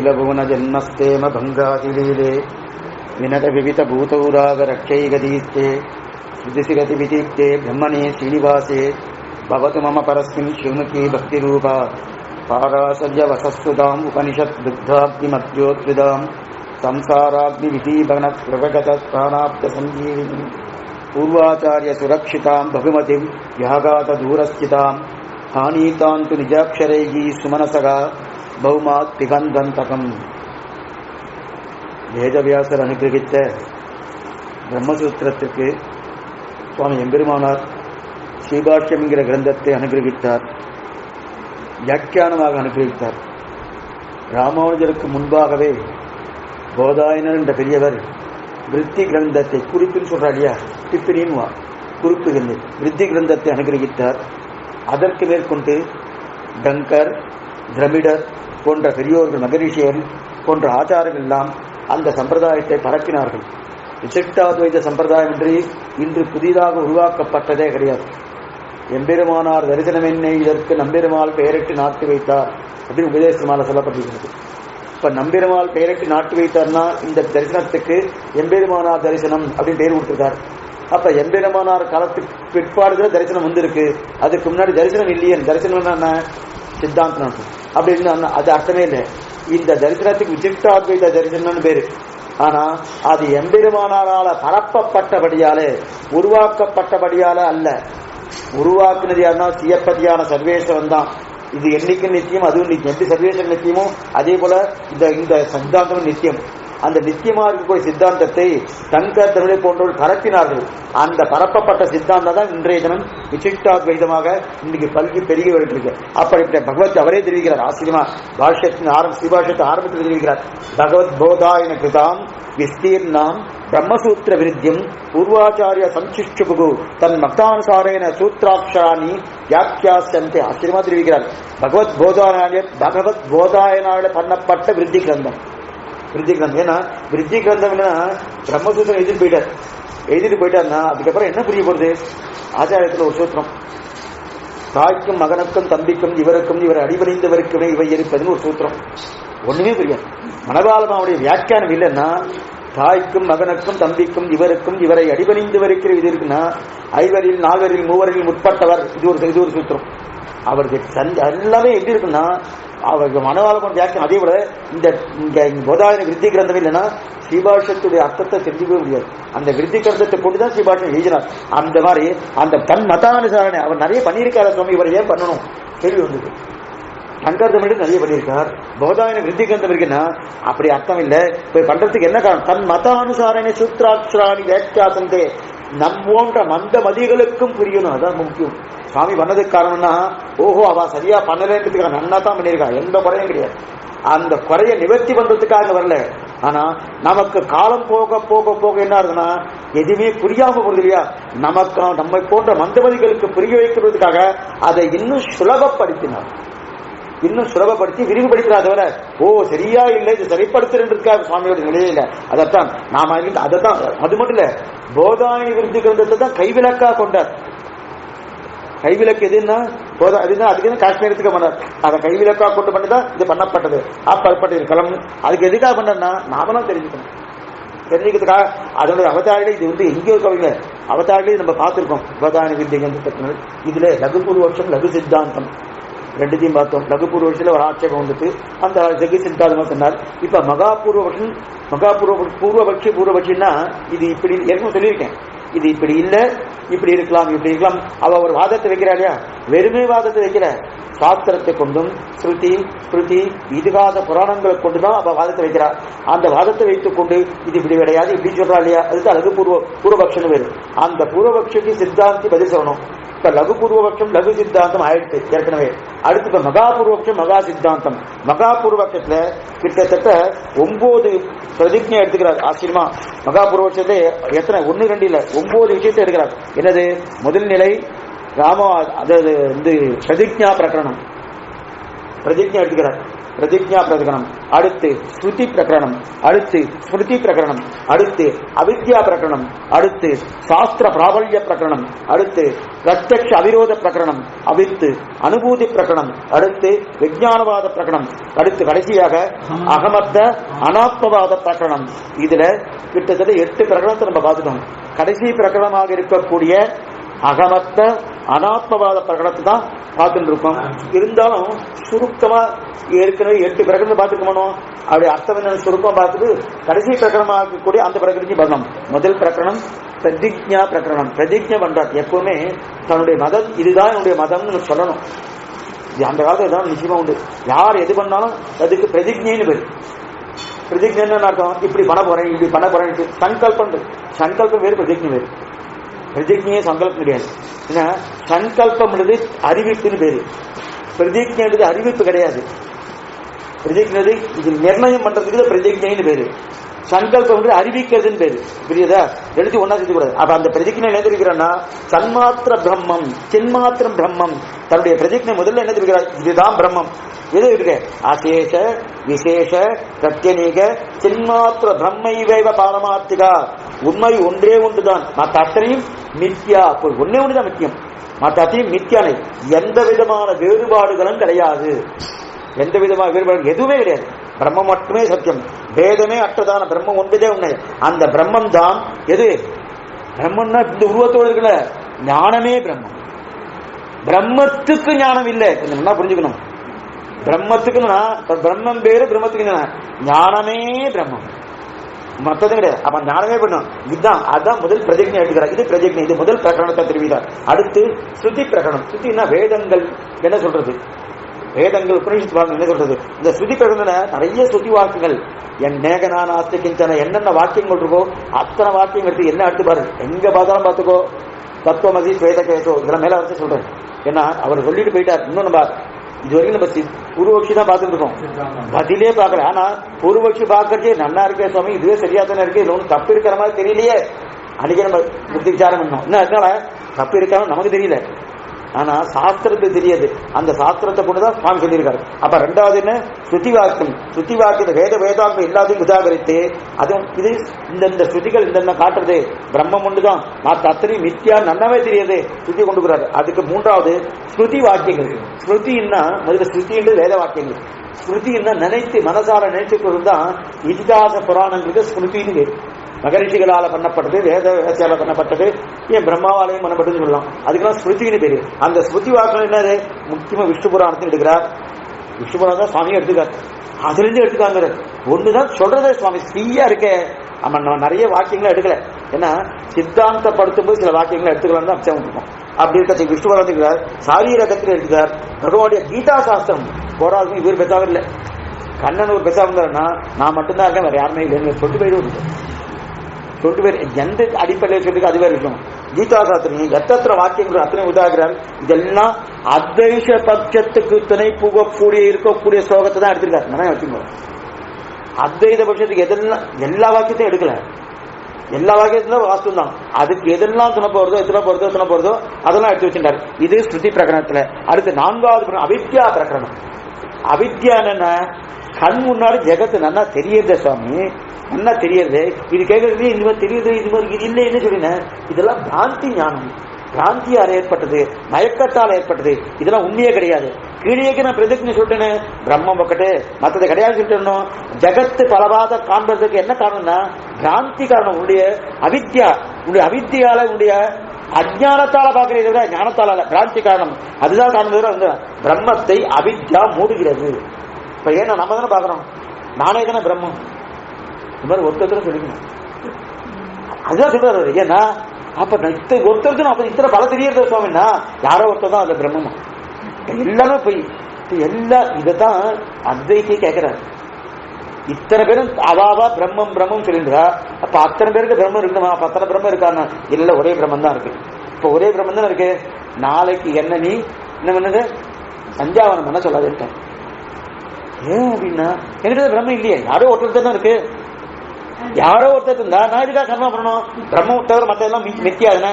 अखिलभुवन जन्मस्तेम भंगातिलीले विनत विविध भूतौराग रक्षैगदीस्ते श्रुतिसिगतिविदीप्ते ब्रह्मणे श्रीनिवासे भवतु मम परस्मिन् शिवमुखी भक्तिरूपा पाराशर्यवसस्तुताम् उपनिषत् दुग्धाग्निमद्योत्विदाम् संसाराग्निविधीभगनप्रभगतस्थानाब्दसञ्जीविनीम् पूर्वाचार्य सुरक्षिताम् बहुमतिम् यागात दूरस्थिताम् हानीतान्तु निजाक्षरैः सुमनसगा बहुमात् पिबन्धन्तकम्. வேதவியாசர் அனுகிரகித்த பிரம்மசூத்திரத்திற்கு சுவாமி எம்பெருமானார் ஸ்ரீபாஷ்யம் என்கிற கிரந்தத்தை அனுகிரகித்தார், வியாக்கியானமாக அனுகிரகித்தார். ராமானுஜருக்கு முன்பாகவே போதாயனர் என்ற பெரியவர் விருத்தி கிரந்தத்தை குறிப்பின்னு சொல்றார் இல்லையா, டிப்பினின் குறிப்பு விருத்தி கிரந்தத்தை அனுகிரகித்தார். அதற்கு மேற்கொண்டு டங்கர், திரமிடர் போன்ற பெரியோர்கள், மகரிஷியர் போன்ற ஆச்சாரங்கள் எல்லாம் அந்த சம்பிரதாயத்தை பரப்பினார்கள். விசிஷ்டாத்வைத சம்பிரதாயம் என்று இன்று புதிதாக உருவாக்கப்பட்டதே கிடையாது. எம்பெருமானார் தரிசனம் என்ன, இதற்கு நம்பெருமாள் பெயரிட்டு நாட்டு வைத்தார் அப்படின்னு உபதேசமால சொல்லப்பட்டிருக்கிறது. இப்ப நம்பெருமாள் பெயரிட்டு நாட்டு வைத்தார்னா இந்த தரிசனத்துக்கு எம்பெருமானார் தரிசனம் அப்படின்னு பெயர் கொடுத்திருக்கார். அப்ப எம்பெருமானார் காலத்துக்கு பிற்பாடுதான் தரிசனம் வந்திருக்கு, அதுக்கு முன்னாடி தரிசனம் இல்லையே. தரிசனம் என்ன, சித்தாந்தம் அப்படின்னு அது அர்த்தமே இல்லை. இந்த தரிசனத்துக்கு விசிஷ்டாத்வைத தரிசனம்னு பேரு. ஆனா அது எம்பெருமானாரால பரப்பப்பட்டபடியாலே, உருவாக்கப்பட்டபடியால அல்ல. உருவாக்குனது யாருன்னா சியப்பதியான சர்வேஸ்வரன் தான். இது என்னைக்கும் நித்தியம், அதுவும் நித்தியம். எப்படி சர்வேஸ்வரன் நித்தியமோ அதே போல இந்த சித்தாந்தமும் நித்தியம். அந்த நித்தியமா இருக்கக்கூடிய சித்தாந்தத்தை தங்கர் திருவிழை போன்றவர்கள் பரப்பினார்கள். அந்த பரப்பப்பட்ட சித்தாந்தம் தான் இன்றைய தினம் விசிஷ்டாத்வைதமாக இன்னைக்கு பல்கி பெருகி வருகிறது. அப்படிப்பட்ட பகவத் அவரே தெரிவிக்கிறார். ஆசிரியமா பாஷ்யத்தின் ஸ்ரீபாஷ்யத்தை ஆரம்பத்தில் தெரிவிக்கிறார். பகவத் போதாயன கிருதாம் விஸ்தீர்ணாம் பிரம்மசூத்திர விருத்தியம் பூர்வாச்சாரிய சம்சிஷ்டுபு தன் மக்தானுசாரேன சூத்ராட்சராணி வியாக்கியாசந்தே. ஆச்சரியமா தெரிவிக்கிறார். பகவத் போதாயனால பண்ணப்பட்ட விருத்தி கிரந்தம். விருத்தி கிரந்தம் ஏன்னா விருத்தி கிரந்தம் பிரம்மசூத்திரம் எழுதிட்டு போயிட்டாருன்னா அதுக்கப்புறம் என்ன புரிய போறது? ஆச்சாரியத்துல ஒரு சூத்திரம், தாய்க்கும் மகனுக்கும் தம்பிக்கும் இவருக்கும் இவரை அடிபணிந்தவருக்குமே இவை இருப்பதுன்னு ஒரு சூத்திரம். ஒண்ணுமே புரியாது. மனபாலமாவுடைய வியாக்கியானம் இல்லைன்னா தாய்க்கும் மகனுக்கும் தம்பிக்கும் இவருக்கும் இவரை அடிபணிந்தவருக்கிற இது இருக்குன்னா ஐவரில் நால்வரில் மூவரில் முற்பட்டவர், இது ஒரு சூத்திரம். அவருக்கு எல்லாமே எப்படி இருக்குன்னா அவருக்கு மனவாளம் வியாக்கியம். அதே போல இந்த போதாயன விருத்தி கிரந்தம் இல்லைன்னா ஸ்ரீபாஷ்யத்துடைய அர்த்தத்தை தெரிஞ்சுக்கவே முடியாது. அந்த விருத்தி கிரந்தத்தை கொண்டுதான் ஸ்ரீபாஷ்யம் எழுதினார். அந்த மாதிரி அந்த தன் மதானுசாரணை அவர் நிறைய பண்ணியிருக்காரு. சுவாமி இவர் ஏன் பண்ணணும் கேள்வி வந்தது. சங்கர்தம் நிறைய பண்ணியிருக்கார். போதாயன விருத்தி கிரந்தம் இருக்குன்னா அப்படி அர்த்தம் இல்லை. போய் பண்றதுக்கு என்ன காரணம்? தன் மதானுசாரணை சூத்ராட்சராணி வியாக்கியாசந்தே, போன்ற மந்த மதிகளுக்கும் புரியணும். அதான் முக்கியம். சுவாமி பண்ணதுக்கு காரணம்னா ஓஹோ அவ சரியா பண்ணலன்றதுக்காக நன்னா தான் பண்ணியிருக்கா, எந்த குறையும் கிடையாது. அந்த குறைய நிவர்த்தி பண்றதுக்காக வரல. ஆனா நமக்கு காலம் போக போக போக என்ன ஆகுதுன்னா எதுவுமே புரியாம போறது இல்லையா, நமக்கு நம்மை போன்ற மந்தமதிகளுக்கு புரிய வைக்கிறதுக்காக அதை இன்னும் சுலபப்படுத்தினார். இன்னும் சுலபப்படுத்தி விரிவுபடுத்தினா தவிர ஓ சரியா இல்லை இது சரிப்படுத்துறதுக்காக சுவாமியோட நிலையே இல்லை. அதைத்தான் நாம அதைத்தான். அது மட்டும் இல்ல, போதாயன விருத்தி கிரந்தத்தை தான் கைவிலக்கா கொண்டார். கைவிலக்கு எதுன்னா போதா, அதுதான் அதுக்கு காஷ்மீரத்துக்கு பண்ணார். அதை கைவிலக்கா கொண்டு பண்ணிதான் இது பண்ணப்பட்டது. அப்பற்பட்டிருக்கலாம். அதுக்கு எதுக்காக பண்ணா நாமளும் தெரிஞ்சுக்கணும். தெரிஞ்சுக்கிறதுக்காக அதனுடைய அவதாரிகளை இது எங்கேயோ கவிங்க அவதாரிகளை நம்ம பார்த்திருக்கோம். போதாயன விருத்தி கிரந்தத்திற்கு இதுல லகு பூர்வபக்ஷம் லகு சித்தாந்தம் ரெண்டுத்தையும் பார்த்தோம். லகு பூர்வபக்ஷத்துல ஒரு ஆட்சேபம் வந்துட்டு அந்த லகு சித்தாந்தமா சொன்னார். இப்ப பூர்வபக்ஷின்னா இது இப்படி ஏற்கனவே சொல்லியிருக்கேன். இது இப்படி இல்லை, இப்படி இருக்கலாம், இப்படி இருக்கலாம். அவ ஒரு வாதத்தை வைக்கிறா இல்லையா, வெறுமை வாதத்தை வைக்கிற. சாஸ்திரத்தை கொண்டும் ஸ்ருதி ஸ்ருதி இதிகாச புராணங்களை கொண்டுதான் அவ வாதத்தை வைக்கிறா. அந்த வாதத்தை வைத்துக் கொண்டு இது இப்படி கிடையாது இப்படி சொல்றா இல்லையா, அதுக்கு அழகு பூர்வபக்ஷம் வேறு. அந்த பூர்வபக்ஷக்கு சித்தாந்தி பதில் சொல்லணும். இப்ப லகு பூர்வபக்ஷம் லகு சித்தாந்தம் ஆயிடுச்சு ஏற்கனவே. அடுத்து இப்ப மகா பூர்வபக்ஷம் மகா சித்தாந்தம். மகா பூர்வபக்ஷத்துல கிட்டத்தட்ட 9 பிரதிஜை எடுத்துக்கிறார். ஆச்சரியமா மகா பூர்வபக்ஷத்தை எத்தனை 1 2 இல்ல 9 விஷயத்தை எடுக்கிறார். என்னது? முதல் நிலை அதாவது பிரதிஜா பிரகரணம், பிரதிஜை எடுத்துக்கிறார். பிரதிஜா பிரகரணம், அடுத்து ஸ்ருதி பிரகரணம், அடுத்து ஸ்மிருதி பிரகரணம், அடுத்து அவித்யா பிரகரணம், அடுத்து சாஸ்திர பிராபல்ய பிரகரணம், அடுத்து பிரத்யக்ஷ அவிரோத பிரகரணம், அடுத்து அனுபூதி பிரகரணம், அடுத்து விஞ்ஞானவாத பிரகரணம், அடுத்து கடைசியாக அகமத்த அனாத்மவாத பிரகரணம். இதுல கிட்டத்தட்ட 8 பிரகரணத்தை நம்ம பார்த்துட்டோம். கடைசி பிரகரணமாக இருக்கக்கூடிய அகமத்த அனாத்மவாத பிரகடனத்தை தான் பார்த்துட்டு இருக்கோம். இருந்தாலும் சுருக்கமா ஏற்கனவே 8 பிரகடனம் பார்த்துக்கணும். அப்படி அர்த்தம் என்ன சுருக்கம் பார்த்துட்டு கடைசி பிரகடனமாக இருக்கக்கூடிய அந்த பிரகடனத்தையும் பார்க்கணும். முதல் பிரகடனம் பிரதிஜா பிரகடனம். பிரதிஜை பண்றார் எப்பவுமே தன்னுடைய மதம் இதுதான் என்னுடைய மதம்னு சொல்லணும். அந்த காலத்துல தான் நிச்சயமா உண்டு. யார் எது பண்ணாலும் அதுக்கு பிரதிஜைன்னு பேரு. பிரதிஜை என்ன அர்த்தம்? இப்படி பண்ண போறேன், இப்படி பண்ண போறேன். சங்கல்பம், சங்கல்பம் வேறு, பிரதிஜை வேறு. பிரதிஜையே சங்கல்பம் கிடையாது. ஏன்னா சங்கல்பம் அறிவிப்புன்னு பேரு, பிரதிஜைன்றது அறிவிப்பு கிடையாது. பிரதிஜை இது நிர்ணயம் பண்றதுக்கு பிரதிஜைன்னு பேரு, சங்கல்பம் அறிவிக்கிறதுன்னு பேரு. புரியுதா? எழுதி ஒன்னா செஞ்சு கூடாது. அப்ப அந்த பிரதிஜை என்ன தெரிவிக்கிறான்னா சன்மாத்திர பிரம்மம், சின்மாத்திரம் பிரம்மம். தன்னுடைய பிரதிஜை முதல்ல என்ன தெரிவிக்கிறார்? இதுதான் பிரம்மம். எது இருக்கு? அசேஷ விசேஷ பிரத்யநீக சின்மாத்திர பிரம்மைவைவ பாரமார்த்திகா. உண்மை ஒன்றே ஒன்றுதான், மற்ற அத்தனையும் மித்யா. ஒன்னே ஒன்றுதான் முக்கியம், மற்ற அத்தனையும் மித்யானை. எந்த விதமான வேறுபாடுகளும் கிடையாது. எந்த விதமான வேறுபாடு எதுவுமே கிடையாது. பிரம்மம் மட்டுமே சத்தியம், பேதமே அற்றதான பிரம்மம் ஒன்றுதே உண்மை. அந்த பிரம்மம் தான் எது? பிரம்மம்னா இந்த உருவத்தோடு இருக்கல, ஞானமே பிரம்மம். பிரம்மத்துக்கு ஞானம் இல்லை, கொஞ்சம் புரிஞ்சுக்கணும். பிரம்மத்துக்குன்னா பிரம்மம் பேரு, பிரம்மத்துக்கு ஞானமே பிரம்மம், மற்றது கிடையாது. அப்ப ஞானமே பண்ணும். இதுதான் அதான் முதல் பிரதிஜை எடுக்கிறார். இது பிரதிஜை, இது முதல் பிரகடனத்தை தெரிவித்தார். அடுத்து ஸ்ருதி பிரகடனம். ஸ்ருதினா வேதங்கள் என்ன சொல்றது? வேதங்கள் உபநிஷத்து வாக்கு என்ன சொல்றது? இந்த ஸ்ருதி பிரகடன நிறைய ஸ்ருதி வாக்குகள் என் நேகனானாஸ்தி கிஞ்சன என்னென்ன வாக்கியங்கள் இருக்கோ அத்தனை வாக்கியம் எடுத்து என்ன அடுத்து பாரு, எங்க பார்த்தாலும் பார்த்துக்கோ தத்துவமதி ஸ்வேத கேசோ இதெல்லாம் மேல வச்சு சொல்றேன். ஏன்னா அவர் சொல்லிட்டு போயிட்டார். இன்னும் நம்ம இது வரைக்கும் நம்ம பூர்வபக்ஷி தான் பார்த்துட்டு இருக்கோம், பதிலே பார்க்கல. ஆனா பூர்வபக்ஷி பார்க்கறதே நல்லா இருக்கே சுவாமி, இதுவே சரியா தானே இருக்கு, இது ஒன்றும் தப்பு இருக்கிற மாதிரி தெரியலையே. அன்னைக்கு நம்ம புத்தி விசாரம் பண்ணோம். என்ன அதனால தப்பு இருக்காம நமக்கு தெரியல, ஆனா சாஸ்திரத்துக்கு தெரியாது. அந்த சாஸ்திரத்தை கொண்டுதான் சுவாமி சொல்லியிருக்காரு. அப்ப ரெண்டாவது என்ன? ஸ்ருதி வாக்கியம். ஸ்ருதி வாக்கியத்தை வேதாந்தம் எல்லாத்தையும் உதாகரித்து அதுவும் இது இந்த ஸ்ருதிகள் இந்த காட்டுறது பிரம்மம் ஒன்றுதான், மற்ற அத்தனை மித்தியா நன்னவே தெரியாது ஸ்ருதி கொண்டுக்கிறாரு. அதுக்கு மூன்றாவது ஸ்ருதி வாக்கியங்கள். ஸ்ருதின்னா முதல்ல ஸ்ருதின்றது வேத வாக்கியங்கள். ஸ்ருதின்னா நினைத்து மனசால நினைச்சுக்கிறது தான் இதிகாச புராணங்களுக்கு ஸ்மிருதின்னு பேரு. மகரிஷிகளால பண்ணப்பட்டது, வேதவாசியால பண்ணப்பட்டது, ஏன் பிரம்மாவாலையும் பண்ணப்பட்டதுன்னு சொல்லலாம். அதுக்கெல்லாம் ஸ்மிருதின்னு பேரு. அந்த ஸ்மிருதி வாக்கியம் என்னது? முக்கியமா விஷ்ணு புராணத்தை எடுக்கிறார். விஷ்ணு புராணம் தான் சுவாமியை எடுத்துக்காரு, அதுல இருந்து எடுத்துக்காங்க. ஒண்ணுதான் சொல்றதே சுவாமி ஃப்ரீயா இருக்க. நம்ம நிறைய வாக்கியங்களை எடுக்கல, ஏன்னா சித்தாந்தப்படுத்தும் போது சில வாக்கியங்களை எடுத்துக்கலாம் தான் அப்சம் இருக்கும். அப்படி இருக்க விஷ்ணு புராணம் எடுக்கிறார், சாரீரகத்தில் எடுத்துக்கார். பகவானுடைய கீதா சாஸ்திரம் போராது இவர் பெசாவும் இல்லை. கண்ணன் ஒரு பெசா இருந்தாருன்னா நான் மட்டும்தான் இருக்கேன், வேற யாருமே இல்லைன்னு சொல்லிட்டு போயிடுவோம். சொல்லிட்டு பேர் எந்த அடிப்படையில் சொல்லிருக்கு அது வேறு விஷயம். கீதா சாஸ்திரம் எத்தனை வாக்கியங்கள் அத்தனை உதாகிறார். இதெல்லாம் அத்வைஷ பட்சத்துக்கு துணை புகக்கூடிய இருக்கக்கூடிய ஸ்லோகத்தை தான் எடுத்திருக்காரு. நான் வச்சுக்கோங்க, அத்வைத பட்சத்துக்கு எதெல்லாம் எல்லா வாக்கியத்தையும் எடுக்கல, எல்லா வாக்கியத்திலும் வாஸ்து தான். அதுக்கு எதெல்லாம் துணை போறதோ எத்தனை போறதோ அதெல்லாம் எடுத்து வச்சிருந்தாரு. இது ஸ்ருதி பிரகடனத்துல. அடுத்து நான்காவது அவித்யா பிரகடனம். அவித்யா என்ன? கண் முன்னாடி ஜெகத்து நல்லா தெரியுது சுவாமி, நல்லா தெரியுது. இது கேட்கறது இந்த மாதிரி தெரியுது, இது மாதிரி இது இல்லை என்ன சொல்லின, இதெல்லாம் பிராந்தி ஞானம். பிராந்தியால் ஏற்பட்டது, மயக்கத்தால் ஏற்பட்டது. இதெல்லாம் உண்மையே கிடையாது. கீழே நான் பிரதிஜை சொல்லிட்டேன்னு பிரம்மம் பக்கத்து மற்றது கிடையாது சொல்லிட்டேன். ஜெகத்து பலவாத காண்பதற்கு என்ன காரணம்னா பிராந்தி காரணம். உன்னுடைய அவித்யா, உன்னுடைய அவித்தியால உன்னுடைய அஜானத்தால பாக்குறத விட ஞானத்தால பிராந்தி காரணம். அதுதான் காரணம். பிரம்மத்தை அவித்யா மூடுகிறது. இப்ப ஏன்னா நம்ம தானே பாக்குறோம், நானே தானே பிரம்மம். இந்த மாதிரி ஒருத்தர் சொல்லிக்கணும், அதுதான் சொல்றாரு. ஏன்னா அப்ப ஒருத்தருக்கு அப்ப இத்தனை பல தெரியறது சுவாமின்னா யாரோ ஒருத்தர் தான் அதுல பிரம்மமா. எல்லாமே போய் எல்லாம் இதைத்தான் அத்வைத்தியை கேட்கிறாரு. இத்தனை பேரும் அவாவா பிரம்மம் பிரம்மம் சொல்லின்றா, அப்ப அத்தனை பேருக்கு பிரம்மம் இருக்குமா? அப்ப அத்தனை பிரம்மம் இருக்காருன்னா இல்ல, ஒரே பிரம்மம் தான் இருக்கு. இப்ப ஒரே பிரம்மம் தான் இருக்கு. நாளைக்கு என்ன நீ என்ன பண்ணது சஞ்சாவனம் பண்ண சொல்லாது. ஏன் அப்படின்னா என்கிட்ட பிரம்மம் இல்லையே, யாரோ ஒருத்தர் தான் இருக்கு. யாரோ ஒருத்தர் இருந்தா நான் இதுக்காக கர்மா பண்ணணும். பிரம்மம் தவிர மற்ற எல்லாம் மித்தியாதுன்னு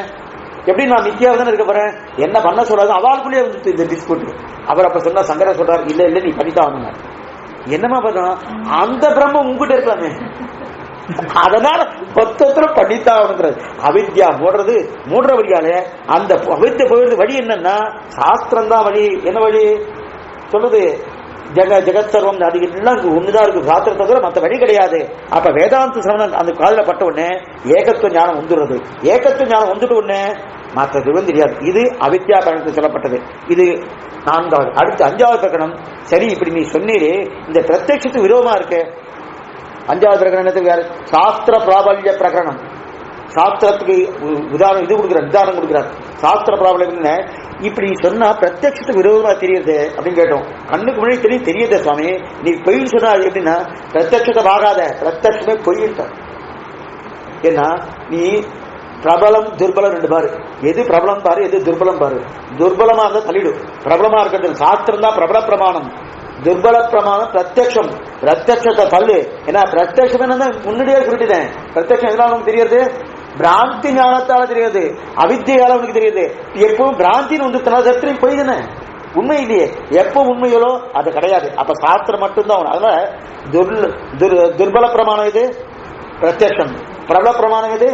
எப்படி நான் மித்தியாவதுன்னு இருக்க போறேன்? என்ன பண்ண சொல்லாது அவளுக்குள்ளேயே வந்து இந்த டிஸ்பியூட். அவர் அப்ப சொன்னா சங்கர சொல்றாரு, இல்ல இல்ல நீ பண்ணித்தான். என்னமா பண்ணணும், அந்த பிரம்மம் உங்ககிட்ட இருக்கலாமே. அதனால மொத்தத்துல பண்ணித்தான் அவித்யா மூடுற வழியால அந்த அவித்யா போயிடுறது. வழி என்னன்னா சாஸ்திரம் தான் வழி. என்ன வழி சொல்லுது? ஜெகத் சர்வம், அது எல்லாம் ஒண்ணுதான் இருக்கு சாஸ்திரத்தை தவிர மற்ற வழி கிடையாது. அப்ப வேதாந்த சிரவணம் அந்த காதல பட்ட உடனே ஏகத்துவ ஞானம் வந்துடுறது. ஏகத்துவ ஞானம் வந்துட்டு உடனே மற்றது தெரியாது. இது அவித்யா பிரகடனத்தில் சொல்லப்பட்டது. இது 4வது. அடுத்து 5வது பிரகடனம். சரி, இப்படி நீ சொன்னீரே இந்த பிரத்யட்சத்துக்கு விரோதமா இருக்கு. 5வது பிரகடனத்துக்கு வேற சாஸ்திர பிராபல்ய பிரகடனம். சாஸ்திரத்துக்கு உதாரணம் இது கொடுக்குறார், உதாரணம் கொடுக்குறார். சாஸ்திர பிராபல்யம் இப்படி சொன்னா பிரத்யட்சத்துக்கு விரோதமா தெரியுது அப்படின்னு கேட்டோம். கண்ணுக்கு முன்னாடி தெரியுது சுவாமி, நீ பொய் சொன்னா எப்படின்னா பிரத்யட்சத்தை ஆகாத, பிரத்யட்சமே பொய்யிட்ட. ஏன்னா நீ பிரபலம் துர்பலம் 2 பாரு. எது பிரபலம் பாரு, எது துர்பலம் பாரு. துர்பலமா இருந்தா தள்ளிடும். பிரபலமா இருக்கிறது சாஸ்திரம் தான் பிரபல பிரமாணம். துர்பல பிரமாணம் பிரத்யக்ஷம். பிரத்யக்ஷத்தை தள்ளு. ஏன்னா பிரத்யக்ஷம் என்ன முன்னாடியே சொல்லிட்டேன். பிரத்யக்ஷம் எல்லாம் நமக்கு தெரியாது, பிராந்தி ஞானத்தால தெரியாது, அவித்தியால உனக்கு தெரியாது. எப்பவும் பிராந்தின்னு வந்து பொய் தானே, உண்மை இல்லையே. எப்ப உண்மைகளோ அது கிடையாது. அப்ப சாஸ்திரம் மட்டும்தான். அதனால துர்பல பிரமாணம் இது பிரத்யக்ஷம், பிரபல பிரமாணம் இது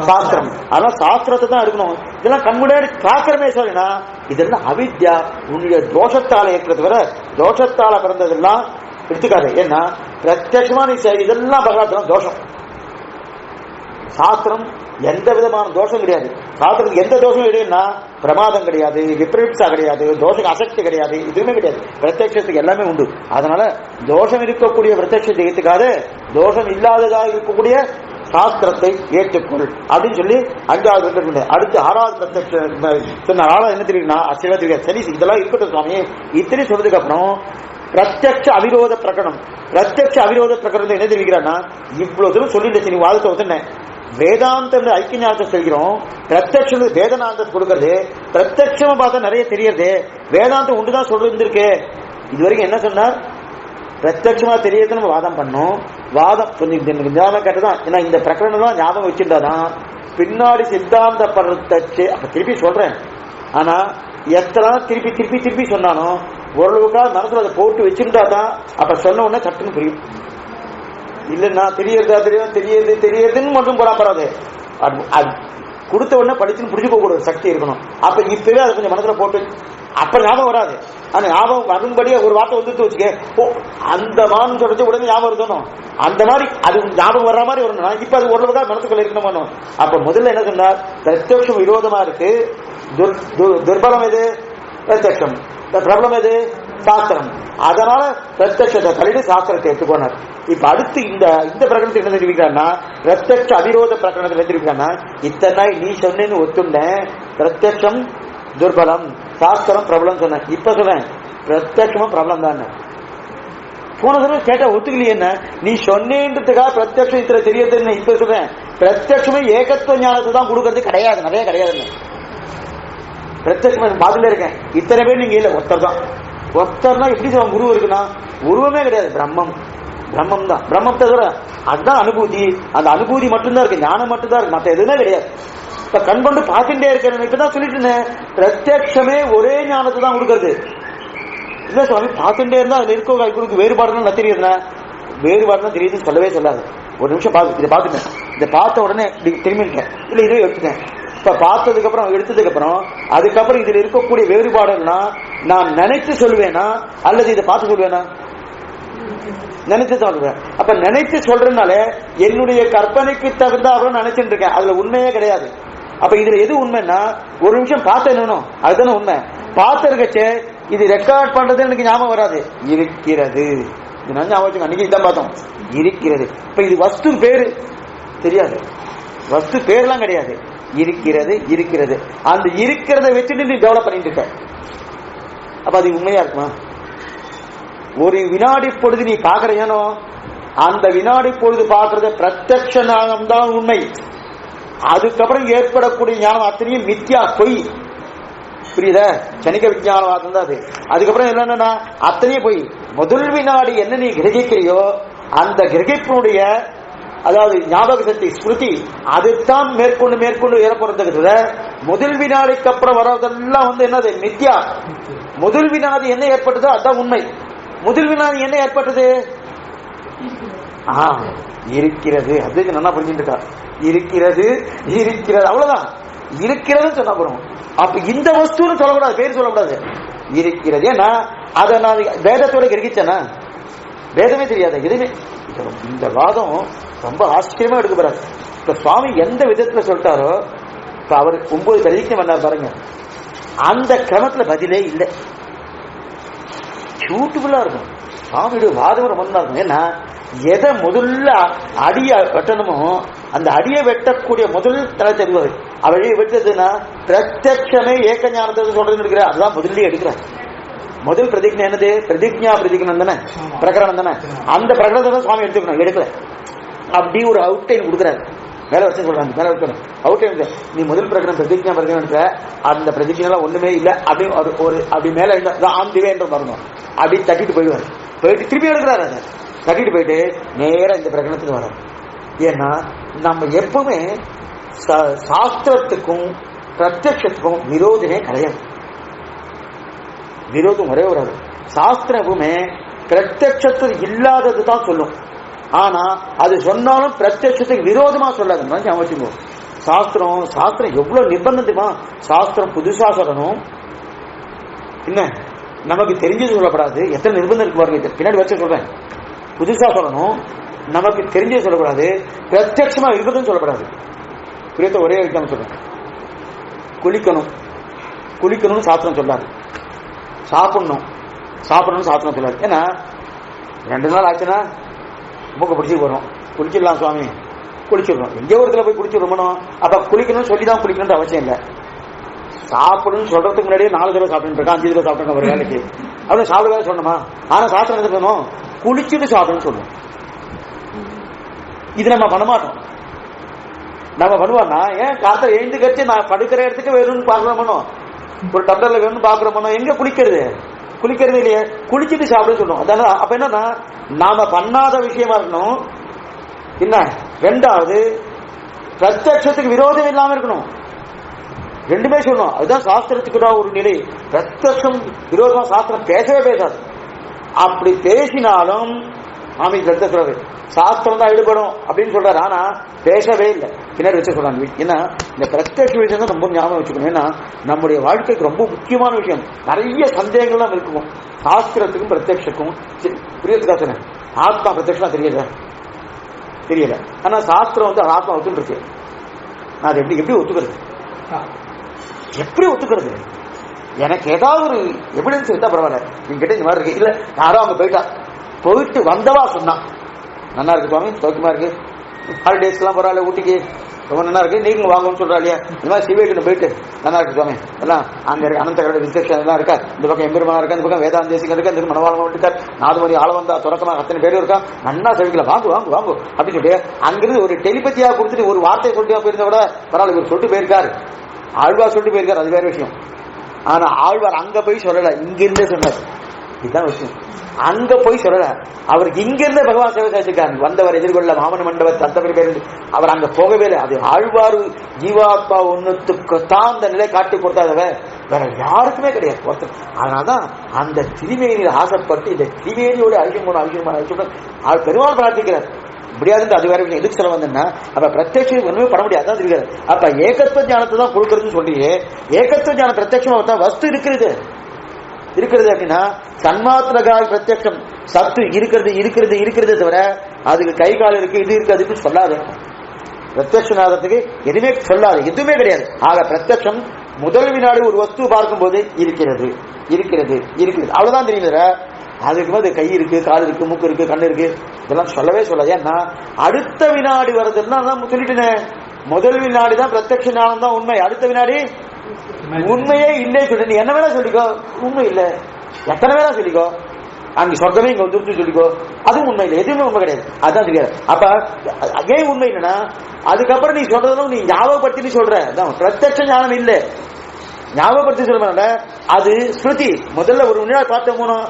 சாஸ்திரம். ஆனா சாஸ்திரத்தை தான் இருக்கணும். இதெல்லாம் கண்முடியாடி காக்கிறமே சொல்லினா இதெல்லாம் அவித்யா உன்னுடைய தோஷத்தால ஏற்கிறது வர தோஷத்தால பிறந்ததெல்லாம் எடுத்துக்காது. ஏன்னா பிரத்யட்சமா நீ இதெல்லாம் பகவான் தோஷம். சாஸ்திரம் எந்த விதமான தோஷம் கிடையாது. சாஸ்திரத்துக்கு எந்த தோஷம் கிடையாதுன்னா பிரமாதம் கிடையாது, விபரீட்சா கிடையாது, தோஷம் அசக்தி கிடையாது, இதுவுமே கிடையாது. பிரத்யட்சத்துக்கு எல்லாமே உண்டு. அதனால தோஷம் இருக்கக்கூடிய பிரத்யட்சத்தை ஏற்றுக்காது, தோஷம் இல்லாததாக இருக்கக்கூடிய சாஸ்திரத்தை ஏற்றுக்கொள் அப்படின்னு சொல்லி 5வது. அடுத்து 6வது பிரத்யட்ச சொன்ன 6வது என்ன தெரியும்னா தெரியாது. சரி, இதெல்லாம் இருக்கட்டும் சுவாமி. இத்தனை சொல்றதுக்கு அப்புறம் பிரத்யட்ச அவிரோத பிரகடனம். பிரத்யட்ச அவிரோத பிரகடனத்தை என்ன தெரிவிக்கிறான்னா இவ்வளவு தூரம் சொல்லிட்டு சரி வாதத்தை ஒத்துனேன். வேதாந்தம் ஐக்கிய ஞானத்தை சொல்கிறோம், பிரத்யட்சம் வேதநாந்தத்தை கொடுக்கறது. பிரத்யட்சமா பார்த்தா நிறைய தெரியறது, வேதாந்தம் ஒன்றுதான் சொல்லிருக்கு. இது வரைக்கும் என்ன சொன்னார்? பிரத்யட்சமா தெரியறது நம்ம வாதம் பண்ணோம். வாதம் ஞாபகம் கேட்டதான். ஏன்னா இந்த பிரகடனம் தான் ஞாபகம் வச்சுட்டாதான் பின்னாடி சித்தாந்த பரத்தச்சு. அப்ப திருப்பி சொல்றேன். ஆனா எத்தனை திருப்பி திருப்பி திருப்பி சொன்னாலும் ஓரளவுக்காக மனசுல அதை போட்டு வச்சிருந்தா தான் அப்ப சொன்ன உடனே சட்டுன்னு புரியும். இல்லைன்னா தெரியறதா தெரியுதுன்னு மட்டும் போறாது. கொடுத்த உடனே படிச்சுன்னு புரிஞ்சுக்க கூட ஒரு சக்தி இருக்கணும். அப்ப இப்பவே அதை கொஞ்சம் மனசுல போட்டு அப்ப ஞாபகம் வராது. ஆனா ஞாபகம் வரும்படியே ஒரு வார்த்தை வந்துட்டு வச்சுக்க, ஓ அந்த மான்னு சொல்றது உடனே ஞாபகம் இருக்கணும். அந்த மாதிரி அது ஞாபகம் வர்ற மாதிரி வரணும். இப்ப அது ஓரளவுக்காக மனசுக்குள்ள இருக்கணும். அப்ப முதல்ல என்ன சொன்னார்? பிரத்யட்சம் விரோதமா இருக்கு. துர்பலம் எது? பிரத்யட்சம். பிரபலம் எது? சாஸ்திரம். அதனால பிரத்யட்சத்தை தள்ளிட்டு சாஸ்திரத்தை எடுத்துக்கோனார். இப்ப அடுத்து இந்த பிரகடனத்தை என்ன தெரிவிக்கிறான்னா பிரத்யட்ச அவிரோத பிரகடனத்தை என்ன தெரிவிக்கிறான்னா இத்தனை நீ சொன்னேன்னு ஒத்துண்டேன். பிரத்யட்சம் துர்பலம், சாஸ்திரம் பிரபலம் சொன்னேன். இப்ப சொல்றேன் பிரத்யட்சமும் பிரபலம் தான். போன தடவை கேட்டா ஒத்துக்கலையே. என்ன நீ சொன்னேன்றதுக்காக பிரத்யட்சம் இத்தனை தெரியுதுன்னு இப்ப சொல்றேன். பிரத்யட்சமே ஏகத்துவ ஞானத்தை தான் கொடுக்கறது கிடையாது, நிறைய கிடையாதுன்னு. பிரத்யட்சம் பாதுல இருக்கேன். இத்தனை பேர் நீங்க இல்ல, ஒருத்தர் தான். ஒருத்தர்னா எப்படி சொல்ல உருவம் இருக்குன்னா உருவமே கிடையாது, பிரம்மம். பிரம்மம் தான். பிரம்மத்தை தவிர அதுதான் அனுபூதி. அந்த அனுபூதி மட்டும்தான் இருக்கு, ஞானம் மட்டும்தான் இருக்கு, மற்ற எதுவுமே கிடையாது. இப்ப கண் கொண்டு பார்த்துட்டே இருக்கேன். இப்பதான் சொல்லிட்டு இருந்தேன் பிரத்யட்சமே ஒரே ஞானத்தை தான் கொடுக்கறது. இல்ல சுவாமி பார்த்துட்டே இருந்தா அதுல இருக்க வேறுபாடுன்னு தெரியுதுன்னா வேறுபாடுதான் தெரியுதுன்னு சொல்லவே சொல்லாது. ஒரு நிமிஷம் இதை பார்த்துட்டேன். இதை பார்த்த உடனே திரும்பிட்டேன். இல்ல இதே எடுத்துட்டேன். இப்ப பார்த்ததுக்கு அப்புறம் எடுத்ததுக்கு அப்புறம் அதுக்கப்புறம் இதுல இருக்கக்கூடிய வேறுபாடுன்னா நான் நினைச்சு சொல்லுவேனா அல்லது இதை பார்த்து சொல்லுவேனா? நினைச்சு சொல்றேன். அப்ப நினைச்சு சொல்றதுனால என்னுடைய கற்பனைக்கு தகுந்த அவ்வளவு நினைச்சுட்டு இருக்கேன், அதுல உண்மையே கிடையாது. அப்ப இதுல எது உண்மைன்னா ஒரு நிமிஷம் பார்த்து என்னணும் அதுதானே உண்மை. பார்த்து இருக்கச்சே இது ரெக்கார்ட் பண்றது எனக்கு ஞாபகம் வராது. இருக்கிறது ஞாபகம் அன்னைக்கு இதான் பார்த்தோம். இருக்கிறது. இப்ப இது வஸ்து பேரு தெரியாது, வஸ்து பேர்லாம் கிடையாது. இருக்கிறது இருக்கிறது. அந்த இருக்கிறத வச்சுட்டு நீ டெவலப் பண்ணிட்டு இருக்க. அப்ப அது உண்மையா இருக்குமா? ஒரு வினாடி பொழுது நீ பாக்குறேனோ அந்த வினாடி பொழுது பாக்குறத பிரத்யக்ஷ ஞானம் தான் உண்மை. அதுக்கப்புறம் ஏற்படக்கூடிய ஞானம் அத்தனையும் மித்யா, பொய். புரியுத? சனிக விஞ்ஞானவாதம் தான் அது. அதுக்கப்புறம் என்னன்னா அத்தனையும் பொய். முதல் வினாடி என்ன நீ கிரகிக்கிறியோ அந்த கிரகிப்பினுடைய அதாவது ஞாபக சக்தி ஸ்மிருதி அதுதான் மேற்கொண்டு மேற்கொண்டு ஏற்படுறது. முதல் வினாடிக்கு அப்புறம் வர்றதெல்லாம் என்னது? மித்யா. முதல் வினாடி என்ன ஏற்பட்டதோ அதுதான் உண்மை. முதல் வினாடி என்ன ஏற்பட்டது? இருக்கிறது. அதுக்கு நல்லா புரிஞ்சுட்டு இருக்கா. இருக்கிறது இருக்கிறது அவ்வளவுதான். இருக்கிறதுன்னு சொன்னா போறோம். அப்ப இந்த வஸ்துன்னு சொல்லக்கூடாது, பேர் சொல்லக்கூடாது, இருக்கிறது. ஏன்னா அதை நான் வேதத்தோட கிரகிச்சேன்னா வேதமே தெரியாது எதுவுமே. இந்த வாதம் ரொம்ப ஆச்சரியமா எடுக்க போறாரு. இப்ப சுவாமி எந்த விதத்துல சொல்லிட்டாரோ, இப்ப அவர் 9 பிரதிஜை வந்தார் பாருங்க, அந்த கிரமத்துல பதிலே இல்லை. பியூட்டிஃபுல்லா இருக்கும் சுவாமியுடைய வாதம் ரொம்ப நல்லா இருக்கும். ஏன்னா எதை முதல்ல அடிய வெட்டணுமோ அந்த அடியை வெட்டக்கூடிய முதல் தலை தெரிவது. அவழியை வெட்டதுன்னா பிரத்யட்சமே ஏக ஞானத்தை சொல்றதுன்னு எடுக்கிற, அதுதான் முதல்ல எடுக்கிறார். முதல் பிரதிஜை என்னது? பிரதிஜா பிரதிஜனம் தானே, பிரகரணம் தானே. அந்த பிரகரணத்தை தான் சுவாமி எடுத்துக்கணும், எடுக்கல. அப்படி ஒரு அவுட்லைன் கொடுக்குறாரு. மேல வச்சு சொல்றாங்க, மேல வைக்கணும் அவுட்லைன். நீ முதல் பிரகரணம் பிரதிஜா பிரகரணம், அந்த பிரதிஜைலாம் ஒண்ணுமே இல்லை அப்படின்னு ஒரு அப்படி மேல ஆந்திவேன்ற பாருங்க, அப்படி தட்டிட்டு போயிடுவாரு. போயிட்டு திருப்பி எடுக்கிறாரு. அதை தட்டிட்டு போயிட்டு நேரம் இந்த பிரகடனத்துக்கு வரும். ஏன்னா நம்ம எப்பவுமே சாஸ்திரத்துக்கும் பிரத்யட்சத்துக்கும் விரோதமே கிடையாது. விரோதம் ஒரே வராது. சாஸ்திரம் எப்பவுமே பிரத்யட்சத்தில் இல்லாதது தான் சொல்லும். ஆனா அது சொன்னாலும் பிரத்யட்சத்துக்கு விரோதமா சொல்லாது. சாஸ்திரம் எவ்வளவு நிர்பந்தமா, சாஸ்திரம் புதுசா சொல்லணும், என்ன நமக்கு தெரிஞ்சது சொல்லப்படாது. எத்தனை நிர்பந்தம் இருக்கு பாருங்க, பின்னாடி வச்சு சொல்றேன். புதுசா சொல்லணும், நமக்கு தெரிஞ்சது சொல்லக்கூடாது, பிரத்யட்சமா இருப்பதும் சொல்லப்படாது. புரியத்த ஒரே விஷயம் சொல்றேன். குளிக்கணும்னு சாஸ்திரம் சொல்லாது, சாப்பிடணும் சாஸ்திரம் சொல்லாது. ஏன்னா 2 நாள் ஆச்சுன்னா மூக்க பிடிச்சி வரும், குளிச்சிடலாம் சுவாமி, குளிச்சிடணும். எங்கேயோ ஒரு இடத்துல போய் குளிச்சிடணும். அப்ப குளிக்கணும்னு சொல்லிதான் குளிக்கணும்னு அவசியம் இல்லை. சாப்பிடணும்னு சொல்றதுக்கு முன்னாடியே 4 தடவை சாப்பிட்டு இருக்கா, 5 தடவை சாப்பிட்டு ஒரு வேலைக்கு அப்படி சாப்பிட சொல்லணுமா? ஆனா சாஸ்திரம் என்ன சொல்லணும்? குளிச்சுட்டு சாப்பிடுன்னு சொல்லணும். இது நம்ம பண்ண மாட்டோம். நம்ம பண்ணுவோம்னா, ஏன் காலத்துல எழுந்து கழிச்சு நான் படுக்கிற இடத்துக்கு வேணும்னு பாக்குறோமோ, ஒரு டம்ளர்ல வேணும்னு பாக்குறோமோ, எங்க குளிக்கிறது இல்லையே, குளிச்சுட்டு சாப்பிடுன்னு சொல்லணும். அதனால அப்ப என்னன்னா, நாம பண்ணாத விஷயமா இருக்கணும். என்ன 2வது பிரத்யட்சத்துக்கு விரோதம் இல்லாம இருக்கணும். 2மே சொல்லணும். அதுதான் சாஸ்திரத்துக்கு ஒரு நிலை. பிரத்யட்சம் விரோதமா சாஸ்திரம் பேசவே பேசாது. அப்படி பேசினாலும் மாமி சொல்றது சாஸ்திரம் தான் ஈடுபடும் அப்படின்னு சொல்றாரு. ஆனா பேசவே இல்லை, பின்னாடி வச்சு சொல்றாங்க. ஏன்னா இந்த பிரத்யட்ச விஷயம் தான் ரொம்ப ஞாபகம் வச்சுக்கணும். ஏன்னா நம்முடைய வாழ்க்கைக்கு ரொம்ப முக்கியமான விஷயம். நிறைய சந்தேகங்கள்லாம் இருக்கும் சாஸ்திரத்துக்கும் பிரத்யட்சத்துக்கும். புரியதுக்கா சொன்னேன், ஆத்மா பிரத்யட்சமா தெரியல. ஆனா சாஸ்திரம் வந்து ஆத்மா ஒத்துன்னு இருக்கு. நான் அதை எப்படி ஒத்துக்கிறது? எப்படி ஒத்துக்கிறது? எனக்கு ஏதாவது ஒரு எவிடன்ஸ் இருந்தா பரவாயில்ல. நீங்க கிட்ட இந்த மாதிரி இருக்கு, இல்ல யாரோ அங்க போயிட்டு வந்தவா சொன்னா நல்லா இருக்கு சுவாமி, சௌக்கியமா இருக்கு, ஹாலிடேஸ்லாம் பரவாயில்ல, ஊட்டிக்கு ரொம்ப நல்லா இருக்கு, நீங்க வாங்கன்னு சொல்றா இல்லையா? இந்த மாதிரி சிவேக்கு போயிட்டு நல்லா இருக்கு சுவாமி, எல்லாம் அங்க இருக்கு அனந்தகரோட விசேஷம் எல்லாம் இருக்கா, இந்த பக்கம் எம்பெருமானா இருக்கா, இந்த பக்கம் வேதாந்தேசிகம் இருக்கா, இந்த மனவாளம் இருக்கார், 4 மணி ஆளவந்தா தொடக்கமா அத்தனை பேரும் இருக்கா, நல்லா செவிக்கல, வாங்கு அப்படின்னு சொல்லிட்டு அங்கிருந்து ஒரு டெலிபதியா கொடுத்துட்டு ஒரு வார்த்தையை சொல்லிட்டு போயிருந்தா கூட பரவாயில்ல, இவர் சொல்லிட்டு போயிருக்காரு, ஆழ்வார் சொல்லிட்டு போயிருக்காரு, அது வேற விஷயம். ஆனா ஆழ்வார் அங்க போய் சொல்லல, இங்கிருந்தே சொன்னார். இதுதான் விஷயம். அங்க போய் சொல்லல, அவருக்கு இங்கிருந்தே பகவான் சேவை சாதிச்சிருக்காரு. வந்தவர் எதிர்கொள்ள மாமன மண்டபத்தை தத்தவர் பேர் அவர் அங்க போகவே இல்லை. அது ஆழ்வார் ஜீவாத்மா ஒன்னுக்கு தான் அந்த நிலை காட்டி கொடுத்தாதவ வேற யாருக்குமே கிடையாது ஒருத்தர். அதனாலதான் அந்த திருமேனியில் ஆசைப்பட்டு இந்த திருமேனியோட அழியமான பெருமாள் பிரார்த்திக்கிறார். முடியாது, அது வேற விஷயம். எதுக்கு சொல்ல வந்தேன்னா, அப்ப பிரத்யட்சம் ஒண்ணுமே பண்ண முடியாது தான் தெரியாது. அப்ப ஏகத்துவ ஞானத்தை தான் கொடுக்கறதுன்னு சொல்லி, ஏகத்துவ ஞானம் பிரத்யட்சமா வஸ்து இருக்கிறது அப்படின்னா சன்மாத்திரகால் பிரத்யட்சம் சத்து இருக்கிறது தவிர அதுக்கு கை கால் இருக்கு இது இருக்கு அதுக்கு சொல்லாது. பிரத்யட்சநாதத்துக்கு எதுவுமே சொல்லாது, எதுவுமே கிடையாது. ஆக பிரத்யட்சம் முதல் வினாடி ஒரு வஸ்து பார்க்கும் போது இருக்கிறது அவ்வளவுதான் தெரியுது. அதுக்கு போது கை இருக்கு, கால் இருக்கு, மூக்கு இருக்கு, கண்ணு இருக்கு, இதெல்லாம் சொல்லவே சொல்லாது. ஏன்னா அடுத்த வினாடி வருதுன்னா சொல்லிட்டேன், முதல் வினாடி தான் பிரத்யட்ச ஞானம் தான் உண்மை, அடுத்த வினாடி உண்மையே இல்லை சொல்லி நீ என்ன வேணா சொல்லிக்கோ, உண்மை இல்லை எத்தனை வேணா சொல்லிக்கோ, அங்க சொர்க்கமே இங்க வந்துருச்சு சொல்லிக்கோ, அதுவும் உண்மை இல்லை, எதுவுமே உண்மை கிடையாது. அதுதான் தெரியாது. அப்ப ஏன் உண்மை இல்லைன்னா அதுக்கப்புறம் நீ சொல்றதும் நீ ஞாபகப்படுத்தி சொல்ற பிரத்யட்ச ஞானம் இல்லை, ஞாபகப்படுத்தி சொல்ல அது ஸ்மிருதி. முதல்ல ஒரு முன்னாடி பார்த்த மூணம்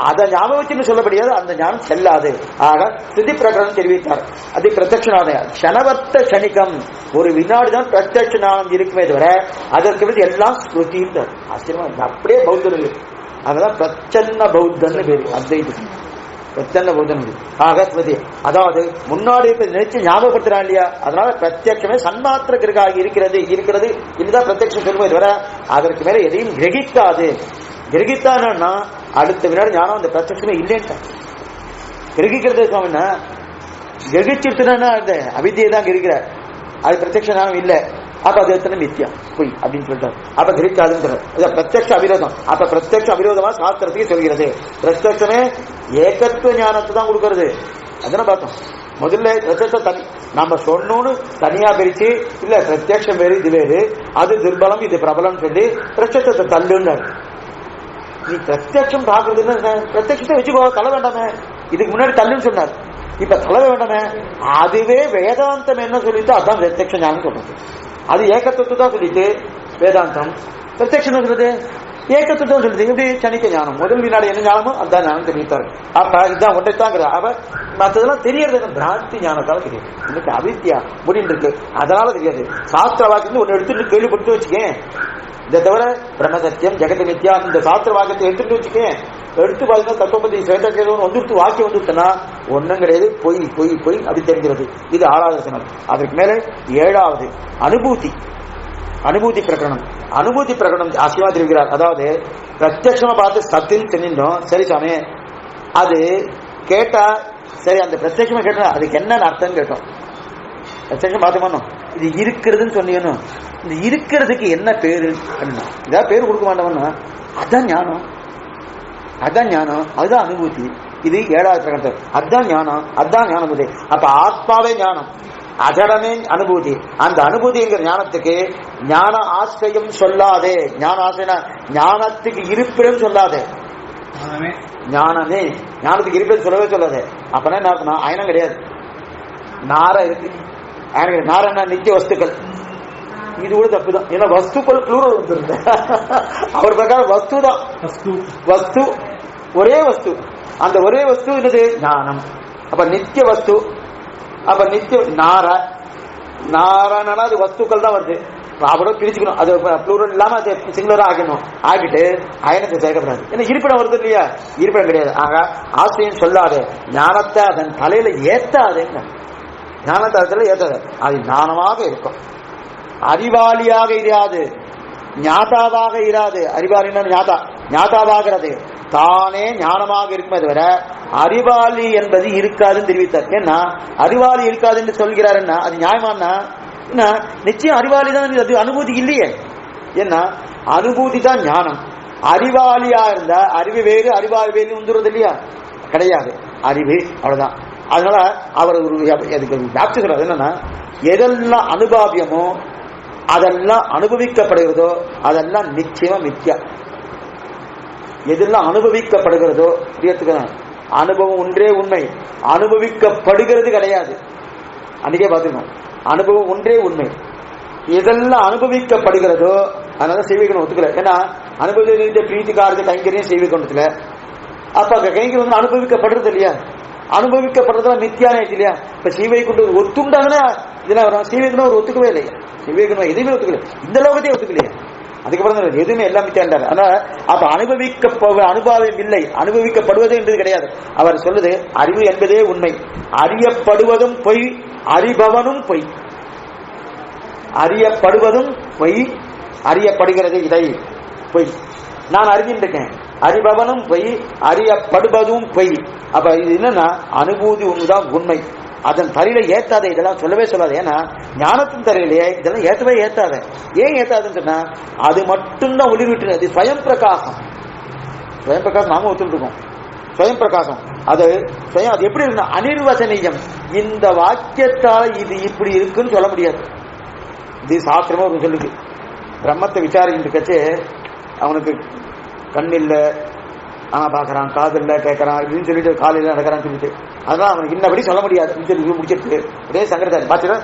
அதை ஞாபகம் வச்சுன்னு சொல்லப்படியாது, அந்த ஞானம் செல்லாது. ஆக ஸ்ருதி பிரகடனம் தெரிவித்தார். அது பிரத்யட்ச க்ஷணவர்த்த க்ஷணிகம், ஒரு வினாடிதான் பிரத்யட்ச ஞானம் இருக்குமே தவிர அதற்கு எல்லாம் ஸ்மிருதி. ஆச்சரியமா அப்படியே பௌத்தர்கள் அதெல்லாம் பிரச்சன்ன பௌத்தன்னு பேரு அத்வைதம். பிரச்சன்ன பௌத்தன் ஆகஸ்மதி, அதாவது முன்னாடி நினைச்சு ஞாபகப்படுத்துறான் இல்லையா, அதனால பிரத்யட்சமே சன்மாத்திர கிரகாகி இருக்கிறது இருக்கிறது இதுதான் பிரத்யட்சம் சொல்லுவது வர அதற்கு மேல எதையும் கிரகிக்காது. கிரகித்தானா அடுத்த வினாடி ஞானம் அந்த பிரத்யட்சமே இல்லைன்ட்டா. கிரகிக்கிறது சுவாமின்னா கிரகிச்சுட்டுனா அந்த அவித்தியை தான் கிரகிக்கிறார், அது பிரத்யட்ச ஞானம் இல்லை. அப்ப அது எத்தனை மித்தியா பொய் அப்படின்னு சொல்லிட்டார். அப்ப கிரகிக்காதுன்னு சொல்றாரு. பிரத்யட்ச அவிரோதம். அப்ப பிரத்யட்ச அவிரோதமா சாஸ்திரத்துக்கு சொல்கிறது. பிரத்யட்சமே ஏகத்துவ ஞானத்தை தான் கொடுக்கறது. அதனால பார்த்தோம் முதல்ல பிரத்யட்சம் தனி நம்ம சொன்னோன்னு தனியா பிரிச்சு இல்ல பிரத்யட்சம் வேறு இது வேறு, அது துர்பலம் இது பிரபலம் சொல்லி பிரத்யட்சத்தை தள்ளுன்னாரு. நீ பிரத்யட்சம் பாக்குறதுன்னு பிரத்யட்சத்தை வச்சுக்கோ, தலை வேண்டாமே. இதுக்கு முன்னாடி தள்ளுன்னு சொன்னார், இப்ப தலை வேண்டாமே. அதுவே வேதாந்தம் என்ன சொல்லிட்டு அதான் பிரத்யட்ச ஞானம் சொல்றது. அது ஏகத்துவத்தை தான் சொல்லிட்டு வேதாந்தம், பிரத்யட்சம் சொல்றது ஏகத்துவம் சொல்லுது. எப்படி சனிக்க ஞானம் முதல் வினாடி என்ன ஞானமோ அதான் ஞானம் தெரிவித்தாரு. அப்ப இதுதான் ஒன்றைத்தாங்கிற அவ மற்றதெல்லாம் தெரியறது பிராந்தி ஞானத்தால தெரியாது. இன்னைக்கு அவித்யா முடின்னு இருக்கு, அதனால தெரியாது. சாஸ்திர வாக்கியம் ஒன்னு எடுத்துட்டு கேள்விப்பட்டு வச்சுக்கேன். இதை தவிர பிரம்ம சத்தியம் ஜெகத் மித்யா இந்த சாஸ்திர வாக்கியத்தை எடுத்துட்டு வச்சுக்கேன். எடுத்து பாத்தீங்கன்னா தத்துவபதி சேதம் வந்துட்டு வாக்கியம் வந்துட்டுனா ஒன்னும் கிடையாது, பொய் பொய் பொய் அப்படி தெரிகிறது. இது 6வது வசனம். அதற்கு மேல 7வது அனுபூதி. அனுபூதி பிரகடனம். அனுபூதி பிரகடனம் ஆசியமா தெரிவிக்கிறார். அதாவது பிரத்யட்சமா பார்த்து சத்தின்னு தெரிஞ்சிட்டோம், சரி சாமி அது கேட்டா சரி, அந்த பிரத்யட்சமா கேட்டா அதுக்கு என்னன்னு அர்த்தம் கேட்டோம். பிரத்யட்சம் பார்த்தோம் இது இருக்கிறதுன்னு சொன்னீங்கன்னு, இந்த இருக்கிறதுக்கு என்ன பேரு அப்படின்னா இதான் பேரு கொடுக்க மாட்டோம்னா அதான் ஞானம், அதான் ஞானம், அதுதான் அனுபூதி. இது 7வது பிரகடனம். அதான் ஞானம், அதான் ஞானபூதி. அப்ப ஆத்மாவே ஞானம், அஜடமே அனுபூதி. அந்த அனுபூதிங்கிற ஞானத்துக்கு ஞான ஆசிரியம் சொல்லாதே. ஞான ஆசிரியம் ஞானத்துக்கு இருப்பிடம் சொல்லாதே. ஞானமே ஞானத்துக்கு இருப்பிடம் சொல்லவே சொல்லாதே. அப்பனா என்ன அர்த்தம்? அயனம் கிடையாது, நார இருக்கு. நாரன்னா நித்திய வஸ்துக்கள். இது கூட தப்புதான். ஏன்னா வஸ்துக்கள் ப்ளூரல் வந்துருக்கு. அவர் பிரகாரம் வஸ்து தான், வஸ்து ஒரே வஸ்து. அந்த ஒரே வஸ்து என்னது? ஞானம். அப்ப நித்திய வஸ்து. அப்ப நித்திய நாராயணா அது வஸ்துக்கள் தான் வருது. அவரோட பிரிச்சுக்கணும், அது ப்ளூரல் இல்லாம அது சிங்குலரா ஆக்கணும். ஆக்கிட்டு அயனத்தை சேர்க்கப்படாது. ஏன்னா இருப்பிடம் வருது இல்லையா, இருப்பிடம் கிடையாது. ஆக ஆசிரியம் சொல்லாது, ஞானத்தை அதன் தலையில ஏத்தாது. ஞானத்தை அதன் ஏத்தாது, அது ஞானமாக இருக்கும். அறிவாளியாக இராது, ஞாதாவாக இராது. அறிவாளின்னா ஞாதா, ஞாதாவாகிறது தானே ஞானமாக இருக்குமே தவிர அறிவாளி என்பது இருக்காதுன்னு தெரிவித்தார். ஏன்னா அறிவாளி இருக்காதுன்னு சொல்கிறார். என்ன அது நியாயமானா? நிச்சயம் அறிவாளி தான், அது அனுபூதி இல்லையே. ஏன்னா அனுபூதி தான் ஞானம். அறிவாளியா இருந்தா அறிவு வேறு அறிவாளி வேறு வந்துடுறது இல்லையா? கிடையாது, அறிவு அவ்வளவுதான். அதனால அவர் ஒரு வியாப்தி சொல்றாரு என்னன்னா, எதெல்லாம் அனுபாவியமோ அதெல்லாம் அனுபவிக்கப்படுகிறதோ அதெல்லாம் நிச்சயமா மித்யா. எதெல்லாம் அனுபவிக்கப்படுகிறதோ அனுபவம் ஒன்றே உண்மை, அனுபவிக்கப்படுகிறது கிடையாது. அன்றைக்கே பார்த்துக்கணும், அனுபவம் ஒன்றே உண்மை. எதெல்லாம் அனுபவிக்கப்படுகிறதோ அதனால செய்விக்கணும் ஒத்துக்கல. ஏன்னா அனுபவித்த பிரீத்திகாரது கைங்கரியம் செய்விக்கணுத்துல அப்ப கைங்கரியம் வந்து அனுபவிக்கப்படுறது இல்லையா? அனுபவிக்கப்படுறதுல மித்தியானே இல்லையா? இப்ப சீவைக்குண்டு ஒத்துண்டாங்கன்னா இதெல்லாம் வரும். சீவைக்கணும் ஒரு ஒத்துக்கவே இல்லையா? சீவைக்கணும் எதுவுமே ஒத்துக்கல, இந்த லோகத்தையே ஒத்துக்கலையா? அதுக்கப்புறம் எதுவுமே எல்லாம் மித்தியாண்டார். ஆனா அப்ப அனுபவம் இல்லை, அனுபவிக்கப்படுவது என்பது கிடையாது. அவர் சொல்லுது அறிவு என்பதே உண்மை, அறியப்படுவதும் பொய், அறிபவனும் பொய். அறியப்படுவதும் பொய், அறியப்படுகிறது இதை பொய். நான் அறிஞ்சிருக்கேன், அறிபவனும் பொய், அறியப்படுவதும் பொய். அப்ப இது என்னன்னா அனுபூதி ஒண்ணுதான் உண்மை. அதன் தரையில ஏத்தாத, இதெல்லாம் சொல்லவே சொல்லாது. ஏன்னா ஞானத்தின் தரையிலேயே இதெல்லாம் ஏற்றவே ஏத்தாத. ஏன் ஏத்தாதுன்னு சொன்னா அது மட்டும்தான் ஒளிவிட்டு, அது ஸ்வயம் பிரகாசம். ஸ்வயம் பிரகாசம் நாம ஒத்துட்டு இருக்கோம். ஸ்வயம் பிரகாசம் அது ஸ்வயம். அது எப்படி இருக்குன்னா அனிர்வசனீயம். இந்த வாக்கியத்தால இது இப்படி இருக்குன்னு சொல்ல முடியாது. இது சாஸ்திரமா ஒரு சொல்லுது. பிரம்மத்தை விசாரிக்கிட்டு கட்சி அவனுக்கு கண் இல்லை, ஆனா பாக்குறான், காது இல்ல கேட்கறான் அப்படின்னு சொல்லிட்டு காலையில நடக்கிறான்னு சொல்லிட்டு அதனால அவனுக்கு இன்னபடி சொல்ல முடியாது சொல்லி முடிச்சிட்டு ஒரே சங்கரத்தாரு பாத்துட்டு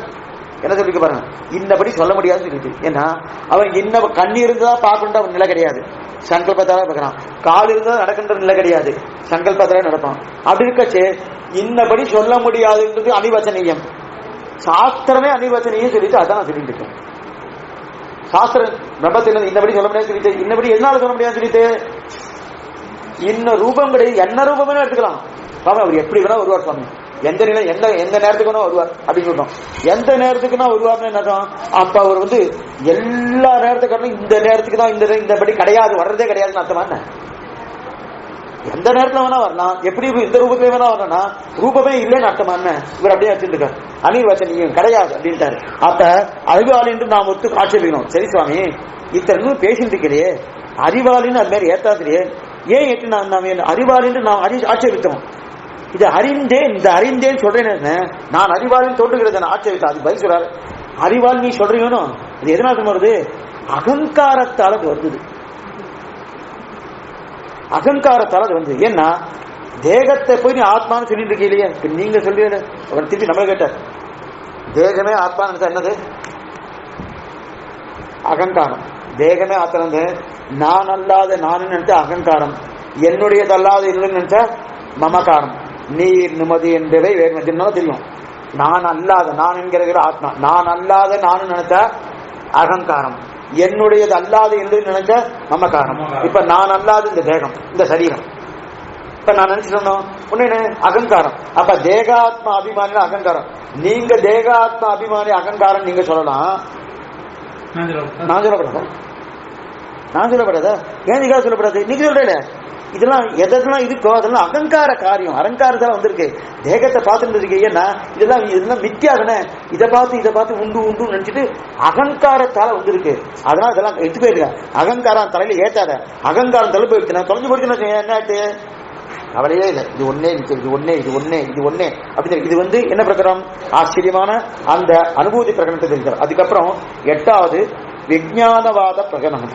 என்ன சொல்லிக்க பாருங்க, இன்னபடி சொல்ல முடியாதுன்னு சொல்லிட்டு. ஏன்னா அவன் இன்ன கண்ணி இருந்தா பார்க்கணுன்ற அவன் நிலை கிடையாது, சங்கல்பத்தால பார்க்கறான். கால் இருந்தா நடக்கின்ற நிலை கிடையாது, சங்கல்பத்தால நடப்பான். அப்படி இருக்கச்சு இன்னபடி சொல்ல முடியாதுன்றது அனிவச்சனீயம். சாஸ்திரமே அனிவச்சனீயம் சொல்லிட்டு அதான் நான் சொல்லிட்டு இருக்கேன். சாஸ்திரம் பிரம்மத்தில் இன்னபடி சொல்ல முடியாது சொல்லிட்டு, இன்னபடி எதனால சொல்ல முடியாது சொல்லிட்டு இன்னும் ரூபம் கிடையாது, என்ன ரூபம் வேணா எடுத்துக்கலாம் சுவாமி. அவர் எப்படி வேணா வருவார் சுவாமி, எந்த நிலை எந்த நேரத்துக்கு வேணா வருவார் அப்படின்னு சொல்றோம். எந்த நேரத்துக்குன்னா வருவார்னு என்ன? அப்ப அவர் எல்லா நேரத்துக்கு இந்த நேரத்துக்கு தான் இந்தபடி கிடையாது, வர்றதே கிடையாதுன்னு அர்த்தமா என்ன? எந்த நேரத்துல வேணா வரலாம், எப்படி இந்த ரூபத்திலே வேணா வரணும்னா ரூபமே இல்லைன்னு அர்த்தமா என்ன? இவர் அப்படியே வச்சுருக்காரு. அனிர்வச்சன் நீங்க கிடையாது அப்படின்ட்டாரு. அப்ப அறிவாளி என்று நாம் ஒத்து ஆட்சேபிக்கணும். சரி சுவாமி, இத்தனை பேசிட்டு இருக்கிறே, அறிவாளின்னு அது மாதிரி ஏத்தாத்திரியே, ஏன் ஏற்று நாம் அறிவாளின்னு நாம் ஆட்சேபித்தோம்? இது அறிந்தேன், இந்த அறிந்தேன்னு சொல்றேன், நான் அறிவாளின்னு தோன்றுகிறது ஆட்சேபித்தேன். அது பதில் சொல்றாரு, அறிவாள் நீ சொல்றீங்கன்னு இது எதனால வருது? அகங்காரத்தால வருது. அகங்காரத்தால அது வந்து. ஏன்னா தேகத்தை போய் நீ ஆத்மான்னு சொல்லிட்டு இருக்கீங்க இல்லையா? நீங்க சொல்றீங்க, அவர் திருப்பி நம்ம கேட்டார், தேகமே ஆத்மான்னு என்னது? அகங்காரம். தேகமே ஆத்மா, நான் அல்லாத நான் நினைச்சா அகங்காரம், என்னுடையதல்லாத இல்லை நினைச்சா மமகாரம். நீர் நிம்மதி என்பவை வேறு தெரியும். நான் அல்லாத நான் என்கிற ஆத்மா, நான் அல்லாத நான் நினைச்சா அகங்காரம், என்னுடையது அல்லாது என்று நினைச்ச மமகாரம். இப்ப நான் அல்லாது இந்த தேகம், இந்த சரீரம். இப்ப நான் நினைச்சிட்டோம் உடனே அகங்காரம். அப்ப தேகாத்மா அபிமானி அகங்காரம். நீங்க தேகாத்மா அபிமானி அகங்காரம் நீங்க சொல்லலாம், நான் சொல்லப்படாத. நான் சொல்லப்படாத ஏன் நீங்க சொல்லப்படாது? நீங்க சொல்றேன் இதெல்லாம் எதெல்லாம் இருக்கோ அதெல்லாம் அகங்கார காரியம், அகங்காரத்தால வந்திருக்கு. தேகத்தை பார்த்துட்டு இருக்கு. ஏன்னா இதெல்லாம் மித்தியாதானே, இதை பார்த்து உண்டு உண்டு நினைச்சிட்டு அகங்காரத்தால வந்திருக்கு. அதனால இதெல்லாம் எடுத்து போயிருக்க. அகங்காரம் தலையில ஏத்தாத, அகங்காரம் தலை போயிடுச்சுன்னா தொலைஞ்சு போயிடுச்சுன்னா என்ன ஆச்சு? அவளையே இல்லை, இது ஒன்னே இது ஒன்னே இது ஒன்னே இது ஒன்னே அப்படின்னு. இது என்ன பிரகரணம்? ஆச்சரியமான அந்த அனுபூதி பிரகடனத்தை தெரிஞ்சார். அதுக்கப்புறம் 8வது விஞ்ஞானவாத பிரகடனம்.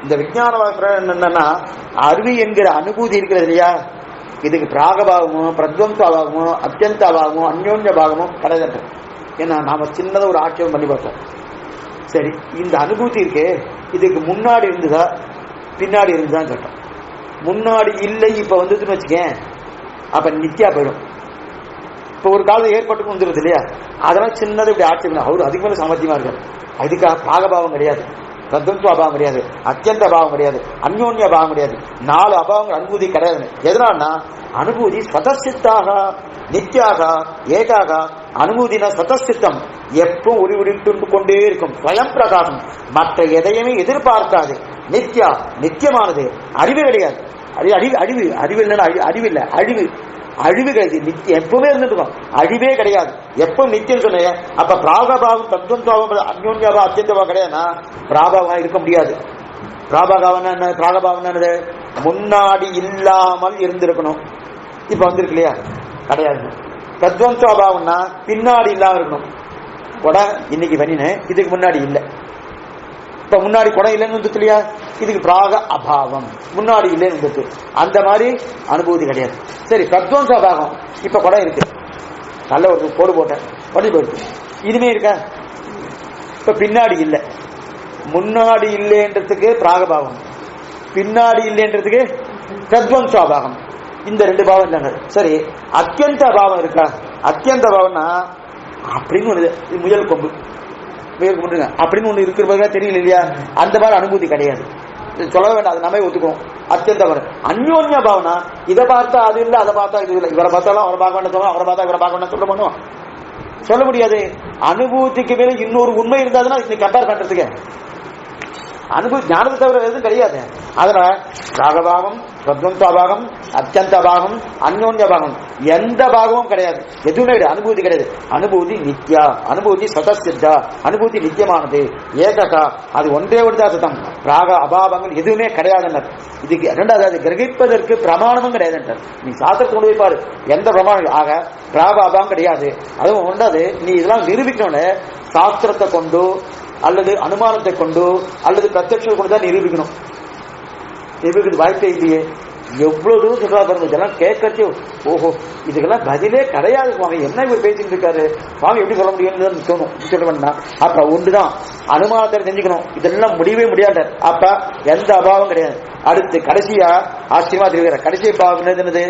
இந்த விஞ்ஞானவாத பிரகடனம் என்னன்னா, அருவி என்கிற அனுபூதி இருக்கிறது இல்லையா, இதுக்கு பிராகபாவமோ பிரத்வம்சாபாவமோ அத்தியந்தாபாவமோ அந்யோன்ய பாகமோ கிடையாது. ஏன்னா நாம சின்னதாக ஒரு ஆட்சேபம் பண்ணி பார்த்தோம். சரி, இந்த அனுபூதி இருக்கே, இதுக்கு முன்னாடி இருந்துதா பின்னாடி இருந்துதான் கேட்டோம். முன்னாடி இல்லை, இப்ப வந்துன்னு வச்சுக்கேன், அப்ப நித்தியா போயிடும். இப்ப ஒரு காலம் ஏற்பட்டு வந்துருது இல்லையா, அதெல்லாம் சின்னது இப்படி ஆட்சேபம். அவரு அதுக்கு மேல சாமர்த்தியமா இருக்காரு. அதுக்காக பாகபாவம் கிடையாது, பிரத்வம்ச அபாவம் கிடையாது, அத்தியந்த அபாவம் கிடையாது, அந்யோன்ய அபாவம் கிடையாது. 4 அபாவங்கள் அனுபூதி கிடையாது. எதனால்னா அனுபூதி ஸ்வதசித்தாக நித்யாக ஏகாக. அனுபூதினா ஸ்வதசித்தம், எப்போ உருவிட்டு கொண்டே இருக்கும், ஸ்வயம் பிரகாசம், மற்ற எதையுமே எதிர்பார்க்காது, நித்யா நித்தியமானது, அறிவு கிடையாது. அழிவு இல்லைன்னா அறிவில்லை, அழிவு கிடையாது, நித்தியம் எப்பவுமே இருந்துருக்கும், அழிவே கிடையாது, எப்ப நித்தியம் சொன்ன. அப்ப பிராகபாவம் தத்துவம் அந்யோன்யாபா அத்தியந்தபாவம் கிடையாதுன்னா பிராபாவம் இருக்க முடியாது. பிராபாவம் என்ன? பிராகபாவம் என்னது? முன்னாடி இல்லாமல் இருந்திருக்கணும், இப்ப வந்திருக்கு இல்லையா, கிடையாது. தத்வம்சாபாவம்னா பின்னாடி இல்லாம இருக்கணும். குடம் இன்னைக்கு பண்ணினேன், இதுக்கு முன்னாடி இல்லை. இப்ப முன்னாடி குடம் இல்லைன்னு வந்துட்டு இல்லையா, இதுக்கு பிராக அபாவம், முன்னாடி இல்லைன்னு வந்துட்டு. அந்த மாதிரி அனுபூதி கிடையாது. சரி, தத்வம்சாபாகம். இப்ப குடம் இருக்கு, நல்ல ஒரு போடு போட்டேன், பண்ணி போயிருக்கு, இனிமே இருக்கா? இப்ப பின்னாடி இல்லை. முன்னாடி இல்லைன்றதுக்கு பிராகபாவம், பின்னாடி இல்லைன்றதுக்கு தத்வம்சாபாகம். இந்த 2 பாவம் இல்லைங்க. சரி, அத்தியந்த பாவம் இருக்கா? அத்தியந்த பாவம்னா அப்படின்னு ஒண்ணு, இது முயல் கொம்பு அப்படின்னு ஒண்ணு இருக்கிற தெரியல இல்லையா, அந்த மாதிரி அனுபூதி கிடையாது, சொல்ல வேண்டாம், அது நம்ம ஒத்துக்குவோம். அத்தியந்த பாவம். அந்யோன்ய பாவனா, இதை பார்த்தா அது இல்லை, அதை பார்த்தா இது இல்லை, இவரை பார்த்தாலும் அவரை பார்க்க வேண்டாம் சொல்லுவோம், அவரை பார்த்தா இவரை பார்க்க வேண்டாம் சொல்ல பண்ணுவோம், சொல்ல முடியாது. அனுபூதிக்கு மேல இன்னொரு உண்மை இருந்தாதுன்னா இன்னைக்கு கம்பேர் பண்றதுக்கு அனுபவ ஞானத்தை தவிர எதுவும் கிடையாது. அதனால ராகபாகம், பிரத்வம்சாபாகம், அத்தியந்த பாகம், அந்யோன்ய பாகம், எந்த பாகமும் கிடையாது, எதுவுமே கிடையாது, அனுபூதி கிடையாது. அனுபூதி நித்யா, அனுபூதி சதசித்தா, அனுபூதி நித்தியமானது, ஏககா, அது ஒன்றே ஒன்றுதான் சத்தம். ராக அபாவங்கள் எதுவுமே கிடையாதுன்றார். இதுக்கு 2வது கிரகிப்பதற்கு பிரமாணமும் கிடையாதுன்றார். நீ சாஸ்திரத்தை கொண்டு போய் பாரு, எந்த பிரமாணம். ஆக ராக அபாவம் கிடையாது. அதுவும் ஒன்றாது, நீ இதெல்லாம் நிரூபிக்கணும்னு சாஸ்திரத்தை கொண்டு அல்லது அனுமானத்தை கொண்டு அல்லது பிரத்யட்சத்தை கொண்டு தான் நிரூபிக்கணும். நிரூபிக்கிறது வாய்ப்பே இல்லையே. எவ்வளவு தூரம் சொல்றா பாருங்க, இதெல்லாம் கேட்கறதே ஓஹோ, இதுக்கெல்லாம் பதிலே கிடையாது சுவாமி, என்ன இவர் பேசிட்டு இருக்காரு சுவாமி, எப்படி சொல்ல முடியும்னு தோணும். சொல்ல அப்ப ஒன்றுதான் அனுமானத்தை தெரிஞ்சுக்கணும், இதெல்லாம் முடியவே முடியாது. அப்ப எந்த அபாவம் கிடையாது. அடுத்து கடைசியா ஆச்சரியமா தெரிவிக்கிற கடைசி பாவம் என்னது?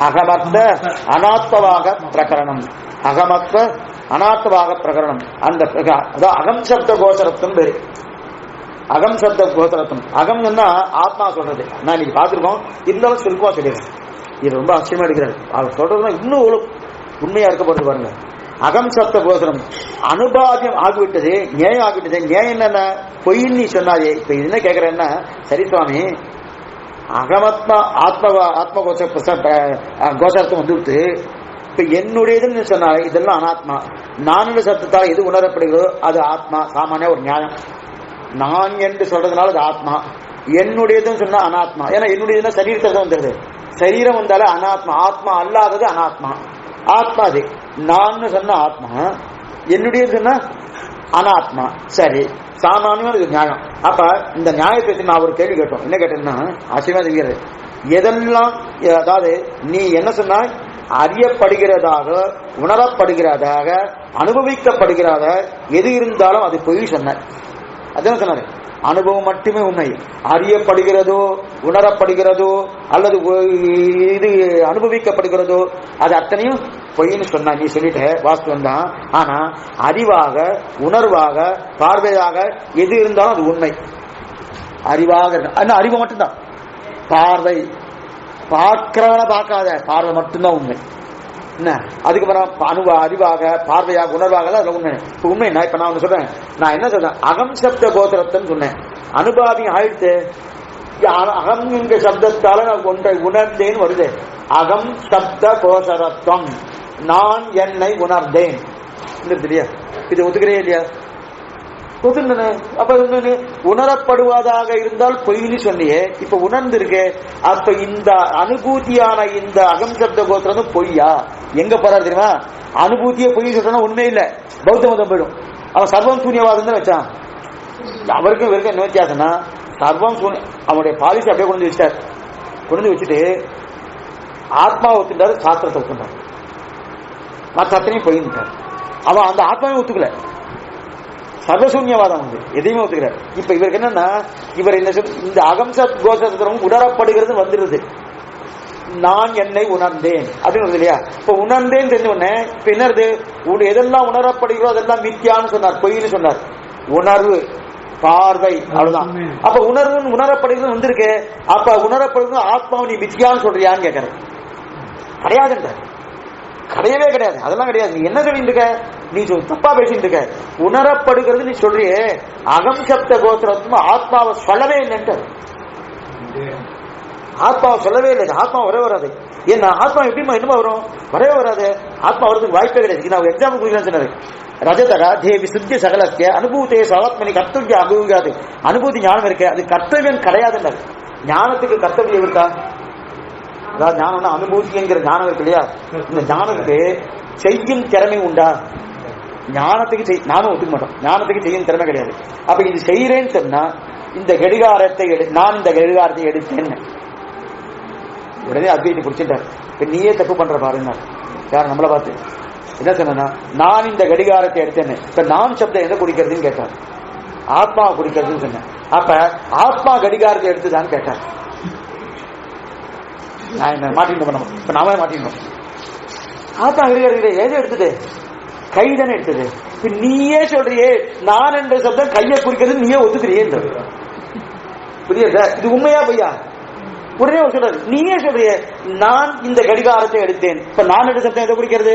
அகமத்த அனாத்மவாக பிரகரணம். அகமத்த அனாத்மவாக பிரகரணம். அந்த அகம் சப்த கோச்சரத்தும் பேரு. அகம் சப்த கோசரத்தம். அகம் ஆத்மா சொல்றது. நான் இன்னைக்கு பார்த்துருக்கோம், இருந்தாலும் சுருக்கமா சொல்லிடுறேன். இது ரொம்ப ஆச்சரியமா எடுக்கிறாரு. அவர் சொல்றதுன்னா இன்னும் எவ்வளவு உண்மையா இருக்க போறது பாருங்க. அகம் சப்த கோசரம் அனுபாதியம் ஆகிவிட்டது, நியாயம் ஆகிவிட்டது. நியாயம் என்னன்னா பொய்ன்னு நீ சொன்னாதே. இப்ப இது என்ன கேட்கிறேன்னா, சரி சுவாமி, அகமாத்மா ஆத்ம கோசரத்தை வந்துவிட்டு இப்ப என்னுடையதுன்னு சொன்னாலே இதெல்லாம் அனாத்மா. நானுடைய சத்தத்தால் எது உணரப்படுகிறதோ அது ஆத்மா. சாமானிய ஒரு நியாயம். நான் என்று சொல்றதுனால அது ஆத்மா, என்னுடையதுன்னு சொன்னா அனாத்மா. ஏன்னா என்னுடையதுன்னா சரீரத்தை தான் வந்துடுது. சரீரம் வந்தாலே அனாத்மா. ஆத்மா அல்லாதது அனாத்மா. ஆத்மா அது. நான் சொன்ன ஆத்மா, என்னுடைய சொன்ன அனாத்மா. சரி, சாமானியமான இது நியாயம். அப்ப இந்த நியாயத்தை நான் ஒரு கேள்வி கேட்டோம். என்ன கேட்டேன்னா, ஆச்சரியமா தெரிகிறது. எதெல்லாம், அதாவது நீ என்ன சொன்னாய், அறியப்படுகிறதாக, உணரப்படுகிறதாக, அனுபவிக்கப்படுகிறதாக எது இருந்தாலும் அது பொய் சொன்ன. அதான் சொன்னாரு. அனுபவம் மட்டுமே உண்மை. அறியப்படுகிறதோ, உணரப்படுகிறதோ, அல்லது இது அனுபவிக்கப்படுகிறதோ அது அத்தனையும் பொய்ன்னு சொன்ன. நீ சொல்லிட்ட, வாஸ்தவம் தான். ஆனா அறிவாக, உணர்வாக, பார்வையாக எது இருந்தாலும் அது உண்மை. அறிவாக அறிவு மட்டும்தான். பார்வை பார்க்கிறவன பார்க்காத, பார்வை மட்டும்தான் உண்மை. என்ன அதுக்கப்புறம் அறிவாக, பார்வையாக, உணர்வாக அதுல உண்மை. இப்ப உண்மை என்ன? இப்ப நான் சொல்றேன், நான் என்ன சொல்றேன், அகம் சப்த கோத்திரத்தன்னு சொன்னேன். அனுபாவி ஆயிடுத்து. அகம் என்ற சப்தத்தால நான் ஒன்றை உணர்ந்தேன் வருது. அகம் சப்த கோசரத்துவம், நான் என்னை உணர்ந்தேன். தெரியா? இது ஒத்துக்கிறே இல்லையா? அப்ப உணரப்படுவதாக இருந்தால் பொய்னு சொன்னியே, இப்ப உணர்ந்து இருக்கு. அப்ப இந்த அனுபூதியான இந்த அகம் சப்த கோத்திரம் பொய்யா? எங்க போறாரு தெரியுமா? அனுபூதியை பொய் சொல்றா உண்மை இல்ல, பௌத்த மதம் போயிடும். அவன் சர்வம் சூன்யவாதம் தான் வச்சான். அவருக்கும் இவருக்கும் என்ன வித்தியாசம்னா, சர்வம் சூன்ய அவனுடைய பாலிசி அப்படியே கொண்டு வச்சார். கொண்டு வச்சுட்டு ஆத்மா ஒத்துட்டாரு, சாஸ்திரத்தை ஒத்துட்டார், மற்ற அத்தனையும் பொய்ட்டார். அவன் அந்த ஆத்மாவே ஒத்துக்கல, சர்வசூன்யவாதம் வந்து எதையுமே ஒத்துக்கிறார். இப்ப இவருக்கு என்னன்னா, இவர் இந்த அகம்சத் கோஷம் உணரப்படுகிறது வந்துருது. நான் என்னை உணர்ந்தேன் அப்படின்னு இல்லையா? இப்ப உணர்ந்தேன் தெரிஞ்ச உடனே இப்ப என்னது, எதெல்லாம் உணரப்படுகிறோ அதெல்லாம் மித்யான்னு சொன்னார், பொய்ன்னு சொன்னார். உணர்வு, பார்வை, அவ்வளவுதான். அப்ப உணர்வு உணரப்படுகிறது வந்திருக்கு. அப்ப உணரப்படுகிறது ஆத்மாவை நீ மித்யான்னு சொல்றியான்னு கேட்கற. கிடையாதுன்ற, கிடையவே கிடையாது, அதெல்லாம் கிடையாது. நீ என்ன சொல்லிட்டு இருக்க? நீ தப்பா பேசிட்டு இருக்க. உணரப்படுகிறது நீ சொல்றியே, அகம் சப்த கோத்திரம் ஆத்மாவை சொல்லவே இல்லைன்ட்டு. ஆத்மாவை சொல்லவே இல்லை. ஆத்மா வரவே வராது. ஏன்னா ஆத்மா எப்படிமா என்னமா வரும்? வரவே வராது. ஆத்மா வரதுக்கு வாய்ப்பே கிடையாது. நான் எக்ஸாம்பிள் கொடுக்கிறேன்னு சொன்னாரு. ரஜதரா தேவி சுத்திய சகலத்திய அனுபூத்தே சவாத்மனி கர்த்தவிய அனுபவிக்காது. அனுபூதி ஞானம் இருக்கு, அது கர்த்தவியம் கிடையாதுன்னாரு. ஞானத்துக்கு கர்த்தவியம் இருக்கா? அதாவது ஞானம்னா அனுபூதி என்கிற ஞானம் இருக்கு இல்லையா? இந்த ஞானத்துக்கு செய்யும் திறமை உண்டா? ஞானத்துக்கு நானும் ஒத்துக்க மாட்டோம். ஞானத்துக்கு செய்யும் திறமை கிடையாது. அப்ப இது செய்யறேன்னு சொன்னா, இந்த கடிகாரத்தை நான் இந்த கடிகாரத்தை எடுத்தேன்னு உடனே அத்வைத்தை பிடிச்சிட்டார். இப்ப நீயே தப்பு பண்ற பாருங்க. யார் நம்மளை பார்த்து என்ன சொன்னா, நான் இந்த கடிகாரத்தை எடுத்தேன்னு. இப்ப நான் சப்தம் எதை குடிக்கிறதுன்னு கேட்டார். ஆத்மாவை குடிக்கிறதுன்னு சொன்னேன். அப்ப ஆத்மா கடிகாரத்தை எடுத்துதான்னு கேட்டார். நான் என்ன மாட்டிட்டோம், இப்ப நாம மாட்டிட்டோம். ஆத்மா கடிகாரத்தை எதை எடுத்தது? கை தானே எடுத்தது. இப்ப நீயே சொல்றியே நான் என்ற சப்தம் கையை குறிக்கிறது, நீயே ஒத்துக்கிறியே. புரியுதா? இது உண்மையா பொய்யா? உடனே சொல்றாரு, நீயே சொல்றியே நான் இந்த கடிகாரத்தை எடுத்தேன். இப்ப நான் என்ற சப்தம் எதை குறிக்கிறது?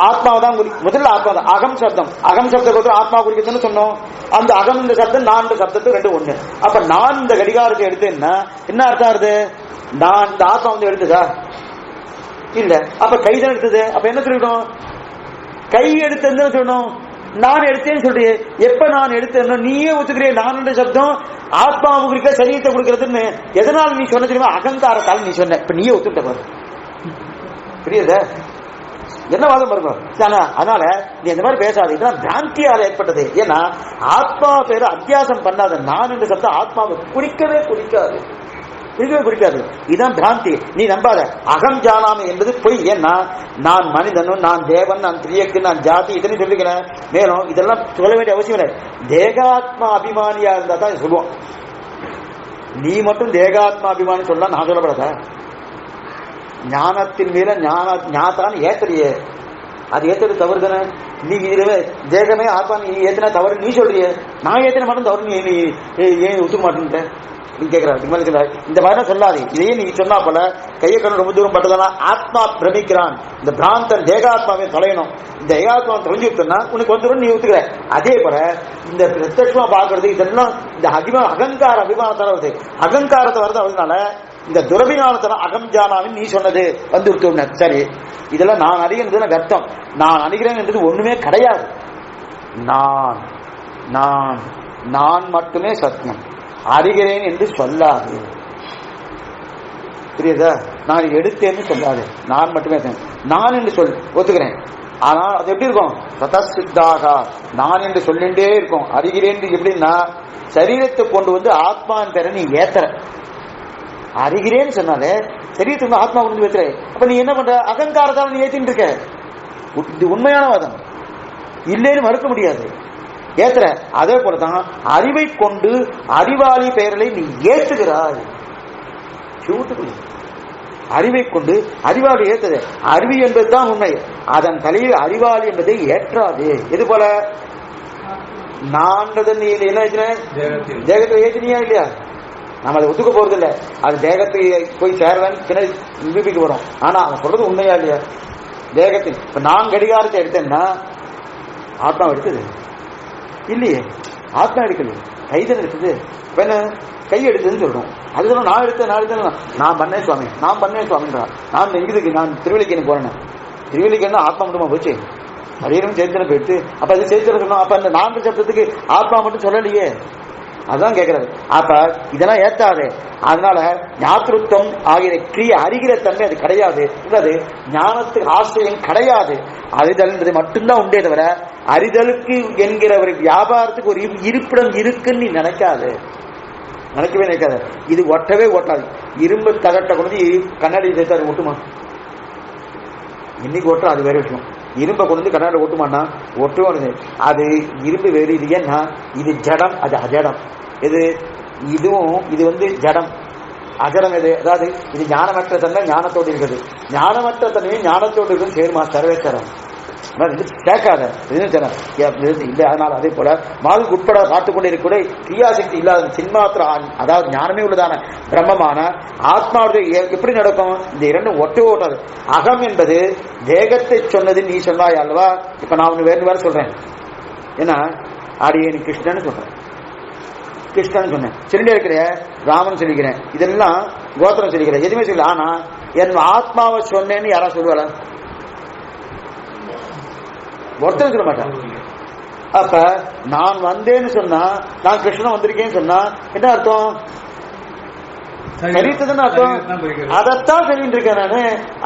ஆத்மாவை தான். முதல்ல ஆத்மா தான். அகம் சப்தம், அகம் சப்தத்தை ஆத்மா குறிக்கிறதுன்னு சொன்னோம். அந்த அகம் இந்த சப்தம், நான் இந்த சப்தத்தை ரெண்டு ஒண்ணு. அப்ப நான் இந்த கடிகாரத்தை எடுத்தேன்னா என்ன அர்த்தம் ஆகுது? நான் இந்த ஆத்மா வந்து எடுத்ததா? இல்ல. அப்ப கைதான் எடுத்தது. அப்ப என்ன சொல்லணும்? கை எடுத்ததுன்னு சொல்லணும். நான் எடுத்தேன்னு சொல்றியே. எப்ப நான் எடுத்தேன் நீயே ஒத்துக்கிறிய. நான் என்ற சப்தம் ஆத்மாவை குறிக்க சரீரத்தை கொடுக்கறதுன்னு எதனால நீ சொன்ன தெரியுமா? அகங்காரத்தால் நீ சொன்ன. இப்ப நீயே ஒத்துட்ட பாரு. புரியுதா? என்ன வாதம் பாருங்க. அதனால நீ இந்த மாதிரி பேசாது. இதெல்லாம் பிராந்தியால் ஏற்பட்டது. ஏன்னா ஆத்மா பேரு அத்தியாசம் பண்ணாத. நான் என்ற சப்தம் ஆத்மாவை குறிக்கவே குறிக்காது, குறிக்காது. இதுதான் பிராந்தி. நீ நம்பாத. அகம் ஜானாமி என்பது பொய். ஏன்னா நான் மனிதனும், நான் தேவன், நான் திரியக்கு, நான் ஜாதி இதனை சொல்லிக்கிறேன். மேலும் இதெல்லாம் சொல்ல வேண்டிய அவசியம் இல்லை. தேகாத்மா அபிமானியா இருந்தா தான் சொல்லுவோம். நீ மட்டும் தேகாத்மா அபிமானி சொல்ல நான் சொல்லப்படாத. ஞானத்தின் மேல ஞானத்தான் ஏத்தறியே. அது ஏற்றது தவறு தானே. நீ இதுவே தேகமே ஆத்மா நீ ஏத்தினா தவறு நீ சொல்றிய, நான் ஏத்தின மட்டும் தவறு நீ ஏன் ஒத்துக்க மாட்டேன்ட்ட நீ கேட்கிறாரு. இந்த மாதிரி சொல்லாது, இதையே நீ சொன்னா போல கையை கண்ணு ரொம்ப தூரம் பட்டதானா ஆத்மா பிரமிக்கிறான், இந்த பிராந்தன் தேகாத்மாவை தொலையணும், இந்த ஏகாத்மாவை தொலைஞ்சு விட்டோம்னா உனக்கு வந்துடும் நீ ஒத்துக்கிற. அதே போல இந்த பிரத்யட்சமா பாக்குறது இதெல்லாம் இந்த அகங்கார அபிமானத்தால வருது, அகங்காரத்தை வருது. அதனால இந்த துரபிமானத்தால அகம் ஜானாவின் நீ சொன்னது வந்து விட்டு சரி, இதெல்லாம் நான் அறிகிறேன் அர்த்தம். நான் அறிகிறேன் என்றது ஒண்ணுமே கிடையாது. நான் நான் நான் மட்டுமே சத்தியம், அறிகிறேன் என்று சொல்லாது. புரியுதா? நான் எடுத்தேன்னு சொல்லாது, நான் மட்டுமே நான் என்று சொல் ஒத்துக்கிறேன். ஆனால் அது எப்படி இருக்கும்? ததசித்தாக நான் என்று சொல்லிண்டே இருக்கும். அறிகிறேன் எப்படின்னா சரீரத்தை கொண்டு வந்து ஆத்மான் பேர நீ ஏத்துற. அறிகிறேன்னு சொன்னாலே சரீரத்தை வந்து ஆத்மா கொண்டு ஏத்துற. அப்ப நீ என்ன பண்ற? அகங்காரத்தால் நீ ஏத்தின்னு இருக்க. இது உண்மையான வாதம், இல்லைன்னு மறுக்க முடியாது. ஏத்துற. அதே போலதான் அறிவை கொண்டு அறிவாளி பெயர்களை நீ ஏற்றுகிறாய். அறிவை கொண்டு அறிவாளி ஏற்றது, அறிவு என்பதுதான் உண்மை. அதன் தலையில் அறிவாளி என்பதை ஏற்றாது. எது போல நான் நீ என்ன தேகத்தை ஏற்றினியா இல்லையா? நம்ம அதை ஒத்துக்க போறது இல்லை. அது தேகத்தை போய் சேரவன் நிரூபிக்க வரும். ஆனா அவன் சொல்றது உண்மையா இல்லையா? தேகத்தில் இப்ப நான் கடிகாரத்தை எடுத்தேன்னா ஆத்மா எடுத்தது இல்லையே, ஆத்மா எடுக்கல, கைதான் எடுத்தது. என்ன கை எடுத்ததுன்னு சொல்றோம். அதுதான் நான் எடுத்தேன் நான் பண்ணேன் சுவாமி, நான் பண்ணேன் சுவாமின்றா. நான் இதுக்கு நான் திருவள்ளிக்கேணி போறேன். திருவள்ளிக்கேணி ஆத்மா மட்டுமா போச்சு, சரீரம் சேர்த்தன போயிட்டு. அப்ப அது சேர்த்து சொன்னோம். அப்ப அந்த நான்கு சப்தத்துக்கு ஆத்மா மட்டும் சொல்லலையே, அதான் கேட்கறது. அப்ப இதெல்லாம் ஏத்தாது. அதனால ஞாத்திருத்தம் ஆகிய கிரிய அறிகிற தன்மை அது கிடையாது. ஞானத்துக்கு ஆசிரியம் கிடையாது. அறிதல்ன்றது மட்டும்தான் உண்டே தவிர அறிதலுக்கு என்கிற ஒரு வியாபாரத்துக்கு ஒரு இருப்பிடம் இருக்குன்னு நீ நினைக்காது, நினைக்கவே நினைக்காது. இது ஒட்டவே ஓட்டாது. இரும்பு தகட்ட கொண்டு கண்ணாடி சேர்த்து ஒட்டுமா? இன்னைக்கு ஒட்டும், அது வேற விஷயம். இரும்பை கொண்டு கண்ணாடி ஒட்டுமானா ஒட்டுவானது. அது இரும்பு வேறு. இது ஏன்னா இது ஜடம், அது அஜடம். இதுவும் இது வந்து ஜடம் அஜடம். எது? அதாவது இது ஞானமற்ற தன்மை ஞானத்தோடு இருக்குது, ஞானமற்ற தன்மையும் ஞானத்தோடு இருக்குது. சேர்மா சர்வேச்சரம் கேட்காத இல்லை. அதனால அதே போல மாவுக்கு உட்பட காத்துக்கொண்டே இருக்க கிரியாசக்தி இல்லாத சின்மாத்திர, அதாவது ஞானமே உள்ளதான பிரம்மமான ஆத்மாவுடைய எப்படி நடக்கும்? இந்த இரண்டும் ஒட்டே ஓட்டாது. அகம் என்பது தேகத்தை சொன்னது நீ சொன்னாய் அல்லவா? இப்ப நான் ஒண்ணு வேற சொல்றேன். ஏன்னா அடியேன் கிருஷ்ணன் சொல்றேன், கிருஷ்ணன் சொன்னேன், சொல்லிட்டே இருக்கிற ராமன் சொல்லிக்கிறேன், இதெல்லாம் கோத்திரம் சொல்லிக்கிறேன், எதுவுமே சொல்லல. ஆனா என் ஆத்மாவை சொன்னேன்னு யாரா சொல்லுவாளா? ஒருத்தர் சொல்ல மாட்டான். அப்ப நான் வந்தேன்னு சொன்னா, நான் கிருஷ்ணன் வந்திருக்கேன்னு சொன்னா என்ன அர்த்தம்? சரீரத்தை அர்த்தம். அதைத்தான் சொல்லிட்டு இருக்கேன் நானு.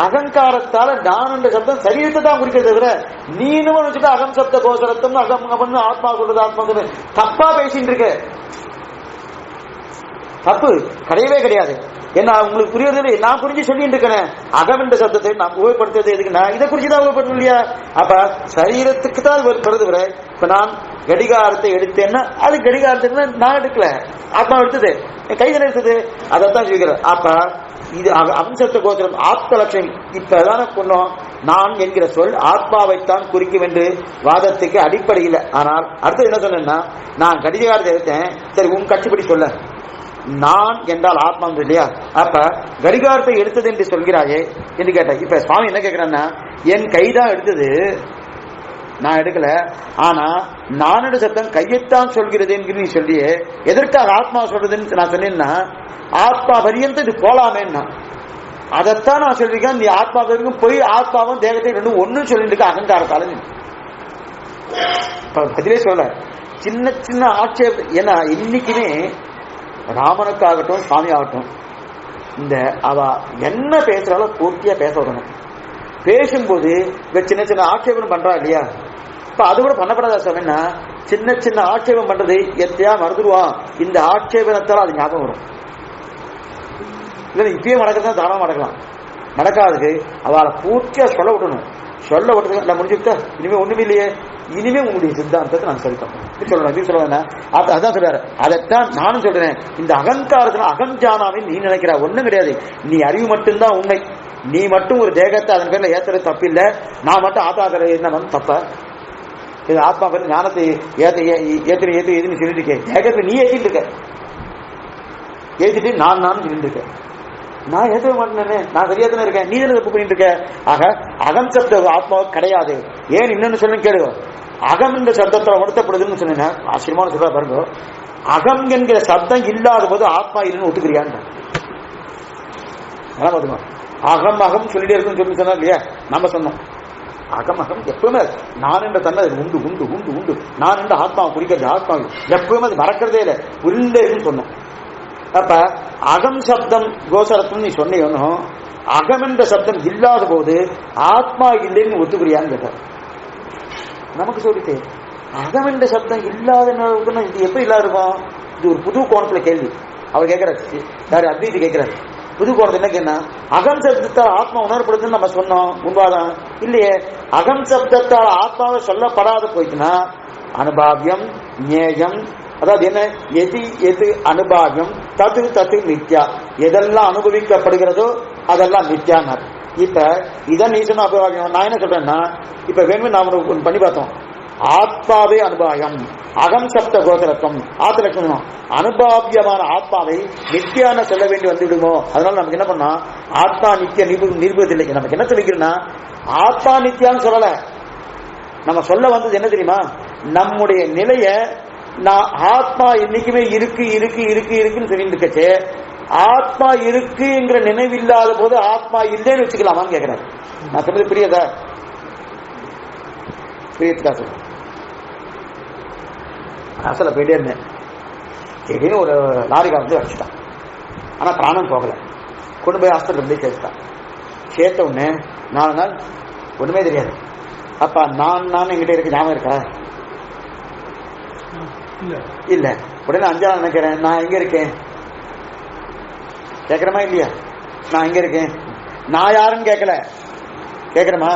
அகங்காரத்தால நான் என்ற சப்தம் சரீரத்தை தான் குறிக்கிறது தவிர நீனு வச்சுட்டு அகம் சப்த கோசரத்தம் அகம் ஆத்மா சொல்றது ஆத்மா சொல்றது தப்பா பேசிட்டு இருக்க. தப்பு கிடையவே கிடையாது. ஏன்னா உங்களுக்கு புரியுறது, நான் புரிஞ்சு சொல்லிட்டு இருக்கேன். அகம் என்ற சப்தத்தை நான் உபயோகப்படுத்துறது எதுக்குன்னா இதை குறிச்சுதான் உபயோகப்படுத்த இல்லையா? அப்ப சரீரத்துக்கு தான் கருது வர. இப்ப நான் கடிகாரத்தை எடுத்தேன்னா அது கடிகாரத்தை நான் எடுக்கல, ஆத்மா எடுத்தது, என் கைதல் எடுத்தது, அதைத்தான் சொல்லிக்கிறேன். அப்ப இது அம்சத்த கோத்திரம் ஆத்ம லட்சம். இப்பதான சொன்னோம், நான் என்கிற சொல் ஆத்மாவைத்தான் குறிக்கும் என்று வாதத்துக்கு அடிப்படையில். ஆனால் அடுத்தது என்ன சொன்னேன்னா, நான் கடிகாரத்தை எடுத்தேன், சரி உன் கட்சிப்படி சொல்ல, நான் என்றால் ஆத்மா இல்லையா? அப்ப கடிகாரத்தை எடுத்தது என்று சொல்கிறாயே என்று கேட்ட. இப்ப சுவாமி என்ன கேட்கிறேன்னா, என் கைதான் எடுத்தது, நான் எடுக்கல. ஆனா நானோட சத்தம் கையைத்தான் சொல்கிறது என்று நீ சொல்லியே, எதற்காக ஆத்மா சொல்றதுன்னு நான் சொன்னேன்னா, ஆத்மா பரியந்த இது போலாமேன்னா அதைத்தான் நான் சொல்லிருக்கேன். நீ ஆத்மா வரைக்கும் போய் ஆத்மாவும் தேகத்தை ரெண்டும் ஒன்னும் சொல்லிட்டு இருக்க அகங்காரத்தால. பதிலே சொல்ல சின்ன சின்ன ஆட்சேபம். ஏன்னா இன்னைக்குமே ராமனுக்காகட்டும் சுவாமி ஆகட்டும், இந்த அவ என்ன பேசுறாலும் பூர்த்தியா பேச விடணும். பேசும்போது சின்ன சின்ன ஆட்சேபம் பண்றா இல்லையா? இப்ப அது கூட பண்ணப்படாத சமயம்னா சின்ன சின்ன ஆட்சேபம் பண்றது எத்தையா மறந்துடுவான். இந்த ஆட்சேபனத்தால அது ஞாபகம் வரும். இல்ல இப்பயே நடக்கிறதா தாராளமா நடக்கலாம். நடக்காதுக்கு அவளை பூர்த்தியா சொல்ல விடணும். சொல்ல விட்டது நான் முடிஞ்சுட்டா இனிமே ஒண்ணுமே இல்லையே, இனிமே உங்களுடைய சித்தாந்தத்தை நான் சரி பண்ணேன் சொல்லுவேன். அதான் சொல்றாரு. அதைத்தான் நானும் சொல்றேன். இந்த அகங்காரத்துல அகஞ்சானாவை நீ நினைக்கிற ஒண்ணும் கிடையாது. நீ அறிவு மட்டும்தான் உண்மை. நீ மட்டும் ஒரு தேகத்தை அதன் பேர்ல ஏத்துறது தப்பு இல்லை. நான் மட்டும் ஆத்மா என்ன தப்ப? இது ஆத்மா பேர் ஞானத்தை ஏத்துன்னு சொல்லிட்டு இருக்கேன். தேகத்தை நீ ஏத்திட்டு இருக்க, ஏத்திட்டு நான் சொல்லிட்டு இருக்கேன். நான் ஏற்ற மாட்டேனே, நான் சரியா தானே இருக்கேன், நீ தானே தப்பு பண்ணிட்டு இருக்க. ஆக அகம் சப்த ஆத்மாவுக்கு கிடையாது. ஏன் இன்னொன்னு சொல்ல கேளு. அகம் என்ற சப்தத்தில் உணர்த்தப்படுதுன்னு சொன்னீங்க. ஆச்சரியமான சொல்ற பாருங்க. அகம் என்கிற சப்தம் இல்லாத போது ஆத்மா இல்லைன்னு ஒத்துக்கிறியான்னு பாத்துக்கோ. அகம் அகம் சொல்லிட்டே இருக்குன்னு சொல்லி சொன்னா இல்லையா, நம்ம சொன்னோம். அகம் அகம் எப்பவுமே நான் என்ற தன்மை உண்டு உண்டு உண்டு உண்டு. நான் என்ற ஆத்மாவை குறிக்கிறது. ஆத்மா எப்பவுமே அது மறக்கிறதே இல்லை, உள்ளேன்னு சொன்னோம். அப்ப அகம் சப்தம் கோசரத்தும் நீ சொன்னியோ, அகம் என்ற சப்தம் இல்லாத போது ஆத்மா இல்லைன்னு ஒத்துக்கிறியான்னு கேட்டார். நமக்கு சொல்லிட்டு அகம் என்ற சப்தம் இல்லாத இது எப்படி இல்லாத இருக்கும்? இது ஒரு புது கோணத்துல கேள்வி. அவர் கேட்கிறாரு, யாரு அத்வைதி கேட்கிறாரு. புது கோணத்துல என்ன கேட்டா, அகம் சப்தத்தால் ஆத்மா உணரப்படுதுன்னு நம்ம சொன்னோம் முன்பாதான் இல்லையே. அகம் சப்தத்தால் ஆத்மாவை சொல்லப்படாத போயிட்டுனா அனுபாவியம் ஞேயம், அதாவது என்ன, எது எது அனுபாவியம் தத்து தத்து மித்யா, எதெல்லாம் அனுபவிக்கப்படுகிறதோ அதெல்லாம் மித்யானார். இப்ப இதான் நீ சொன்ன அனுபாவியம். நான் என்ன சொல்றேன்னா, இப்ப வேணுமே நான் ஒன்று பண்ணி பார்த்தோம். ஆத்மாவே அனுபாயம், அகம் சப்த கோசரத்துவம் ஆத்திரக்கணும். அனுபாவியமான ஆத்மாவை நித்தியான சொல்ல வேண்டி வந்து விடுமோ? அதனால நமக்கு என்ன பண்ணா, ஆத்மா நித்திய நிரூபதில்லை. நமக்கு என்ன சொல்லிக்கிறேன்னா, ஆத்மா நித்தியான்னு சொல்லல. நம்ம சொல்ல வந்தது என்ன தெரியுமா, நம்முடைய நிலைய நான் ஆத்மா என்னைக்குமே இருக்கு இருக்கு இருக்கு இருக்குன்னு சொல்லிட்டு இருக்கச்சு, ஆத்மா இருக்குங்கிற நினைவில்லாத போது ஆத்மா இல்லைன்னு வச்சுக்கலாமான்னு கேட்கிறாரு. நான் சொல்றது புரியுதா? புரியுதா? சொல்ல அசல போயிட்டே இருந்தேன். திடீர்னு ஒரு லாரிக்கார வந்து அடிச்சுட்டான். ஆனா பிராணம் போகல. கொண்டு போய் ஹாஸ்பிட்டல் போய் சேர்த்துட்டான். சேர்த்த உடனே 4 நாள் ஒண்ணுமே தெரியாது. அப்ப நான் என்கிட்ட இருக்க ஞாபகம் இருக்கா? இல்ல. உடனே 5ஆவது நினைக்கிறேன், நான் எங்க இருக்கேன் கேட்கிறமா இல்லையா? நான் எங்க இருக்கேன், நான் யாருன்னு கேட்கல, கேட்கிறமா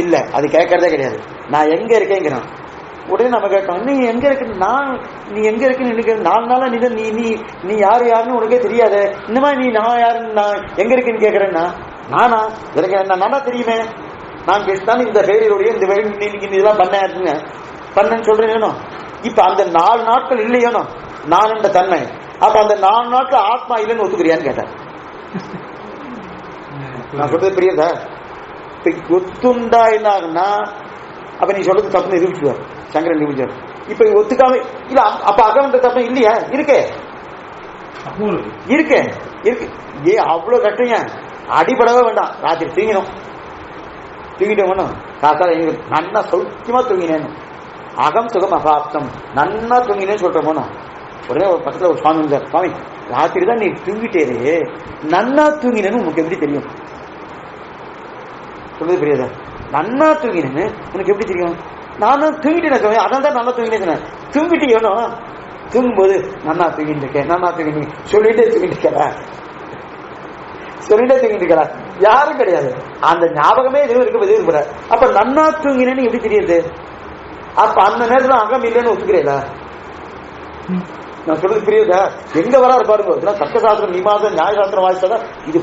இல்ல, அது கேட்கறதே கிடையாது. நான் எங்க இருக்கேங்கிறான். உடனே நம்ம கேட்கணும், நீ எங்க இருக்கு, நீ எங்க இருக்குன்னு நினைக்கிற 4 நாளா நீ நீ நீ யாருன்னு உனக்கே தெரியாத. இந்த மாதிரி நீ நான் யாருன்னு நான் எங்க இருக்குன்னு கேட்கறேன்னா, நானா எனக்கு நானா தெரியுமே, நான் பேசினாலும் இந்த பேரியோடைய இந்த இதெல்லாம் பண்ணேன்னு சொல்றேன். இப்ப அந்த 4 நாட்கள் இல்லையோ நான் என்ற தன்மை. அப்ப அந்த 4 நாட்கள் ஆத்மா இல்லைன்னு ஒத்துக்கிறியான்னு கேட்டார். நான் சொல்றது புரியுதா? இப்ப ஒத்துண்டா என்ன ஆகுன்னா, அப்ப நீ சொல்றது தப்பு நிரூபிச்சுவார், சங்கரன் நிரூபிச்சார். இப்ப ஒத்துக்காம இல்ல, அப்ப அகம்ன்ற தப்பு இல்லையா? இருக்கே இருக்கு இருக்கு. ஏ அவ்வளவு கட்டுங்க, அடிபடவே வேண்டாம். ராத்திரி தூங்கிட்டு வேணும், காத்தால நன்னா சௌக்கியமா தூங்கினேன். அகம் சுகம் அகாப்தம், நன்னா தூங்கினேன்னு சொல்றோம். உடனே ஒரு பக்கத்துல ஒரு சுவாமி இருந்தார். சுவாமி, ராத்திரி தான் நீ தூங்கிட்டே, நன்னா தூங்கினேன்னு உனக்கு எப்படி தெரியும்? சொல்றது புரியாதா? நன்னா தூங்கினேன்னு உனக்கு எப்படி தெரியும்? நானும் தூங்கிட்டேன் சுவாமி, அதான் தான் நல்லா தூங்கினேன். தூங்கிட்டு வேணும், தூங்கும்போது நன்னா தூங்கிட்டு இருக்கேன், நன்னா தூங்கி சொல்லிட்டே தூங்கிட்டு இருக்கா, சொல்லிட்டே தூங்கிட்டு இருக்கா, யாரும் கிடையாது. அந்த ஞாபகமே எதுவும் இருக்க. அப்ப நன்னா தூங்கினேன்னு எப்படி தெரியுது? அப்ப அந்த நேரத்துல அகம் இல்லைன்னு ஒத்துக்கிறேதா? நான் சொல்றது புரியுதா? எங்க வராரு பாருங்க. இதெல்லாம் சட்டசாஸ்திரம், நிமாசம், நியாயசாஸ்திரம் வாசிச்சாதான் இது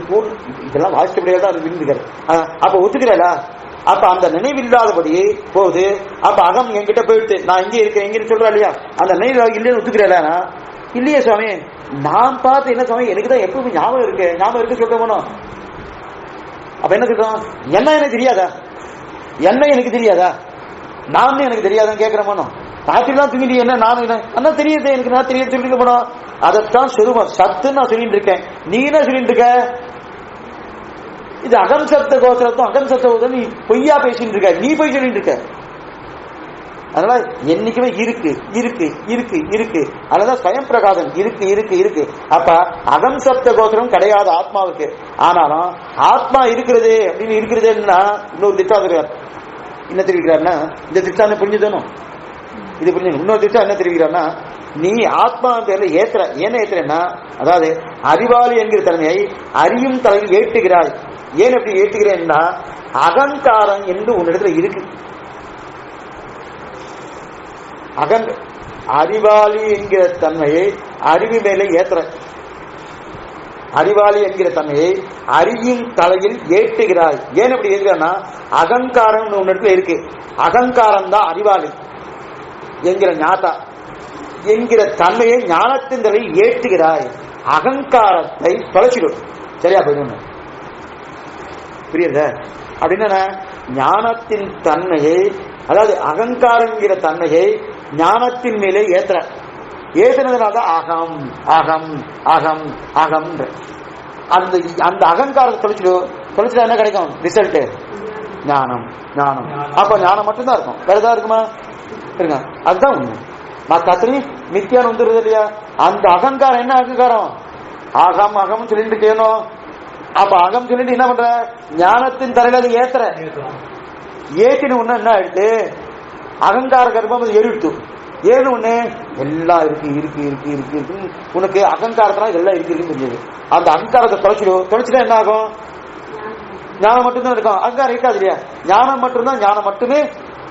இதெல்லாம் வாசிக்க முடியாதான் இருந்துக்காரு. அப்ப ஒத்துக்கிறா? அப்ப அந்த நினைவில்லாதபடி போகுது. அப்ப அகம் என்கிட்ட போயிட்டு நான் எங்க இருக்கேன் எங்க சொல்றா இல்லையா? அந்த நினைவு இல்லைன்னு ஒத்துக்கிறா? இல்லையே சுவாமி, நான் பார்த்து என்ன சுவாமி, எனக்கு தான் எப்பவுமே ஞாபகம் இருக்கு சொல்றோம். அப்ப என்ன சொல்றோம்? என்ன எனக்கு தெரியாதா? என்ன எனக்கு தெரியாதா? நான் எனக்கு தெரியாதான்னு கேட்கிறோம். ராத்திரிலாம் தூங்கிட்டு என்ன நான் தெரியுது, எனக்கு நான் தெரியாது சொல்லிட்டு போனோம். அதைத்தான் சொல்லுவோம் சத்துன்னு நான் சொல்லிட்டு இருக்கேன். நீ என்ன சொல்லிட்டு இருக்க? இது அகம் சப்த கோசரத்தும் அகம் சப்த நீ பொய்யா பேசிட்டு இருக்க, நீ போய் சொல்லிட்டு இருக்க. அதனால என்னைக்குமே இருக்கு இருக்கு இருக்கு இருக்கு. அதனாலதான் ஸ்வயம் பிரகாசம் இருக்கு இருக்கு இருக்கு. அப்ப அகம் சப்த கோசரம் கிடையாது ஆத்மாவுக்கு. ஆனாலும் ஆத்மா இருக்கிறது அப்படின்னு இருக்கிறதுன்னா இன்னொரு திட்டம் தெரியாது. என்ன தெரிவிக்கிறாருன்னா, இந்த திட்டம் புரிஞ்சுதணும், இது புரிஞ்சு. இன்னொரு திட்டம் என்ன தெரிவிக்கிறாருன்னா, நீ ஆத்மா பேர்ல என்ன ஏத்துறேன்னா, அதாவது அறிவாளி என்கிற தன்மையை அறியும் தலையில் ஏற்றுகிறாய். ஏன் அப்படி ஏற்றுகிறேன்னா, அகங்காரம் என்று உன்னிடத்துல இருக்கு. அறிவாளி என்கிற தன்மையை அறிவு மேலே ஏற்ற, அறிவாளி என்கிற தன்மையை அறிவின் தலையில் ஏற்றுகிறாய். ஏன் அப்படி ஏற்றுனா, அகங்காரம் ஒன்று இடத்துல இருக்கு. அகங்காரம் தான் அறிவாளி என்கிற ஞாதா என்கிற தன்மையை ஞானத்தின் தலையில் ஏற்றுகிறாய். அகங்காரத்தை தொலைச்சிடும், சரியா போயிடும். புரியுத? அப்படின்னா ஞானத்தின் தன்மையை, அதாவது அகங்காரங்கிற தன்மையை ஞானத்தின் மேலே ஏத்துனதுனால்தான் அகம் அகம் அகம் அகம். அந்த அந்த அகங்காரத்தை தொலைச்சிட்டா என்ன கிடைக்கும் ரிசல்ட்? ஞானம். ஞானம் அப்ப ஞானம் மட்டும்தான் இருக்கும், வேற ஏதாவது இருக்குமா? இருங்க, அதுதான் உண்மை. மற்ற மித்தியான் வந்துருது இல்லையா? அந்த அகங்காரம் என்ன அகங்காரம்? அகம் அகம் சொல்லிட்டு கேணும். அப்ப அகம் சொல்லிட்டு என்ன பண்ற? ஞானத்தின் தலையில அது ஏத்தின ஒண்ணு என்ன ஆயிடுத்து? அகங்கார கர்ப்பம் அது ஏறிடுத்து. ஏன்னு ஒண்ணு எல்லாம் இருக்கு இருக்கு இருக்கு இருக்கு இருக்கு. உனக்கு அகங்காரத்தினா எல்லாம் இருக்கு இருக்குன்னு தெரிஞ்சது. அந்த அகங்காரத்தை தொலைச்சிட்டா என்ன ஆகும்? ஞானம் மட்டும்தான் இருக்கும், அகங்காரம் இருக்காது இல்லையா? ஞானம் மட்டும்தான், ஞானம் மட்டுமே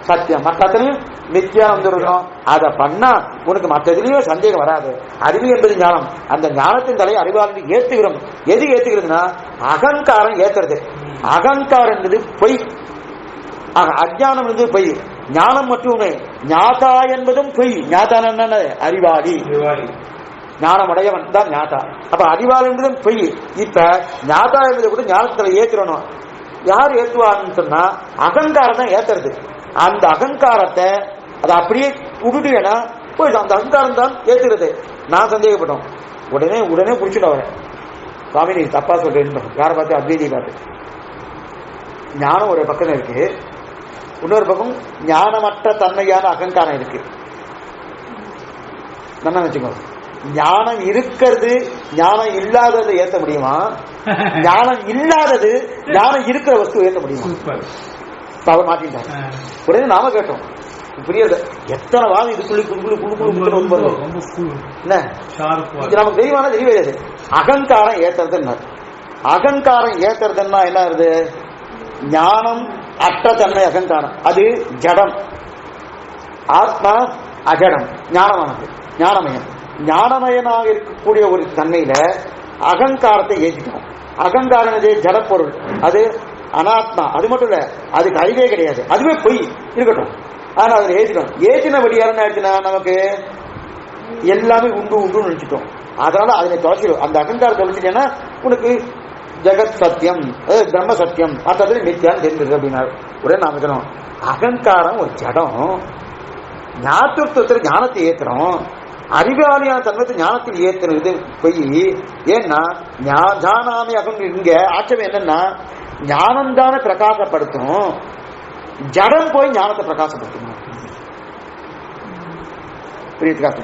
சத்தியம். மற்றத்திலையும் மித்யா வந்துருக்கோம். அதை பண்ணா உனக்கு மற்றதுலயும் சந்தேகம் வராது. அறிவு என்பது ஞானம். அந்த ஞானத்தின் தலையை அறிவாளி ஏத்துகிறோம். எது ஏத்துக்கிறதுனா அகங்காரம் ஏத்துறது. அகங்காரம் என்பது பொய், அஜ்ஞானம் என்பது பொய். ஞானம் மட்டுமே. ஞாதா என்பதும் பொய். ஞாதா என்ன? அறிவாளி, ஞானம் அடையவன் தான் ஞாதா. அப்ப அறிவாளி என்பதும் பொய். இப்ப ஞாதா என்பதை கூட ஞானத்துல ஏத்துறணும். யார் ஏத்துவான்னு சொன்னா அகங்காரம் தான் ஏத்துறது. அந்த அகங்காரத்தை அதை அப்படியே விட்டுட்டேன்னா போயிடும். அந்த அகங்காரம் தான் ஏத்துறது. நான் சந்தேகப்பட்டோம், உடனே உடனே புடிச்சுட்டு வரேன். சுவாமி நீ தப்பா சொல்றேன்னு. யாரை பார்த்து? அத்வைதியை பார்த்து. ஞானம் ஒரு பக்கம் இருக்கு, இன்னொரு பக்கம் ஞானமற்ற தன்மையான அகங்காரம் இருக்கு. என்ன வச்சுக்கோ, ஞானம் இருக்கிறது ஞானம் இல்லாததை ஏற்ற முடியுமா? ஞானம் இல்லாதது ஞானம் இருக்கிற வஸ்து ஏற்ற முடியுமா? மாட்டிட்டாங்க. உடனே நாம கேட்டோம், புரியாது எத்தனை வாரம் இதுக்குள்ளே நமக்கு தெரியவான தெரியவே. அகங்காரம் ஏத்துறது. அகங்காரம் ஏத்துறதுன்னா என்ன ஆகுது? ஞானம் அற்ற தன்மை அகங்காரம், அது ஜடம். ஆத்மா அஜடம், ஞானமானது, ஞானமயம். ஞானமயனாக இருக்கக்கூடிய ஒரு தன்மையில அகங்காரத்தை ஏற்றிட்டோம். அகங்காரம் ஜடப்பொருள், அது அனாத்மா. அது மட்டும் இல்ல, அதுக்கு அறிவே கிடையாது, அதுவே பொய் இருக்கட்டும். ஆனா அதுல ஏற்றிட்டோம். ஏற்றினபடி யாருன்னு ஆயிடுச்சுன்னா நமக்கு எல்லாமே உண்டு உண்டு நினைச்சிட்டோம். அதனால அதனை தொலைச்சிடும். அந்த அகங்காரம் தொலைச்சிட்டேன்னா உனக்கு ஜெகத் சத்தியம், பிரம்ம சத்தியம், மற்றது மித்யான்னு தெரிஞ்சிருக்கு அப்படின்னா உடனே நாம இருக்கணும். அகங்காரம் ஒரு ஜடம். ஞாபகத்துல ஞானத்தை ஏத்துறோம். அறிவாளியான தன்மத்தை ஞானத்தில் ஏத்துறது பொய். ஏன்னா ஞானாமி அகம். இங்க ஆட்சேபம் என்னன்னா ஞானம்தானே பிரகாசப்படுத்தும், ஜடம் போய் ஞானத்தை பிரகாசப்படுத்தணும். புரியுது?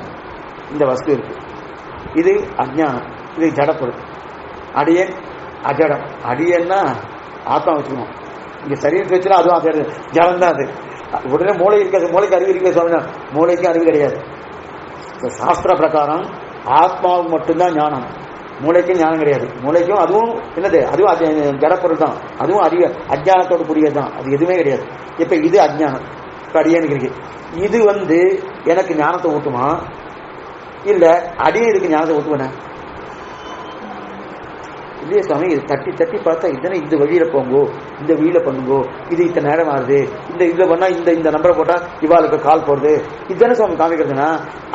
இந்த வஸ்து இருக்கு, இது அஜ்ஞானம், இது ஜடப்பொருள். அடியன் அஜடம். அடியன்னா ஆத்மா வச்சுக்கணும். இங்க சரீரத்தை வச்சுனா அதுவும் அது ஜடம் தான். அது உடனே மூளை இருக்காது, மூளைக்கு அறிவு இருக்க சொன்னா மூளைக்கும் அறிவு கிடையாது. சாஸ்திர பிரகாரம் ஆத்மாவுக்கு மட்டும்தான் ஞானம், மூளைக்கும் ஞானம் கிடையாது. மூளைக்கும் அதுவும் என்னது, அதுவும் ஜடப்பொருள் தான், அதுவும் அறிவு அஜ்ஞானத்தோடு கூடியதுதான், அது எதுவுமே கிடையாது. இப்ப இது அஜ்ஞானம், அடியனுக்கு இருக்கு. இது எனக்கு ஞானத்தை ஊட்டுமா? இல்ல அடியனுக்கு ஞானத்தை ஊட்டுவேன இல்லையே சுவாமி. இது தட்டி தட்டி பார்த்தா இதனை இந்த வழியில போங்கோ, இந்த வழியில பண்ணுங்கோ, இது இத்தனை நேரம் ஆகுது, இந்த இதுல பண்ணா இந்த நம்பரை போட்டா இவாளுக்கு கால் போடுது, இதுதானே சுவாமி காமிக்கிறதுனா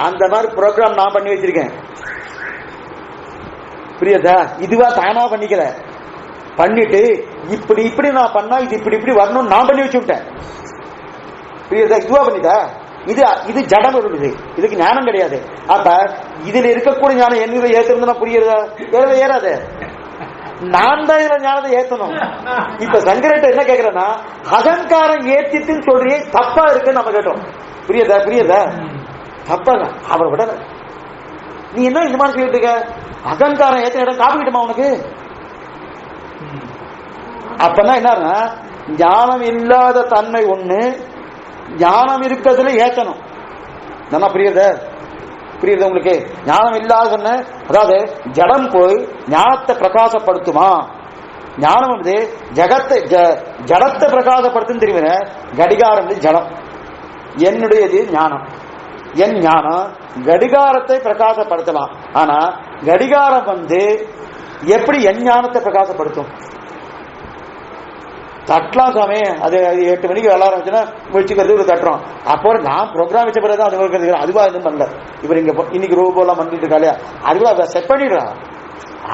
அந்த மாதிரி ப்ரோக்ராம் நான் பண்ணி வச்சிருக்கேன். புரியுதா? இதுவா தானா பண்ணிக்கல, பண்ணிட்டு இப்படி இப்படி நான் பண்ணா இது இப்படி இப்படி வரணும்னு நான் பண்ணி வச்சு விட்டேன். புரியுதா? இதுவா பண்ணிட்டா. இது ஜடம் இருக்குது, இதுக்கு ஞானம் கிடையாது. அப்ப இதுல இருக்கக்கூடிய ஞானம் என்ன ஏத்துறதுன்னா புரியுறதா? ஏறாது. நான் தான் இதுல ஞானத்தை ஏத்தணும். இப்ப சங்கரட்ட என்ன கேக்குறேன்னா அகங்காரம் ஏத்திட்டுன்னு சொல்றியே தப்பா இருக்குன்னு நம்ம கேட்டோம். புரியுதா? தப்பா அவரை விட நீ என்ன இந்த மாதிரி சொல்லிட்டு இருக்க? அகங்காரம் ஏத்த இடம் காப்பிக்கிட்டோமா உனக்கு? அப்பனா என்ன ஞானம் இல்லாத தன்மை ஒண்ணு, ஞானம் இருக்கிறதுல ஏத்தணும். நல்லா புரியுதா உங்களுக்கு? ஞானம் இல்லாத சொன்ன, அதாவது ஜடம் போய் ஞானத்தை பிரகாசப்படுத்துமா? ஞானம் வந்து ஜடத்தை பிரகாசப்படுத்துன்னு தெரியுமே. கடிகாரம் ஜடம், என்னுடையது ஞானம். என் ஞானம் கடிகாரத்தை பிரகாசப்படுத்தலாம். ஆனா கடிகாரம் எப்படி என் ஞானத்தை பிரகாசப்படுத்தும்? தட்டலாம் சாமி, அது 8 மணிக்கு விளாட வச்சுன்னா வச்சுக்கிறது ஒரு தட்டுறோம். அப்போ நான் ப்ரோக்ராம் வச்ச பிறகு அது இருக்கிறது அதுவா எதுவும் பண்ணல. இவர் இங்க இன்னைக்கு ரோபோலாம் பண்ணிட்டு இருக்காளே அதுவா செட் பண்ணிடுறா.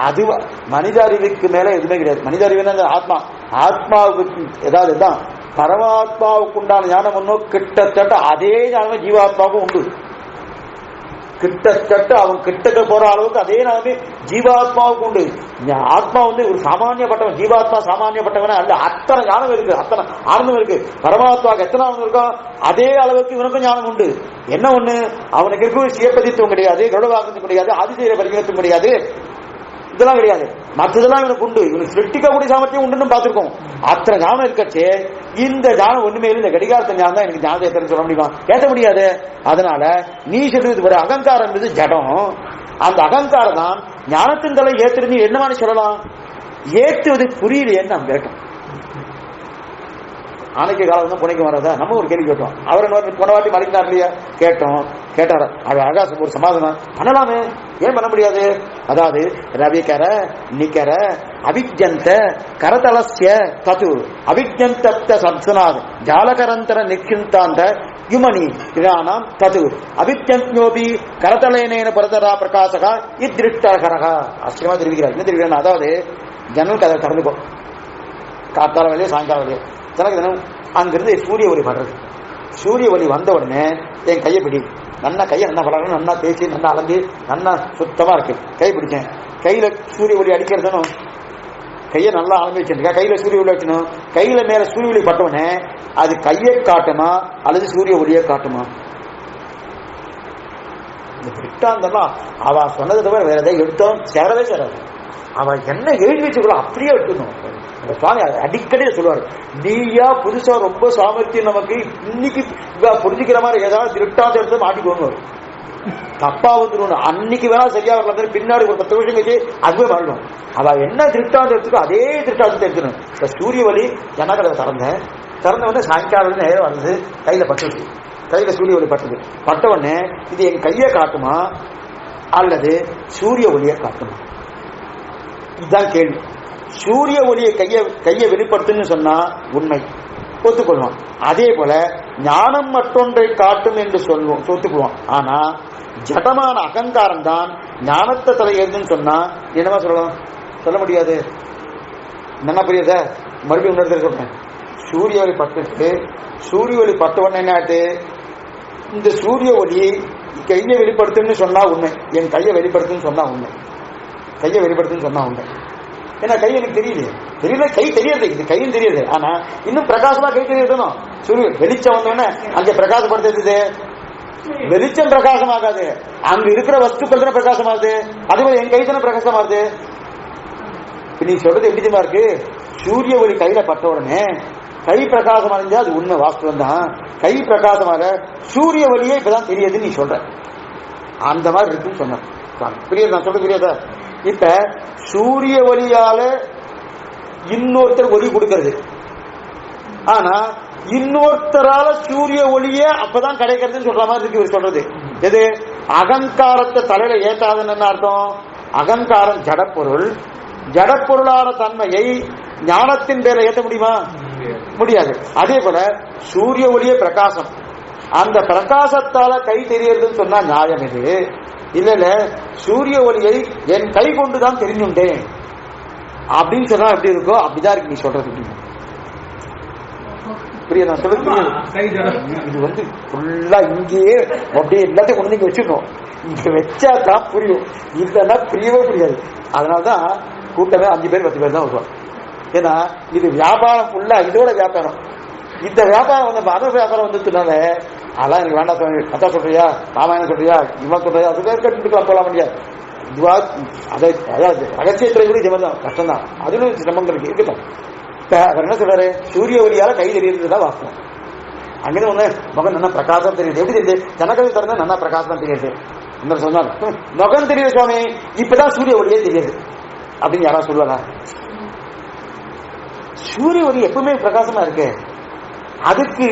அதுவா மனித அறிவுக்கு மேல எதுவுமே கிடையாது. மனித அறிவுன்னா ஆத்மா, ஆத்மாவுக்கு ஏதாவது தான் பரமாத்மாவுக்கு உண்டான ஞானம் ஒன்றும் கிட்டத்தட்ட அதே ஞானம் ஜீவாத்மாவுக்கும் உண்டு. கிட்டத்தட்ட அவன் கிட்டக்க போற அளவுக்கு அதே நாமே ஜீவாத்மாவுக்கு உண்டு. ஆத்மா ஒரு சாமானியப்பட்டவன், ஜீவாத்மா சாமானியப்பட்டவன அல்ல. அத்தனை ஞானம் இருக்கு, அத்தனை ஆனந்தம் இருக்கு. பரமாத்மாவுக்கு எத்தனை ஆனந்தம் இருக்கோ அதே அளவுக்கு இவனுக்கும் ஞானம் உண்டு. என்ன ஒண்ணு, அவனுக்கு இருக்க சிவப்பதித்துவம் கிடையாது, கருடவாகத்துவம் கிடையாது, ஆதிசேர பரிகத்துவம் கிடையாது, இதெல்லாம் கிடையாது. மற்றதெல்லாம் இவனுக்கு உண்டு. இவனுக்கு சிருஷ்டிக்கக்கூடிய சாமர்த்தியம் உண்டுன்னு பார்த்திருக்கோம். அத்தனை ஞானம் இருக்கச்சே இந்த ஞானம் ஒண்ணுமே இல்லை. இந்த கடிகாரத்தை ஞானம் தான் எனக்கு ஞானத்தை எத்தனை சொல்ல முடியுமா? ஏற்ற முடியாது. அதனால நீ சொல்றது ஒரு அகங்காரம் என்பது ஜடம். அந்த அகங்காரம் தான் ஞானத்தின் தலை ஏற்றுறது. என்னமான சொல்லலாம்? ஏற்றுவது புரியலையேன்னு நாம் கேட்டோம். ஆணைக்கு காலம் தான் புனைக்கு வராதா? நம்ம ஒரு கேள்வி கேட்டோம். அவர் போன வாட்டி மறைந்தார் இல்லையா? கேட்டோம். கேட்டார். அது அழகா ஒரு சமாதானம் பண்ணலாமே, ஏன் பண்ண முடியாது? அதாவது ரவிகர நிகர அவிஜந்த கரதலஸ்ய தது அவிஜந்த சம்சனாத் ஜாலகரந்தர நிக்கிந்தாந்த யுமனி இதானாம் தது அவிஜந்யோபி கரதலேன பரதரா பிரகாசகா இத்ருஷ்டகரகா. ஆச்சரியமா தெரிவிக்கிறார். என்ன தெரிவிக்கிறார்? அதாவது ஜன்னல் கதை திறந்துக்கும், காத்தால வேலையோ சாயங்கால வேலையோ எனக்கு தினம் அங்கிருந்து சூரிய ஒளி படுறது. சூரிய ஒளி வந்த உடனே என் கையை பிடி, நல்லா கையை நல்லா படணும், நல்லா தேய்ச்சி நல்லா அலம்பி நல்லா சுத்தமா இருக்கு. கை பிடிச்சேன், கையில சூரிய ஒளி அடிக்கிறதுனும் கையை நல்லா அலம்பி வச்சிருக்கேன். கையில சூரிய ஒளி வச்சணும். கையில மேல சூரிய ஒளி பட்டவுடனே அது கையை காட்டுமா அல்லது சூரிய ஒளியை காட்டுமா? இந்த திட்டாந்தெல்லாம் அவ சொன்னதை தவிர வேற எதாவது எடுத்தோம் சேரவே சேராது. அவன் என்ன எழுதி வச்சுக்கணும் அப்படியே எடுத்துக்கணும். சுவாமி அடிக்கடி சொல்லுவாரு, நீயா புதுசா ரொம்ப சாமர்த்தியம் நமக்கு இன்னைக்கு புரிஞ்சுக்கிற மாதிரி ஏதாவது திருட்டாந்த எடுத்து மாட்டிக்கோங்க, தப்பா வந்துடும். அன்னைக்கு வேணா சரியா வரல, பின்னாடி ஒரு 10 வருஷம் கழிச்சு அதுவே வரணும். அவ என்ன திருட்டாந்த எடுத்துக்கோ அதே திருட்டாந்தத்தை எடுத்துக்கணும். இப்ப சூரிய ஒளி ஜனகதை திறந்த உடனே சாயங்காலம் நேரம் வருது, கையில பட்டுச்சு, கையில சூரிய ஒளி பட்டுது. பட்ட உடனே இது என் கையை காட்டுமா அல்லது சூரிய ஒளியை காட்டுமா? இதுதான் கேள்வி. சூரிய ஒளியை கையை வெளிப்படுத்துன்னு சொன்னா உண்மை ஒத்துக்கொள்வான். அதே போல ஞானம் மற்றொன்றை காட்டும் என்று ஒத்துக்குவான். ஆனா ஜடமான அகங்காரம் தான் ஞானத்தை தலையேதுன்னு சொன்னா என்னமா சொல்லலாம்? சொல்ல முடியாது. என்ன புரியுத? மறுபடியும் உணர்ந்து சொல்றேன். சூரிய ஒளி பட்டு சூரிய ஒளி பட்ட உடனே என்ன ஆட்டு? இந்த சூரிய ஒளி கையை வெளிப்படுத்துன்னு சொன்னா உண்மை, என் கையை வெளிப்படுத்துன்னு சொன்னா உண்மை, கையை வெளிப்படுத்துன்னு சொன்னா உண்மை. ஏன்னா கை எனக்கு தெரியல, கை தெரியாது, இது கையும் தெரியாது. ஆனா இன்னும் பிரகாசமா கை தெரியணும். சூரிய வெளிச்சம் வந்தோடனே அங்க பிரகாசப்படுத்துறது, வெளிச்சம் பிரகாசமாகாது, அங்க இருக்கிற வஸ்துக்கள் தானே பிரகாசமாகுது. அதுவே என் கை தானே பிரகாசமாகுது. நீ சொல்றது எப்படி தெரியுமா இருக்கு? சூரிய ஒளி கையில பட்ட உடனே கை பிரகாசம் அடைஞ்சா அது உண்மை, வாஸ்தவம் தான். கை பிரகாசமாக சூரிய ஒளியே இப்பதான் தெரியுதுன்னு நீ சொல்ற, அந்த மாதிரி இருக்குன்னு சொன்ன புரியுது? நான் சொல்றது புரியாதா? இப்ப சூரிய ஒளியால இன்னொருத்தர் ஒளி கொடுக்கிறது, ஆனா இன்னொருத்தரால சூரிய ஒளியே அப்பதான் கிடைக்கிறதுன்னு சொல்ற மாதிரி இருக்கு இவர் சொல்றது. எது? அகங்காரத்தை தலையில ஏற்றாதுன்னு என்ன அர்த்தம்? அகங்காரம் ஜடப்பொருள், ஜடப்பொருளான தன்மையை ஞானத்தின் பேரை ஏற்ற முடியுமா? முடியாது. அதே போல சூரிய ஒளியே பிரகாசம், அந்த பிரகாசத்தால கை தெரியறதுன்னு சொன்னா நியாயம் இது இல்ல. சூரிய ஒளியை என் கை கொண்டுதான் தெரிஞ்சுட்டேன் அப்படின்னு சொன்னா எப்படி இருக்கோ அப்படிதான் இருக்கு நீ சொல்றது. புரியுது? நான் சொல்றது புரியுது? இது ஃபுல்லா இங்கேயே அப்படியே எல்லாத்தையும் கொண்டு இங்க வச்சுக்கணும். இங்க வச்சாதான் புரியும், இல்லைன்னா புரியவே புரியாது. அதனாலதான் கூட்டமே 5 பேர் 10 பேர் தான் வருவாங்க. ஏன்னா இது வியாபாரம் ஃபுல்லா இதோட வியாபாரம். இந்த வியாபாரம் மத வியாபாரம் வந்துட்டுனால அதெல்லாம் எனக்கு வேண்டாம் சாமி, கத்தா சொல்றியா, ராமாயணம் சொல்றியா, இவன் சொல்றியா, அது கேட்டுக்கலாம் போல முடியாது. இதுவா அதாவது ரகசியத்துறை கூட இது தான் கஷ்டம் தான், அதுல சிரமங்கள் இருக்கட்டும். இப்ப அவர் என்ன சொல்றாரு? சூரிய ஒளியால கை தெரியுதுதான் வாஸ்தவம். அங்கே ஒண்ணு மகன் நல்லா பிரகாசம் தெரியுது. எப்படி தெரியுது? ஜனகவி திறந்தா நல்லா பிரகாசம் தெரியுது சொன்னார். மகன் தெரியுது சுவாமி, இப்பதான் சூரிய ஒளியே தெரியுது அப்படின்னு யாராவது சொல்லுவாங்க? சூரிய ஒளி எப்பவுமே பிரகாசமா இருக்கு. அதுக்கு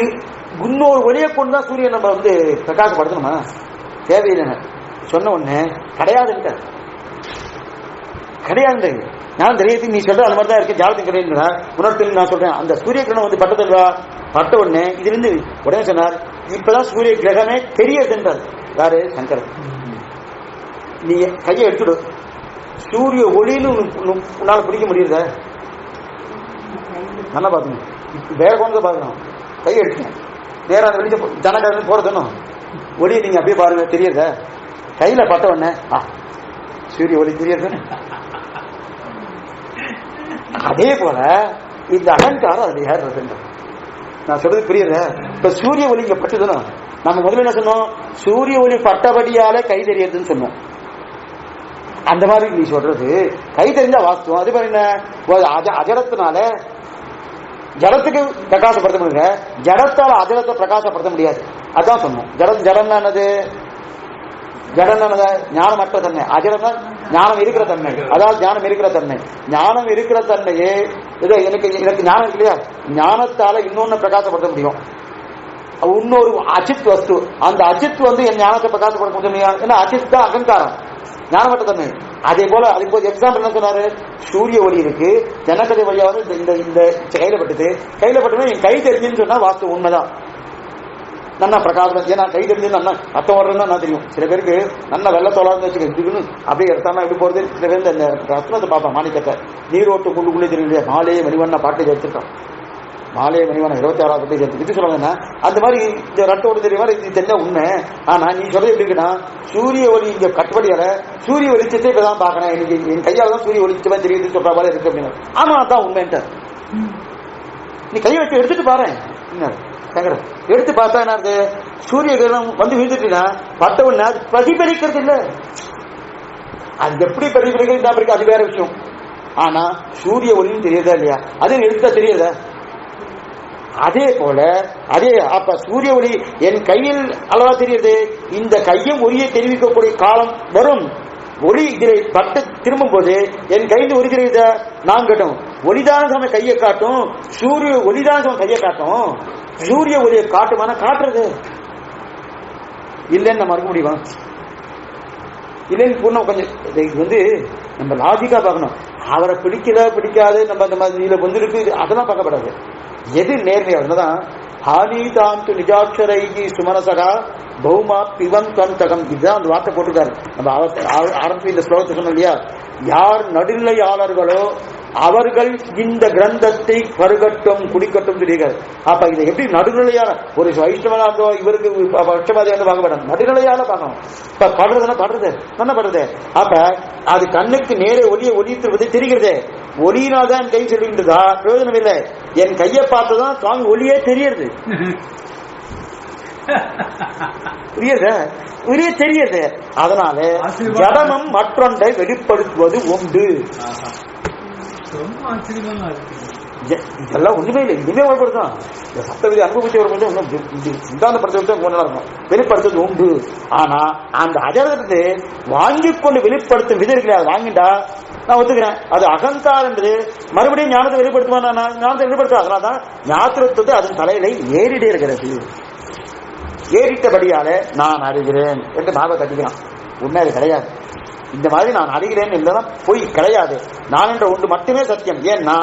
இன்னொரு ஒளியை கொண்டுதான் சூரியன் நம்ம வந்து பிரகாசப்படுத்தணுமா? தேவையில்லை. சொன்ன உடனே கிடையாதுன்ட்டு கிடையாது. நான் தெரியறதுக்கு நீ சொல்ற அந்த மாதிரி தான் இருக்கு. ஜாலத்தின் கிடையாது உணர்த்து. நான் சொல்றேன் அந்த சூரிய கிரகணம் வந்து பட்டதுவா பட்ட உடனே இதுல இருந்து உடனே சொன்னார் இப்பதான் சூரிய கிரகமே தெரியதுன்றார். யாரு? சங்கரன். நீ கையை எடுத்துடு, சூரிய ஒளின்னு உன்னால பிடிக்க முடியுத? நல்லா பாக்கணும், வேற கொண்டு பாக்கணும். கையை எடுத்துங்க, வேற அந்த வெளிச்ச ஜனகரன் போறதுன்னு ஒளியை நீங்க அப்படியே பாருங்க, தெரியுத? கையில பட்ட உடனே சூரிய ஒளி தெரியுது. அதே போல இந்த அகங்காரம் அது ஏறுறது. நான் சொல்றது புரியுற? இப்ப சூரிய ஒளி இங்க பட்டுதுன்னா நம்ம முதல்ல என்ன சொன்னோம்? சூரிய ஒளி பட்டபடியால கை தெரியறதுன்னு சொன்னோம். அந்த மாதிரி நீ சொல்றது கை தெரிஞ்சா வாஸ்தவம். அது மாதிரி என்ன, அஜடத்தினால ஜடத்துக்கு பிரகாசப்படுத்த முடியல, ஜடத்தால அஜடத்தை பிரகாசப்படுத்த முடியாது. அதான் சொன்னோம். ஜடம் என்னது? ஜடம் ஞானமற்ற தன்மை. அஜடம் ஞானம் இருக்கிற தன்மை. அதாவது ஞானம் இருக்கிற தன்மை. ஞானம் இருக்கிற தன்மையே எனக்கு ஞானம் இருக்கு இல்லையா, ஞானத்தால இன்னொன்னு பிரகாசப்படுத்த முடியும். இன்னொரு அஜித் வஸ்து, அந்த அஜித் வந்து என் ஞானத்தை பிரகாசப்படுத்த முடியும். ஏன்னா அஜித் தான் அகங்காரம், ஞானமற்ற தன்மை. அதே போல அதுக்கு ஒரு எக்ஸாம்பிள் என்ன சொன்னாரு? சூரிய ஒளி இருக்கு, ஜனகதை வழியா வந்து இந்த கையில பட்டுது. கையில பட்டுனா என் கை தெரிஞ்சுன்னு சொன்னா வாஸ்து உண்மைதான். நல்லா பிரகாசம். ஏன்னா கை தெரிஞ்சு நல்லா ரத்தம் வர்றதுன்னா நான் தெரியும். சில பேருக்கு நல்லா வெள்ளத்தோளான்னு வச்சுக்கன்னு அப்படியே எடுத்தானா எப்படி போறது. சில பேர் இந்த ரத்னத்தை பார்ப்பேன், மாணிக்கத்தை நீரோட்டு முள்ளுக்குள்ளே தெரியும். மாலையே மணிவண்ணா பாட்டை எடுத்துருக்கான். மாலையே மணிவண்ணா 26வது பேஜ் எடுத்து இது சொல்லுவாங்கன்னா அந்த மாதிரி இந்த ரத்தோடு தெரிய மாதிரி இது தெரிஞ்சா உண்மை. ஆனா நீ சொல்றது எப்படி இருக்குன்னா, சூரிய ஒளி இங்க கட்டுப்படியால சூரிய வெளிச்சத்தை இப்பதான் பாக்கிறேன், எனக்கு என் கையால தான் சூரிய ஒளிச்சமா தெரியுது சொல்ற மாதிரி இருக்கு அப்படின்னு. ஆமா அதான் உண்மைன்ட்டு. நீ கையை வச்சு எடுத்துட்டு பாரு. எடுத்து பார்த்தா என்ன இருக்கு? சூரிய கிரகணம் வந்து விழுந்துட்டுனா பட்ட உடனே அது பிரதிபலிக்கிறது இல்ல. அது எப்படி பிரதிபலிக்கிறது அது வேற விஷயம். ஆனா சூரிய ஒளின்னு தெரியுதா இல்லையா? அது எடுத்தா தெரியுதா? அதே போல அப்ப சூரிய ஒளி என் கையில் அளவா தெரியுது. இந்த கையும் ஒளியை தெரிவிக்கக்கூடிய காலம் வரும். ஒளி இதில் பட்டு திரும்பும் போது என் கையில் ஒளி தெரியுதா? நான் கேட்டோம் ஒளிதான சமயம் கையை காட்டும், சூரிய ஒளிதான சமயம் கையை காட்டும். சூரிய ஒளியை காட்டுமான காட்டுறது இல்லைன்னு மறுக்க முடியுமா? இல்லைன்னு பூர்ணம். கொஞ்சம் இது வந்து நம்ம லாஜிக்கா பார்க்கணும். அவரை பிடிக்காது நம்ம அந்த மாதிரி வந்து இருக்கு அதெல்லாம் பார்க்கப்படாது. எது நேர்மையானதான் ஹானிதாந்து நிஜாட்சரைகி சுமனசகா பௌமா பிவன் தந்தகம். இதுதான் அந்த வார்த்தை போட்டுருக்காரு. நம்ம ஆரம்பி இந்த ஸ்லோகத்தை சொன்னோம் இல்லையா? யார் நடுநிலையாளர்களோ அவர்கள் இந்த கிரந்தத்தை பருகட்டும் குடிக்கட்டும் சொல்லியிருக்காரு. அப்ப இதை எப்படி நடுநிலையான ஒரு வைஷ்ணவனா இருந்தோ இவருக்கு பட்சபாதியா வந்து பார்க்க மாட்டாங்க, நடுநிலையால பார்க்கணும். இப்ப படுறதுன்னா படுறது என்ன படுறது? அப்ப அது கண்ணுக்கு நேரே ஒளியை தெரிகிறது. ஒளியினால்தான் என் கை சொல்லின்றதா பிரயோஜனம் இல்லை. என் கையை பார்த்துதான் சுவாமி ஒளியே தெரியுது. புரியுது தெரியுது. அதனால ஜடமும் மற்றொன்றை வெளிப்படுத்துவது உண்டு. இதெல்லாம் ஒண்ணுமே இல்லை, இனிமே வெளிப்படுத்தும். இந்த சப்தவிதி அனுபவிச்சவர்கள் சிந்தாந்தப்படுத்த நல்லா இருக்கும். வெளிப்படுத்துவது உண்டு. ஆனா அந்த அஜரத்தை வாங்கி கொண்டு வெளிப்படுத்தும் விதை இருக்கல, அதை வாங்கிட்டா நான் ஒத்துக்கிறேன். அது அகங்காரம் என்பது மறுபடியும் ஞானத்தை வெளிப்படுத்துவான். ஞானத்தை வெளிப்படுத்தும். அதனால்தான் ஞாத்திரத்துவத்தை அதன் தலையில ஏறிடே இருக்கிறது. ஏறிட்டபடியால நான் அறிகிறேன் என்று நாவ கட்டிக்கலாம். உண்மை அது கிடையாது. இந்த மாதிரி நான் அறிகிறேன் இல்லைன்னா பொய் கிடையாது. நான் என்ற ஒன்று மட்டுமே சத்தியம். ஏன்னா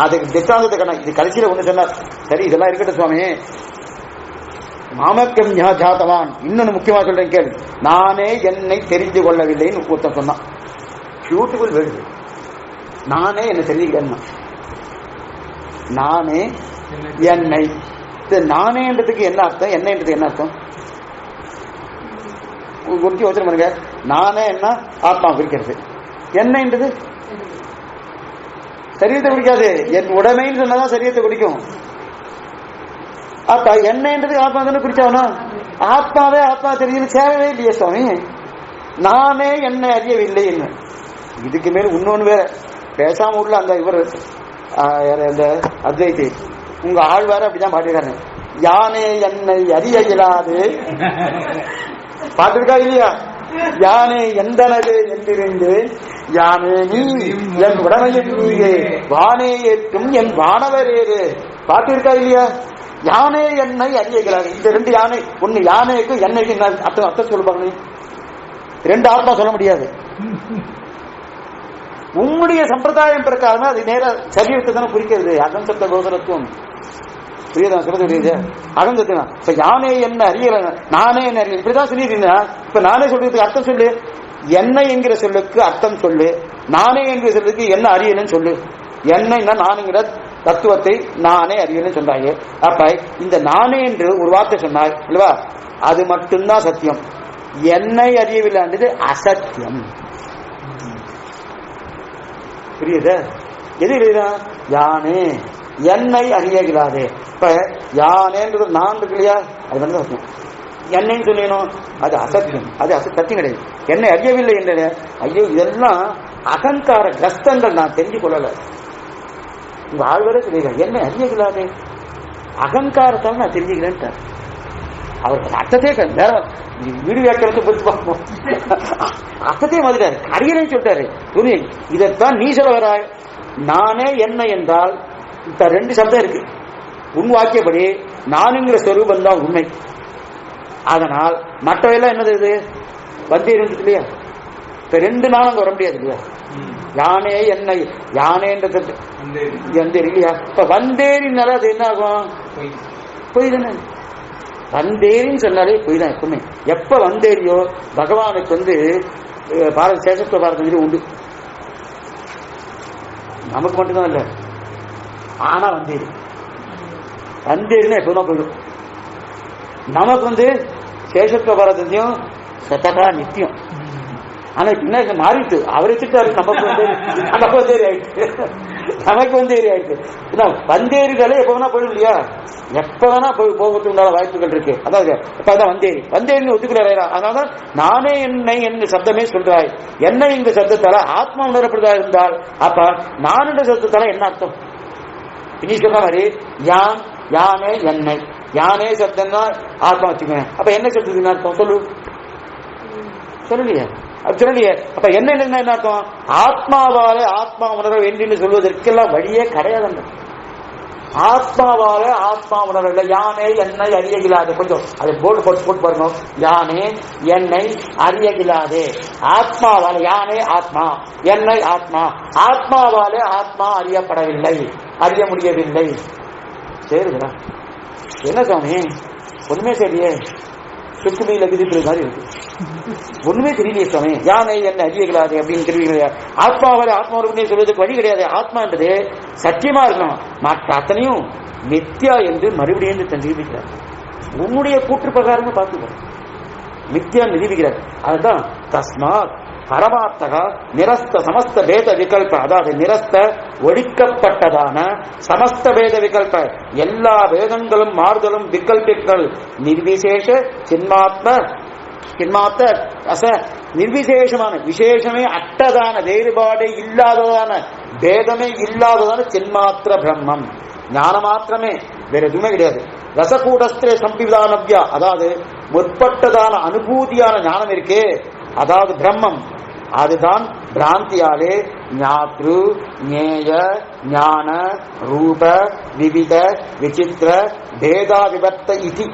அதுக்கு திட்டாந்தத்தை கண்ணா இது கடைசியில ஒண்ணு சொன்னார். சரி இதெல்லாம் இருக்கட்டும் சுவாமி, மாமக்கம் ஜாத்தவான் இன்னொன்னு முக்கியமா சொல்றேன் கேள்வி. நானே என்னை தெரிந்து கொள்ளவில்லைன்னு ஒருத்தன் சொன்னான். Beautiful word. நானே என்னை தெரிஞ்சுக்கிறேன். நானே என்னை, நானேன்றதுக்கு என்ன அர்த்தம், என்னன்றது என்ன அர்த்தம் குறிச்சு யோசனை பண்ணுங்க. நானே என்ன ஆத்மா குறிக்கிறது, என்னன்றது சரீரத்தை குறிக்காது. என் உடமைன்னு சொன்னதான் சரீரத்தை குறிக்கும். அப்ப என்னன்றது ஆத்மா தானே குறிச்சாகணும். ஆத்மாவே ஆத்மா தெரிஞ்சு சேரவே இல்லையே சுவாமி. நானே என்னை அறியவில்லை என்ன. இதுக்கு மேல இன்னொன்னு வேற பேசாம உள்ள அந்த இவர் அந்த அத்வைத்தி உங்க ஆழ்வார அப்படிதான் பாட்டிருக்காரு. யானே என்னை அறிய இயலாது பாட்டிருக்கா இல்லையா? யானே எந்தனது என்றிருந்து யானே நீ என் உடமையும் நீயே வானே ஏற்றும் என் வானவர் ஏறு பாட்டிருக்கா இல்லையா? யானை என்னை அறியகிறாரு. இந்த ரெண்டு யானை, ஒண்ணு யானைக்கு எண்ணெய்க்கு அர்த்தம் சொல்லுவாங்க. ரெண்டு ஆத்மா சொல்ல முடியாது. உங்களுடைய சம்பிரதாயம் பிரகாரமே அது நேர சரீரத்தை தானே குறிக்கிறது. அகம்சப்த கோசரத்துவம் புரியுதா? சொல்றது புரியுது? அகம்சத்துவம். இப்ப யானை என்ன அறியல, நானே என்ன அறியல, இப்படிதான் சொல்லிட்டீங்கன்னா இப்ப நானே சொல்றதுக்கு அர்த்தம் சொல்லு. என்ன என்கிற சொல்லுக்கு அர்த்தம் சொல்லு. நானே என்கிற சொல்லுக்கு என்ன அறியலன்னு சொல்லு. என்னன்னா நானுங்கிற தத்துவத்தை நானே அறியலன்னு சொன்னாங்க. அப்ப இந்த நானே என்று ஒரு வார்த்தை சொன்னார் இல்லவா, அது மட்டும்தான் சத்தியம். என்னை அறியவில்லைன்றது அசத்தியம். புரியுது? எது இல்லையா? யானே என்னை அறியலாதே. இப்ப யானேன்றது நான் இருக்கு இல்லையா, அது வந்து சத்தியம். என்னைன்னு சொல்லணும், அது அசத்தியம். அது சத்தியம் கிடையாது. என்னை அறியவில்லை என்ற ஐயோ இதெல்லாம் அகங்கார கஸ்தங்கள். நான் தெரிஞ்சு கொள்ளல. உங்க ஆழ்வரே சொல்லிடுறாரு என்னை அறியலாதே, அகங்காரத்தால் நான் தெரிஞ்சுக்கிறேன். அவருக்கு அர்த்தத்தே வேற வீடு வியாக்கியத்தை பொறுத்து பார்ப்போம். அர்த்தத்தையே மாதிரிட்டாரு, அறியலன்னு சொல்லிட்டாரு. இதைத்தான் நீ சொல்ல வராய். நானே என்ன என்றால் இப்ப ரெண்டு சப்தம் இருக்கு. உன் வாக்கியப்படி நானுங்கிற சொரூபம் தான் உண்மை. அதனால் மற்றவையெல்லாம் என்னது? இது வந்தே இருந்துச்சு இல்லையா? இப்ப ரெண்டு நாளும் அங்க வர முடியாது இல்லையா? யானே என்னை, யானேன்றது வந்தேரி இல்லையா? இப்ப வந்தேரினால அது என்ன ஆகும்? பொய் தானே. வந்தேரின்னு சொன்னாலே பொய் தான் எப்பவுமே. எப்ப வந்தேரியோ பகவானுக்கு பாரத சேஷத்துவ பாரதம் உண்டு. நமக்கு மட்டும்தான் இல்ல. ஆனா வந்தேரி வந்தேரின்னா எப்பதான் போயிடும். நமக்கு சேஷத்துவ பாரதத்தையும் சத்தகா நித்தியம். ஆனா பின்ன மாறிட்டு அவரை திட்டாரு. நமக்கு வந்தேரி ஆயிடுச்சு. நமக்கு வந்தேரி ஆயிடுச்சு. வந்தேரிகளே எப்ப வேணா போயிடும் இல்லையா? எப்ப வேணா போகிறதுக்கு உண்டான வாய்ப்புகள் இருக்கு. அதாவது இப்பதான் வந்தேரி வந்தேரின்னு ஒத்துக்கிறாரு. அதனாலதான் நானே என்னை என்ற சப்தமே சொல்றாய். என்னை இந்த சப்தத்தால ஆத்மா உணரப்படுதா இருந்தால் அப்ப நான் என்ற சப்தத்தால என்ன அர்த்தம்? இனி சொன்ன மாதிரி யான், யானே, என்னை. யானே சப்தம்னா ஆத்மா வச்சுக்கேன். அப்ப என்ன சப்தத்துக்கு அர்த்தம் சொல்லு? சொல்லலையே. அப்ப சொல்லலையே. அப்ப என்ன என்ன அர்த்தம்? ஆத்மாவாலே ஆத்மா உணர வேண்டும் சொல்வதற்கெல்லாம் வழியே கிடையாது. ஆத்மாவால ஆத்மா உணரவில்லை. யானை என்னை அறியகிலாது. கொஞ்சம் அதை போர்டு போட்டு பாருங்க. யானை என்னை அறியகிலாது. ஆத்மாவால யானை ஆத்மா, என்னை ஆத்மா. ஆத்மாவாலே ஆத்மா அறியப்படவில்லை, அறிய முடியவில்லை. சரிங்களா? என்ன சாமி ஒண்ணுமே சரியே, சுக்குமையில விதிப்பு மாதிரி இருக்கு. ஒண்ணுமே தெரியலையே சாமி. யானை என்ன அறியகலாது அப்படின்னு தெரிவிக்கலையா? ஆத்மாவால ஆத்மா சொல்வதற்கு வழி கிடையாது. ஆத்மான்றது சத்தியமா இருக்கணும். மற்ற அத்தனையும் மித்யா என்று மறுபடியும் நிரூபிக்கிறார். உன்னுடைய கூற்று பிரகாரமே பார்த்துக்கோ, மித்யா நிரூபிக்கிறார். அதுதான் தஸ்மாத் பரமார்த்தகா நிரஸ்த சமஸ்த பேத விகல்ப. அதாவது நிரஸ்த ஒழிக்கப்பட்டதான சமஸ்த பேத விகல்ப, எல்லா வேதங்களும் மாறுதலும் விகல்பிகள் நிர்விசேஷ சின்மாத்ம நிர்விசேஷமான விசேஷமே அட்டதான வேறுபாடே இல்லாததான பேதமே இல்லாததான சின்மாத்திர பிரம்மம் ஞான மாத்திரமே, வேற எதுவுமே கிடையாது. ரசகூடஸ்திரே சம்பிதானவ்யா, அதாவது முற்பட்டதான அனுபூதியான ஞானம் இருக்கே, அதாவது பிரம்மம், அதுதான் பிராந்தியாலே ஞாத்ரு ஞேய ஞான ரூப விவித விசித்திர பேதா விபத்த இதி.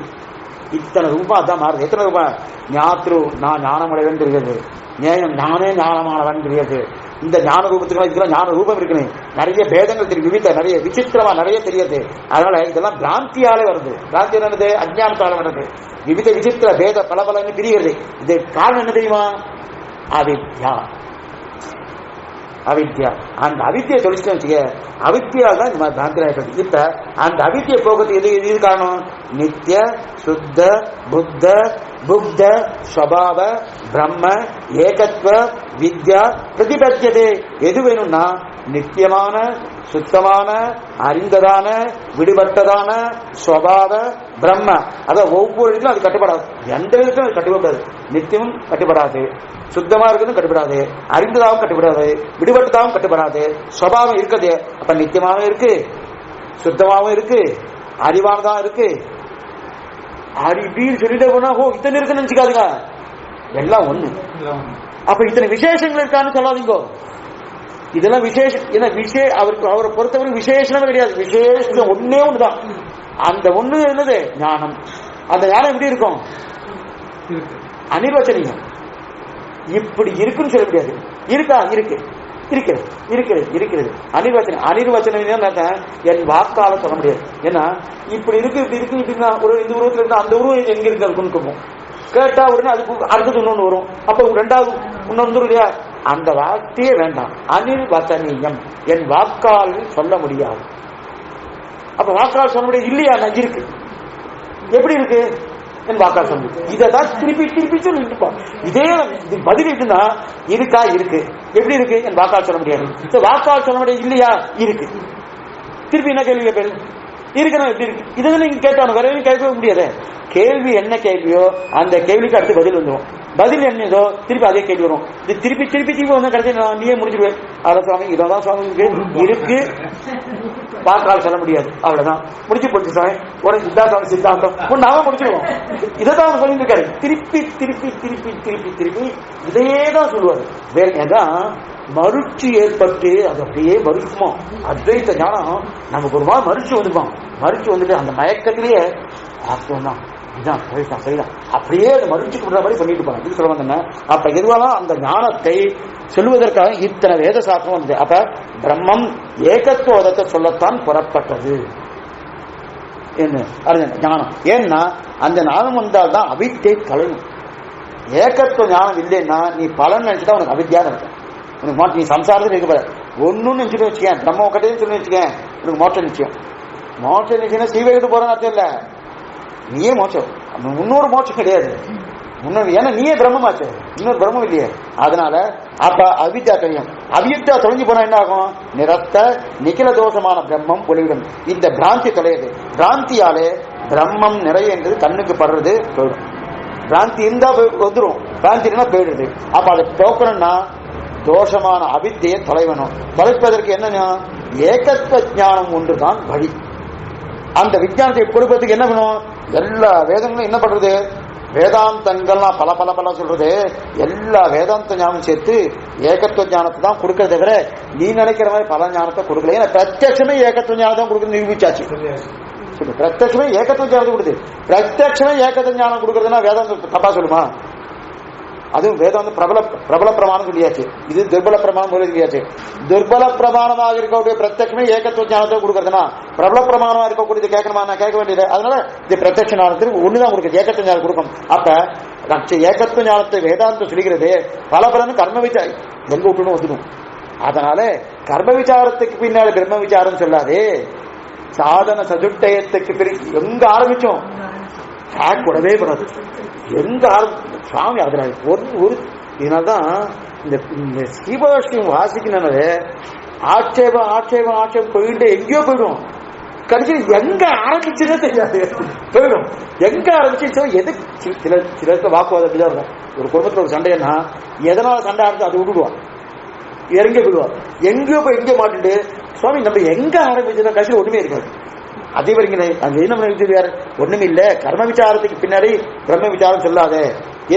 இத்தனை ரூபம் அதான் மாறுது. எத்தனை ரூபம்? ஞாத்ரு நான் ஞானமடைவன் தெரிகிறது, ஞேயம் நானே ஞானமானவன் தெரியாது. இந்த ஞான ரூபத்துக்கு இதுக்கெல்லாம் ஞான ரூபம் இருக்குன்னு நிறைய பேதங்கள் தெரியும், விவித நிறைய விசித்திரமா நிறைய தெரியாது. அதனால இதெல்லாம் பிராந்தியாலே வருது. பிராந்தி என்னது? அஜ்ஞானத்தால வருது. விவித விசித்திர பேத பலபலன்னு பிரிகிறது. இது காரணம் என்ன தெரியுமா? அவித்யா. அவித்யா. அந்த அவித்தியை தொழிச்சுட்டு வச்சுக்க, அவித்தியால் தான் இந்த மாதிரி பிராந்திராயிட்டு. இப்ப அந்த அவித்தியை போகிறதுக்கு எது காரணம்? நித்திய சுத்த புத்த புக்த ஸ்வபாவ பிரம்ம ஏகத்வ வித்யா பிரதிபத்தியதே. எது வேணும்னா நித்தியமான சுத்தமான அறிந்ததான விடுபட்டதான ஸ்வபாவ பிரம்ம. அதான் ஒவ்வொரு இடத்திலும் அது கட்டுப்படாது. எந்த விதத்திலும் அது கட்டுப்படாது. நித்தியமும் கட்டுப்படாது, சுத்தமா இருக்கிறதும் கட்டுப்படாது, அறிந்ததாகவும் கட்டுப்படாது, விடுபட்டதாகவும் கட்டுப்படாது, ஸ்வபாவம் இருக்குது. அப்ப நித்தியமாகவும் இருக்கு, சுத்தமாகவும் இருக்கு, அறிவானதான் இருக்கு. அறிவின்னு சொல்லிட்டு போனா ஓ இத்தனை இருக்குன்னு நினைச்சுக்காதுங்க, எல்லாம் ஒண்ணு. அப்ப இத்தனை விசேஷங்கள் இருக்கான்னு சொல்லாதீங்க. இதெல்லாம் விசேஷம். ஏன்னா அவரை பொறுத்தவரை விசேஷமே கிடையாது. விசேஷம் ஒன்னே ஒண்ணுதான். அந்த ஒண்ணு என்னது ஞானம். அந்த ஞானம் எப்படி இருக்கும்? அனிர்வச்சனீயம். இப்படி இருக்குன்னு சொல்ல முடியாது. இருக்கா? இருக்கு, இருக்கிறது, இருக்கிறது, இருக்கிறது. அனிர்வச்சனம் என் வாக்கால சொல்ல முடியாது. ஏன்னா இப்படி இருக்கு, இப்படி இருக்கு, இப்படின்னா ஒரு இந்த உருவத்துல இருந்தா அந்த உருவம் எங்க இருக்கு இருக்குன்னு இருக்கும். கேட்டா உடனே அதுக்கு அடுத்தது இன்னொன்னு வரும். அப்ப ரெண்டாவது இன்னொன்று இல்லையா? அந்த வார்த்தையே வேண்டாம். அனிர்வச்சனீயம், என் வாக்கால் சொல்ல முடியாது. அப்ப வாக்கால் சொல்ல முடியாது இல்லையா? இருக்கு. எப்படி இருக்கு? என் வாக்கால் சொல்ல முடியும். இதான் திருப்பி திருப்பி சொல்லிட்டு இதே பதில் இருக்குன்னா இருக்கா? இருக்கு. எப்படி இருக்கு? என் வாக்கால் சொல்ல முடியாது. வாக்கால் சொல்ல முடியாது இல்லையா? இருக்கு. திருப்பி என்ன கேள்வி கேட்பேன்? இருக்கணும். எப்படி இருக்கு? இதை நீங்க கேட்டாலும் வேற கேட்கவே முடியாது. கேள்வி என்ன கேள்வியோ அந்த கேள்விக்கு அடுத்து பதில் வந்துடும். பதில் என்னதோ திருப்பி அதே கேள்வி வரும். இது திருப்பி திருப்பி திருப்பி வந்து கடைசி நீயே முடிச்சிருவேன். அதான் சுவாமி, இதான் சுவாமி இருக்கு, வாக்கால் சொல்ல முடியாது, அவ்வளவுதான் முடிச்சு போச்சு சாமி. உடனே சித்தாந்தம் சித்தாந்தம் நாம முடிச்சிருவோம். இதைதான் சொல்லிட்டு இருக்காரு. திருப்பி திருப்பி திருப்பி திருப்பி திருப்பி இதையேதான் சொல்லுவாரு. வேற ஏதான் மறுச்சி ஏற்பட்டு அது அப்படியே மறுக்குமோ அத்வைத்த ஞானம் நமக்கு ஒரு மாதிரி மறுச்சு வந்துருப்பான். மறுச்சு வந்துட்டு அந்த மயக்கத்திலேயே தான் இதுதான் சரிதான் சரிதான் அப்படியே அதை மறுச்சுக்கு விடுற மாதிரி பண்ணிட்டு இருப்பாங்க. இது சொல்ல வந்தேன். அப்ப எதுவாலும் அந்த ஞானத்தை சொல்லுவதற்காக இத்தனை வேத சாஸ்திரம் வந்தது. அப்ப பிரம்மம் ஏகத்துவத்தை சொல்லத்தான் புறப்பட்டது என்ன ஞானம். ஏன்னா அந்த ஞானம் வந்தால்தான் அவித்தை கலையும். ஏகத்துவ ஞானம் இல்லைன்னா நீ பலன் நினைச்சுட்டா உனக்கு அவித்தியா இருக்கும். உனக்கு மோட்சம். நீ சம்சாரத்தில் இருக்க போற ஒன்னு நினைச்சுட்டு வச்சுக்கேன், பிரம்ம கட்டையும் சொல்லி வச்சுக்கேன், உனக்கு மோட்சம் நிச்சயம். மோட்சம் நிச்சயம் ஸ்ரீவைகிட்டு போறன்னு அர்த்தம் இல்ல. நீயே மோட்சம், முன்னொரு மோட்சம் கிடையாது. முன்னோரு ஏன்னா நீயே பிரம்மமாச்சு, இன்னொரு பிரம்மம் இல்லையே. அதனால அப்ப அவித்யா தெரியும். அவித்யா தொலைஞ்சு போனா என்ன ஆகும்? நிரத்த நிகில தோஷமான பிரம்மம் ஒளிவிடும். இந்த பிராந்தி தொலையுது. பிராந்தியாலே பிரம்மம் நிறைய என்றது கண்ணுக்கு படுறது போயிடும். பிராந்தி இருந்தா வந்துடும், பிராந்தி இருந்தா போயிடுது. அப்ப அதை போக்கணும்னா தோஷமான அவித்தையை தொலைவனும். தொலைப்பதற்கு என்ன? ஏகத்துவ ஞானம் ஒன்றுதான் வழி. அந்த விஞ்ஞானத்தை கொடுப்பதற்கு என்ன பண்ணும்? எல்லா வேதங்களும் என்ன பண்றது? வேதாந்தங்கள்லாம் பல பல பல சொல்றது. எல்லா வேதாந்த ஞானம் சேர்த்து ஏகத்துவ ஞானத்தை தான் கொடுக்கறத தவிர நீ நினைக்கிற மாதிரி பல ஞானத்தை கொடுக்கல. ஏன்னா பிரத்யட்சமே ஏகத்துவ ஞானம் தான் கொடுக்குறது நிரூபிச்சாச்சு. பிரத்யட்சமே ஏகத்துவ ஞானத்தை கொடுக்குது. பிரத்யட்சமே ஏகத்துவ ஞானம் கொடுக்கறதுன்னா வேதாந்தம் தப்பா சொல்லுமா? அதுவும் வேதாந்தம் பிரபல பிரமாணம் சொல்லியாச்சு. இது துர்பல பிரமாணம் சொல்லியாச்சு. துர்பல பிரமாணமாக இருக்கக்கூடிய பிரத்யட்சமே ஏகத்துவ ஞானத்தை கொடுக்கறதுனா பிரபல பிரமாணமா இருக்கக்கூடியது கேட்கணுமா? நான் கேட்க வேண்டியது. அதனால இது பிரத்யட்ச ஞானத்துக்கு ஒண்ணுதான் கொடுக்குது, ஏகத்துவ ஞானம் கொடுக்கும். அப்ப ஏகத்துவ ஞானத்தை வேதாந்தம் சொல்லிக்கிறது பல பலன்னு கர்ம விசாரம் எங்க விட்டுணும் வந்துடும். அதனால கர்ம விசாரத்துக்கு பின்னாடி பிரம்ம விசாரம் சொல்லாதே. சாதன சதுட்டயத்துக்கு பிறகு எங்க ஆரம்பிச்சோம் கூடவே கூடாது. எங்க சுவாமி அதுல ஒரு இதனால்தான் இந்த ஸ்ரீபாஷ்யம் வாசிக்கணும்னாலே ஆட்சேபம் ஆட்சேபம் ஆட்சேபம் போயிட்டு எங்கேயோ போயிடும். கடைசி எங்க ஆரம்பிச்சுன்னே தெரியாது, போயிடும். எங்க ஆரம்பிச்சு எது சிலருக்கு வாக்குவாதம் அப்படிதான் இருக்கும். ஒரு குடும்பத்துல ஒரு சண்டைன்னா எதனால சண்டை ஆரம்பிச்சு அதை விட்டுடுவான், இறங்க போயிடுவான். எங்கேயோ போய் எங்கே மாட்டுட்டு சுவாமி நம்ம எங்க ஆரம்பிச்சுன்னா கடைசியில் ஒண்ணுமே இருக்காது. அதே வரைக்கும் அங்க என்ன ஒண்ணுமே இல்ல. கர்ம விசாரத்துக்கு பின்னாடி பிரம்ம விசாரம் சொல்லாத.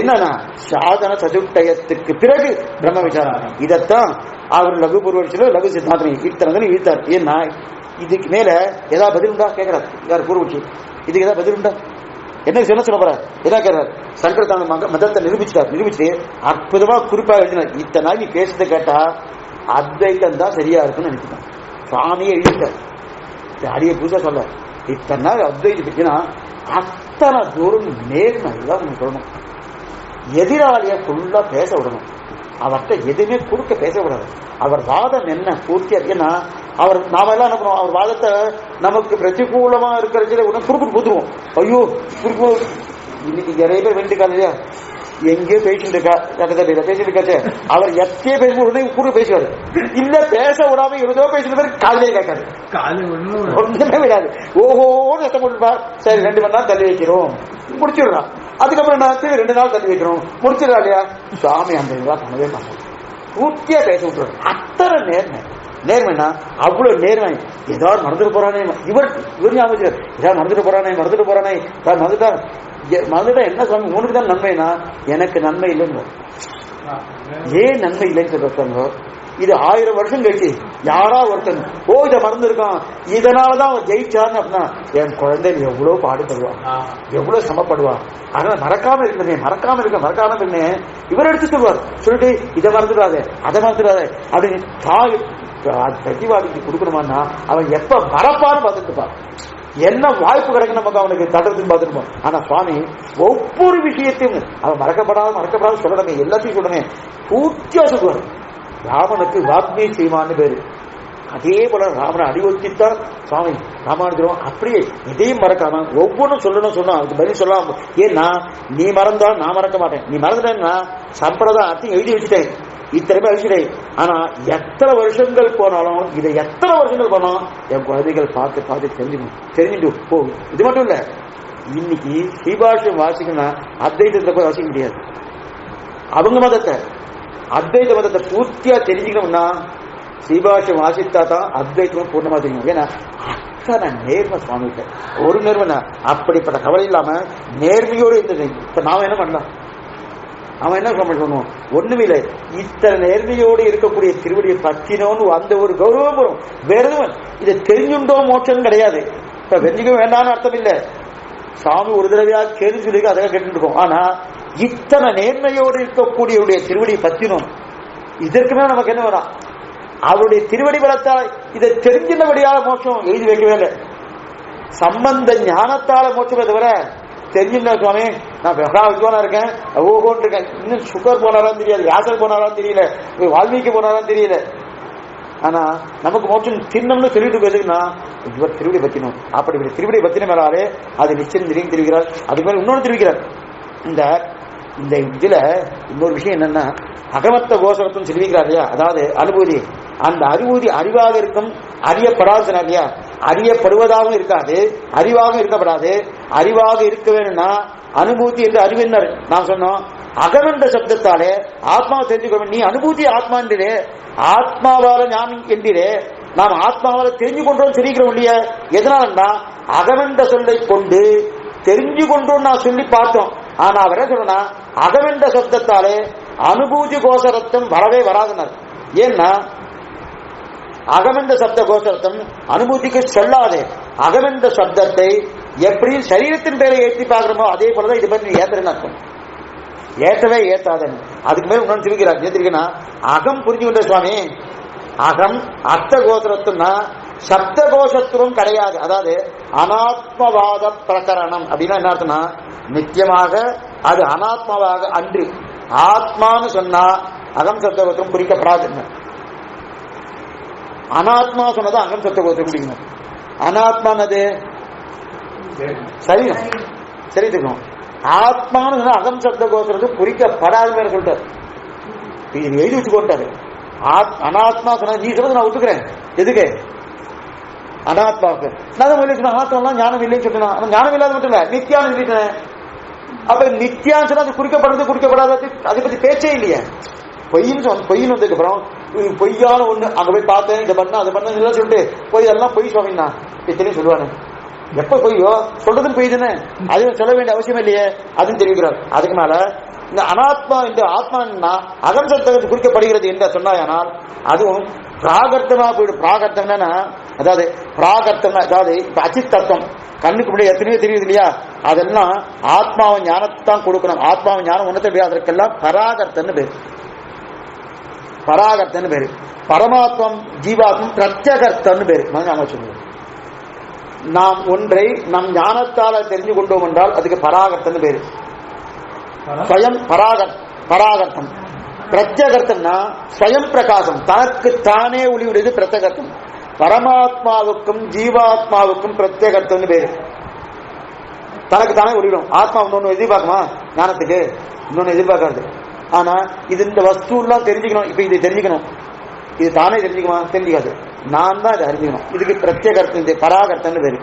என்னன்னா சாதன சதுட்டயத்துக்கு பிறகு பிரம்ம விசாரம். இதத்தான் அவர் லகு பூர்வட்சியில லகு சித்தாந்தம் இத்தனை இழுத்தார். ஏன்னா இதுக்கு மேல ஏதாவது பதில் உண்டா கேட்கிறார் யார் பூர்வட்சி. இதுக்கு ஏதாவது பதில் உண்டா? என்ன சொல்ல போற? என்ன கேட்கிறார்? சங்கரத்தான மதத்தை நிரூபிச்சுட்டு அற்புதமா குறிப்பா எழுதினார். இத்தனை நாள் நீ பேசுறதை கேட்டா அத்வைத்தம் தான் சரியா இருக்குன்னு நினைக்கிறான். சுவாமியே எழுதிட்டார். அடிய புதுசா சொல்ல இத்தனை நாள் அத்வைத்தா அத்தனை தூரம் நேர்மை தான் சொல்லணும். எதிராளிய ஃபுல்லா பேச விடணும். அவர்கிட்ட எதுவுமே குறுக்க பேச விடாது. அவர் வாதம் என்ன பூர்த்தியா இருக்குன்னா அவர் நாம எல்லாம் என்ன பண்ணுவோம்? அவர் வாதத்தை நமக்கு பிரதிகூலமா இருக்கிற உடனே குறுக்கு கொடுத்துருவோம். ஐயோ குறுக்கு இன்னைக்கு நிறைய பேர் வேண்டிக்காது இல்லையா? எங்கேயோ பேசிட்டு இருக்கா பேசிட்டு இருக்காச்சு. அவர் எத்தையே பேசும் உடனே கூட பேசுவாரு. இல்ல பேச விடாம ஏதோ பேசிட்டு பேர் காலையிலே கேட்காது, ஒண்ணுமே விடாது. ஓஹோன்னு சத்தம் போட்டுப்பா. சரி 2 மணி நேரம் தள்ளி வைக்கிறோம், முடிச்சிடுறான். அதுக்கப்புறம் நான் 2 நாள் தள்ளி வைக்கிறோம், முடிச்சிடறா இல்லையா? சுவாமி அந்த இதெல்லாம் பண்ணவே மாட்டோம். பூர்த்தியா பேச விட்டுருவாரு. அத்தனை நேர்மைனா அவ்வளவு நேர்மை. ஏதாவது மறந்துட்டு போறானே இவர் ஞாபகம், ஏதாவது மறந்துட்டு போறானே மறந்துட்டா என்ன சொல்லுங்க? உனக்கு தான் நன்மைனா எனக்கு நன்மை இல்லைன்னு. ஏன் நன்மை இல்லைன்னு சொல்றாங்க? இது 1000 வருஷம் கழிச்சு யாரா ஒருத்தன் இதை மறந்துருக்கான், இதனாலதான் அவன் ஜெயிச்சான்னு அப்படின்னா என் குழந்தை எவ்வளவு பாடுபடுவான், எவ்வளவு சமப்படுவான். அதனால மறக்காம இருக்கணும், மறக்காம இருக்கேன் இவர் எடுத்து சொல்வார். சொல்லிட்டு இதை மறந்துடாத அதை மறந்துடாத அப்படின்னு தாய் பிரதிவாதிக்கு கொடுக்கணுமான்னா அவன் எப்ப மறப்பான்னு பார்த்துட்டு இருப்பான். என்ன வாய்ப்பு கிடைக்கும் நமக்கு அவனுக்கு தடுறதுன்னு பார்த்துருப்போம். ஆனா சுவாமி ஒவ்வொரு விஷயத்தையும் அவன் மறக்கப்படாத சொல்லணுமே, எல்லாத்தையும் சொல்லணுமே பூர்த்தியா சொல்லுவார். ராமனுக்கு வாக்மீ செய்வான்னு பேரு. அதே போல ராமனை அடிவொத்தித்தான் சுவாமி ராமானுஜரும் அப்படியே இதையும் மறக்காம ஒவ்வொன்றும் சொல்லணும் அதுக்கு பதில் சொல்லலாம். ஏன்னா நீ மறந்தா நான் மறக்க மாட்டேன், நீ மறந்துட்டேன்னா சம்பிரதாயம் அர்த்தம் எழுதி வச்சுட்டேன், இத்தனை அழிச்சிட்டேன். ஆனா எத்தனை வருஷங்கள் போனாலும் இதை எத்தனை வருஷங்கள் போனாலும் என் குழந்தைகள் பார்த்து தெரிஞ்சுட்டு போகும். இது மட்டும் இல்ல, இன்னைக்கு ஸ்ரீபாஷ்யம் வாசிக்கணும்னா அத்வைதத்தை போய் வாசிக்க முடியாது. அவங்க மதத்தை அத்வைத மதத்தை பூர்த்தியா தெரிஞ்சுக்கணும்னா ஸ்ரீபாஷ்யம் வாசித்தா தான் அத்வைத்தம் பூர்ணமா தெரியும். ஏன்னா அத்தனை நேர்மை சுவாமிகிட்ட ஒரு நேர்மை, அப்படிப்பட்ட கவலை இல்லாம நேர்மையோடு இருந்தது. இப்ப நாம என்ன பண்ணலாம், அவன் என்ன பண்ணுவோம், ஒண்ணுமில்லை. இத்தனை நேர்மையோடு இருக்கக்கூடிய திருவடியை பற்றினோன்னு அந்த ஒரு கௌரவம் வரும். வேற எதுவும் இதை தெரிஞ்சுட்டோ மோட்சம் கிடையாது. இப்ப வெஞ்சிக்க வேண்டாம்னு அர்த்தம் இல்லை. சாமி ஒரு தடவையா கேள்வி சொல்லி அதை கேட்டு இருக்கோம். ஆனா இத்தனை நேர்மையோடு இருக்கக்கூடிய திருவடியை பற்றினோம், இதற்குமே நமக்கு என்ன வேணாம், அவருடைய திருவடி பலத்தால் இதை தெரிஞ்சினபடியால மோட்சம் எழுதி வைக்கவே இல்லை. சம்பந்த ஞானத்தால மோட்சமே தவிர தெரிஞ்சுட்டா சுவாமி நான் விஜயனா இருக்கேன் ஓகோன்னு இருக்கேன், இன்னும் சுகர் போனாரான்னு தெரியாது, யாசர் போனாரான்னு தெரியல, வால்மீகி போனாரான்னு தெரியல. ஆனா நமக்கு மோட்சம் தின்னம்னு சொல்லிட்டு போயிருக்குன்னா இவர் திருவிடை பத்தினோம். அப்படி திருவிடை பத்தின மேலாலே அது நிச்சயம் தெரிவிக்கிறார். அதுக்கு மேல இன்னொன்று தெரிவிக்கிறார். இந்த இதுல இன்னொரு விஷயம் என்னன்னா அகமத்த கோசரத்தும் தெரிவிக்கிறார் இல்லையா, அதாவது அனுபூதி. அந்த அனுபூதி அறிவாக இருக்கும், அறியப்படாது இல்லையா, அறியப்படுவதாகவும் இருக்காது, அறிவாகவும் இருக்கப்படாது. அறிவாக இருக்க வேணும்னா அனுபூதி என்று அறிவினர் நாம் சொன்னோம். அகமென்ற சப்தத்தாலே ஆத்மாவை தெரிஞ்சுக்கணும். நீ அனுபூதி ஆத்மா என்றே, ஆத்மாவால ஞானம் என்றே நாம் ஆத்மாவால தெரிஞ்சு கொண்டோம் தெரிவிக்கிறோம் இல்லையா. எதனாலன்னா அகமென்ற சொல்லை கொண்டு தெரிஞ்சு கொண்டோம் நான் சொல்லி பார்த்தோம். ஆனா அவர சொல்லனா அகமென்ற சப்தத்தாலே அனுபூதி கோசரத்தம் வரவே வராதுனர். ஏன்னா அகமென்ற சப்த கோசரத்தம் அனுபூதிக்கு சொல்லாது. அகமென்ற சப்தத்தை எப்படி சரீரத்தின் பேரை ஏற்றி பார்க்கிறோமோ அதே போலதான் இது பற்றி ஏத்துறேன்னு அர்த்தம். ஏற்றவே ஏற்றாதன்னு அதுக்கு மேல இன்னொன்று தெரிவிக்கிறார். ஏத்திருக்கா அகம் புரிஞ்சுக்கின்ற சுவாமி, அகம் அர்த்த கோசரத்தும்னா சப்த கோஷத்துவம் கிடையாது. அதாவது அனாத்மவாத பிரகரணம் அப்படின்னா என்ன அர்த்தம்னா நித்தியமாக அது அனாத்மாவாக அன்று ஆத்மான்னு சொன்னா அகம் சப்த கோத்திரம் குறிக்கப்படாது. அனாத்மா சொன்னதான் அகம் சப்த கோத்திரம் பிடிக்கணும். அனாத்மானது சரீரம், சரி தெரியும். ஆத்மானு சொன்னா அகம் சப்த கோத்திரத்துக்கு குறிக்கப்படாதுன்னு சொல்லிட்டாரு. இது எழுதி வச்சு போட்டாரு. அனாத்மா சொன்ன நீ சொல்றது நான் ஒத்துக்கிறேன். எதுக்கு அனாத்மாவுக்கு நான் சொன்ன அனாத்மா ஞானம் இல்லைன்னு சொல்லினா ஞானம் இல்லாத மட்டும் இல்ல நித்தியான்னு சொல்லிட்டேன். அப்ப நித்தியான்னு சொன்னா அது குறிக்கப்படுறது குறிக்கப்படாது அதை பத்தி பேச்சே இல்லையே. பொய்ன்னு வந்ததுக்கு அப்புறம் பொய்யான ஒண்ணு அங்க போய் பார்த்தேன் இதை பண்ண அதை பண்ண சொல்லிட்டு போய் எல்லாம் பொய் சுவாமின்னா இத்தனையும் சொல்லுவானு. எப்ப பொய்யோ சொல்றதுன்னு பொய் தானே, அதுவும் சொல்ல வேண்டிய அவசியம் இல்லையே, அதுவும் தெரிவிக்கிறார். அதுக்கு மேல இந்த அனாத்மா இந்த ஆத்மான்னா அகம் சப்தத்துக்கு குறிக்கப்படுகிறது என்று சொன்னாயானால் அதுவும் பிராகர்த்தமா போயிடும். பிராகர்த்தம்னா அதாவது பிராகர்த்தம் அதாவது அச்சித் தத்துவம் கண்ணுக்கு முன்னாடி எத்தனையோ தெரியுது இல்லையா, அதெல்லாம் ஆத்மாவின் ஞானத்தான் கொடுக்கணும். ஆத்மாவின் ஞானம் ஒன்றத்தை போய் அதற்கெல்லாம் பராகர்த்தன்னு பேரு. பராகர்த்தன்னு பேரு. பரமாத்மம் ஜீவாத்மம் பிரத்யகர்த்தன்னு பேரு. சொல்லுவோம் நாம் ஒன்றை நம் ஞானத்தால தெரிஞ்சு கொண்டோம் என்றால் அதுக்கு பராகர்த்தன்னு பேரு. ஸ்வயம் பராகர்த்தம். பிரத்யகர்த்தம்னா ஸ்வயம் பிரகாசம், தனக்கு தானே ஒளிவுடையது பிரத்யகர்த்தம். பரமாத்மாவுக்கும் ஜீவாத்மாவுக்கும் பிரத்யகர்த்தம்னு பேரு. தனக்கு தானே ஒளிவிடும். ஆத்மா இன்னொன்னு எதிர்பார்க்குமா ஞானத்துக்கு, இன்னொன்னு எதிர்பார்க்காது. ஆனா இது இந்த வஸ்து எல்லாம் தெரிஞ்சுக்கணும். இப்ப இது தெரிஞ்சுக்கணும், இது தானே தெரிஞ்சுக்குமா தெரிஞ்சுக்காது, நான் தான் இதை அறிஞ்சுக்கணும். இதுக்கு பிரத்யேகர்த்தம், இந்த பராகர்த்தம்னு பேரு.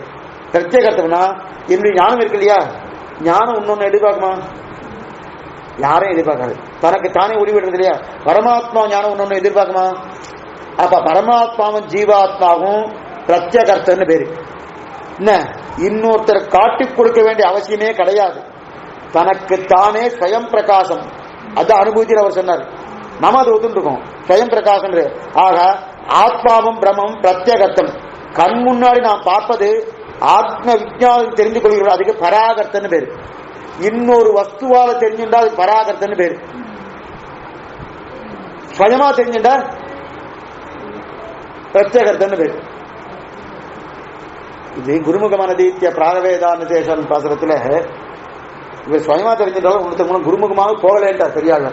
பிரத்யேகர்த்தம்னா எப்படி ஞானம் இருக்கு இல்லையா, ஞானம் இன்னொன்னு எதிர்பார்க்குமா, யாரையும் எதிர்பார்க்காது, தனக்கு தானே ஒளிவிடுறது இல்லையா. பரமாத்மா ஞானம் இன்னொன்னு எதிர்பார்க்குமா, அப்ப பரமாத்மாவும் ஜீவாத்மாவும் பிரத்யேகர்த்தம்னு பேரு. என்ன இன்னொருத்தர் காட்டிக் கொடுக்க வேண்டிய அவசியமே கிடையாது. தனக்கு தானே ஸ்வயம் பிரகாசம், அது அனுபூதியில் அவர் சொன்னார். நாம அது ஒத்துட்டு இருக்கோம். ஸ்வயம் பிரகாசம். ஆக ஆத்மாவும் பிரம்மம் பிரத்யேகத்தம். கண் முன்னாடி நாம் பார்ப்பது ஆத்ம விஞ்ஞானம் தெரிந்து கொள்கிறோம், அதுக்கு பராகர்த்தன்னு பேரு. இன்னொரு வஸ்துவால தெரிஞ்சுட்டா அதுக்கு பராகர்த்தன்னு பேரு. ஸ்வயமா தெரிஞ்சுட்டா பிரத்யேகர்த்தன்னு பேரு. இது குருமுகமான தீத்திய பிராகவேதான சேஷன் பாசுரத்துல இவர் சுயமா தெரிஞ்சிட்டாலும் ஒருத்தர் மூலம் குருமுகமாக போகலேன்ட்டார் பெரியாள்.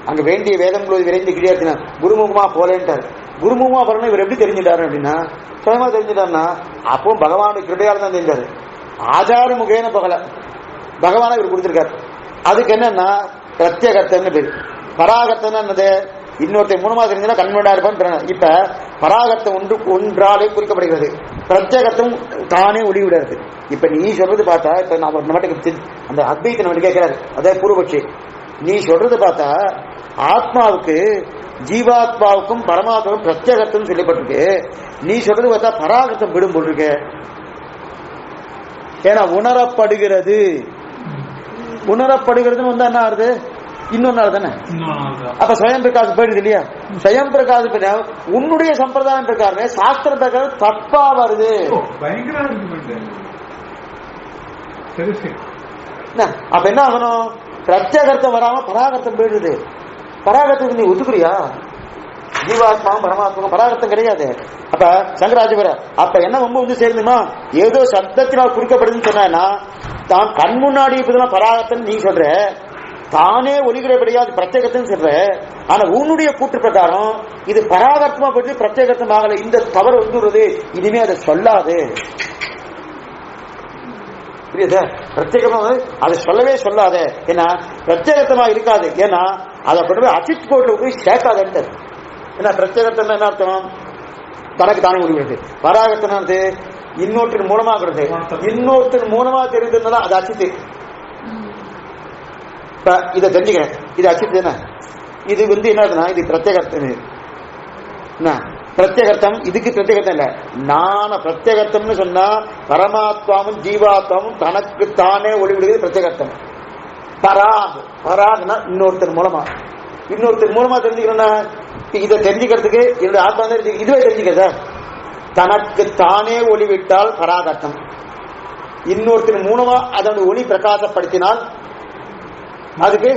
அங்க வேண்டிய வேதம் விரைந்து கிடையாதுன்னா குருமுகமா போலேன்ட்டார். குருமுகமா போறோம்னா இவர் எப்படி தெரிஞ்சிட்டாரு அப்படின்னா சுயமா தெரிஞ்சிட்டாருன்னா அப்போ பகவானுடைய கிருபையால தான் தெரிஞ்சாரு. ஆச்சார முகேன போகல, பகவான இவர் கொடுத்திருக்காரு. அதுக்கு என்னன்னா பிரத்யேகத்தன்னு பேரு. பராகர்த்தம் என்னது? இன்னொருத்த மூலமா தெரிஞ்சுன்னா கண்மண்டா இருப்பான். இப்ப பராகர்த்தம் ஒன்றாலே குறிக்கப்படுகிறது, பிரத்யேகத்தும் தானே ஒளி விடாது. இப்ப நீ சொல்றது பார்த்தா, இப்ப நான் ஒரு நாட்டுக்கு அந்த அத்வைத்தை நம்ம கேட்கிறாரு, அதே பூர்வபட்சி. நீ சொல்றது பார்த்தா ஆத்மாவுக்கு ஜீவாத்மாவுக்கும் பரமாத்மாவுக்கும் பிரத்யேகத்தும் சொல்லப்பட்டிருக்கு. நீ சொல்றது பார்த்தா பராகர்த்தம் விடும் போல் இருக்கு. ஏன்னா உணரப்படுகிறது, உணரப்படுகிறதுன்னு வந்தா என்ன ஆகுது? இன்னொன்னு தானே. அப்ப ஸ்வயம் பிரகாசம் போயிடுது இல்லையா? ஸ்வயம் பிரகாசம் உன்னுடைய சம்பிரதாயம் பிரகாரம் சாஸ்திர பிரகாரம் தப்பா வருது. அப்ப என்ன ஆகணும்? பிரத்யேகர்த்தம் வராம பராகர்த்தம் போயிடுது. பராகர்த்தத்துக்கு நீ ஒத்துக்குறியா? ஜீவாத்மாவும் பரமாத்மாவும் பராகர்த்தம் கிடையாது. அப்ப சங்கராச்சாரிய அப்ப என்ன ரொம்ப வந்து சேர்ந்துமா ஏதோ சப்தத்தினால் குறிக்கப்படுதுன்னு சொன்னா தான் கண் முன்னாடி இப்பதான் பராகர்த்தம் நீ சொல்ற, தானே ஒளிகிறபடியாது பிரத்யேகத்தம் சொல்ற. ஆனா உன்னுடைய கூற்று பிரகாரம் இது பராகர்த்தமா பற்றி பிரத்யேகத்தம் ஆகல. இந்த தவறு வந்துடுறது. இனிமே அதை சொல்லாது. புரியுதா? பிரத்யேகமா அதை சொல்லவே சொல்லாத. ஏன்னா பிரத்யேகத்தமா இருக்காது. ஏன்னா அதை கொண்டு போய் அசித் கோட்ல போய் சேர்க்காது. ஏன்னா பிரத்யேகத்தம் என்ன அர்த்தம்? தனக்கு தானே ஒளிகிறது. பராகர்த்தம் இன்னொருத்தர் மூலமாகிறது. இன்னொருத்தர் மூலமா தெரிந்ததுனால அது அசித்து. இதை தெரிஞ்சுக்கிறேன், இது அச்சித்து தானே. இது வந்து என்னதுன்னா இது பிரத்யேகர்த்தம். பிரத்யேகர்த்தம் இதுக்கு பிரத்யேகர்த்தம் இல்ல. நான பிரத்யேகர்த்தம்னு சொன்னா பரமாத்மாவும் ஜீவாத்மாவும் தனக்கு தானே ஒளிவிடுகிறது பிரத்யேகர்த்தம். பராக் பராக்னா இன்னொருத்தர் மூலமா, இன்னொருத்தர் மூலமா தெரிஞ்சுக்கிறேன்னா இதை தெரிஞ்சுக்கிறதுக்கு என்னுடைய ஆத்மா தான் இதுவே தெரிஞ்சுக்கிறதா. தனக்கு தானே ஒளிவிட்டால் பராகர்த்தம். இன்னொருத்தர் மூலமா அதோட ஒளி பிரகாசப்படுத்தினால் அதுக்கு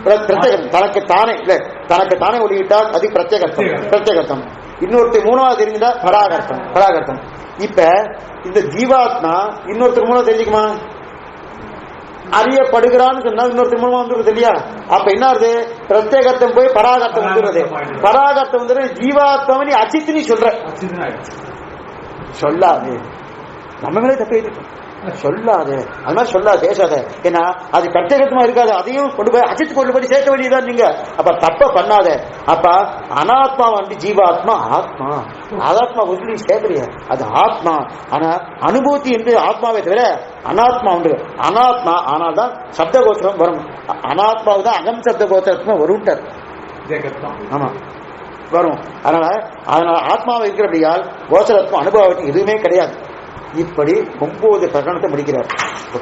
பிரத்யேகம். தனக்கு தானே இல்ல, தனக்கு தானே ஒளிவிட்டால் அது பிரத்யேகர்த்தம். பிரத்யேகர்த்தம் இன்னொருத்தர் மூலமா தெரிஞ்சுட்டா பராகர்த்தம். பராகர்த்தம். இப்ப இந்த ஜீவாத்மா இன்னொருத்தர் மூலம் தெரிஞ்சுக்குமா? அறியப்படுகிறான்னு சொன்னா இன்னொருத்தர் மூலமா வந்துடுறது இல்லையா? அப்ப என்ன ஆகுது? பிரத்யேகர்த்தம் போய் பராகர்த்தம் வந்துடுறது. பராகர்த்தம் வந்து ஜீவாத்மாவை நீ அச்சித்து சொல்ற. சொல்லாது, நம்ம மேலே தப்பு சொல்லாது. அது மாதிரி சொல்லாது, பேசாத. ஏன்னா அது பிரத்யேகமா இருக்காது. அதையும் கொண்டு போய் அச்சித்து கொண்டு போய் சேர்க்க வேண்டியதான் நீங்க. அப்ப தப்ப பண்ணாத. அப்ப அனாத்மா வந்து ஜீவாத்மா ஆத்மா, அனாத்மா ஒன்று சேர்க்கிறிய அது ஆத்மா. ஆனா அனுபூதி என்று ஆத்மாவை தவிர அனாத்மா உண்டு. அனாத்மா ஆனால் தான் சப்த கோத்திரம் வரும். அனாத்மாவு தான் அகம் சப்த கோத்திரத்துமா வரும்ட்டார். ஆமா வரும். அதனால ஆத்மாவை இருக்கிறபடியால் கோச்சரத்துவம் அனுபவத்துக்கு எதுவுமே கிடையாது. இப்படி 9 பிரகடனத்தை முடிக்கிறார்.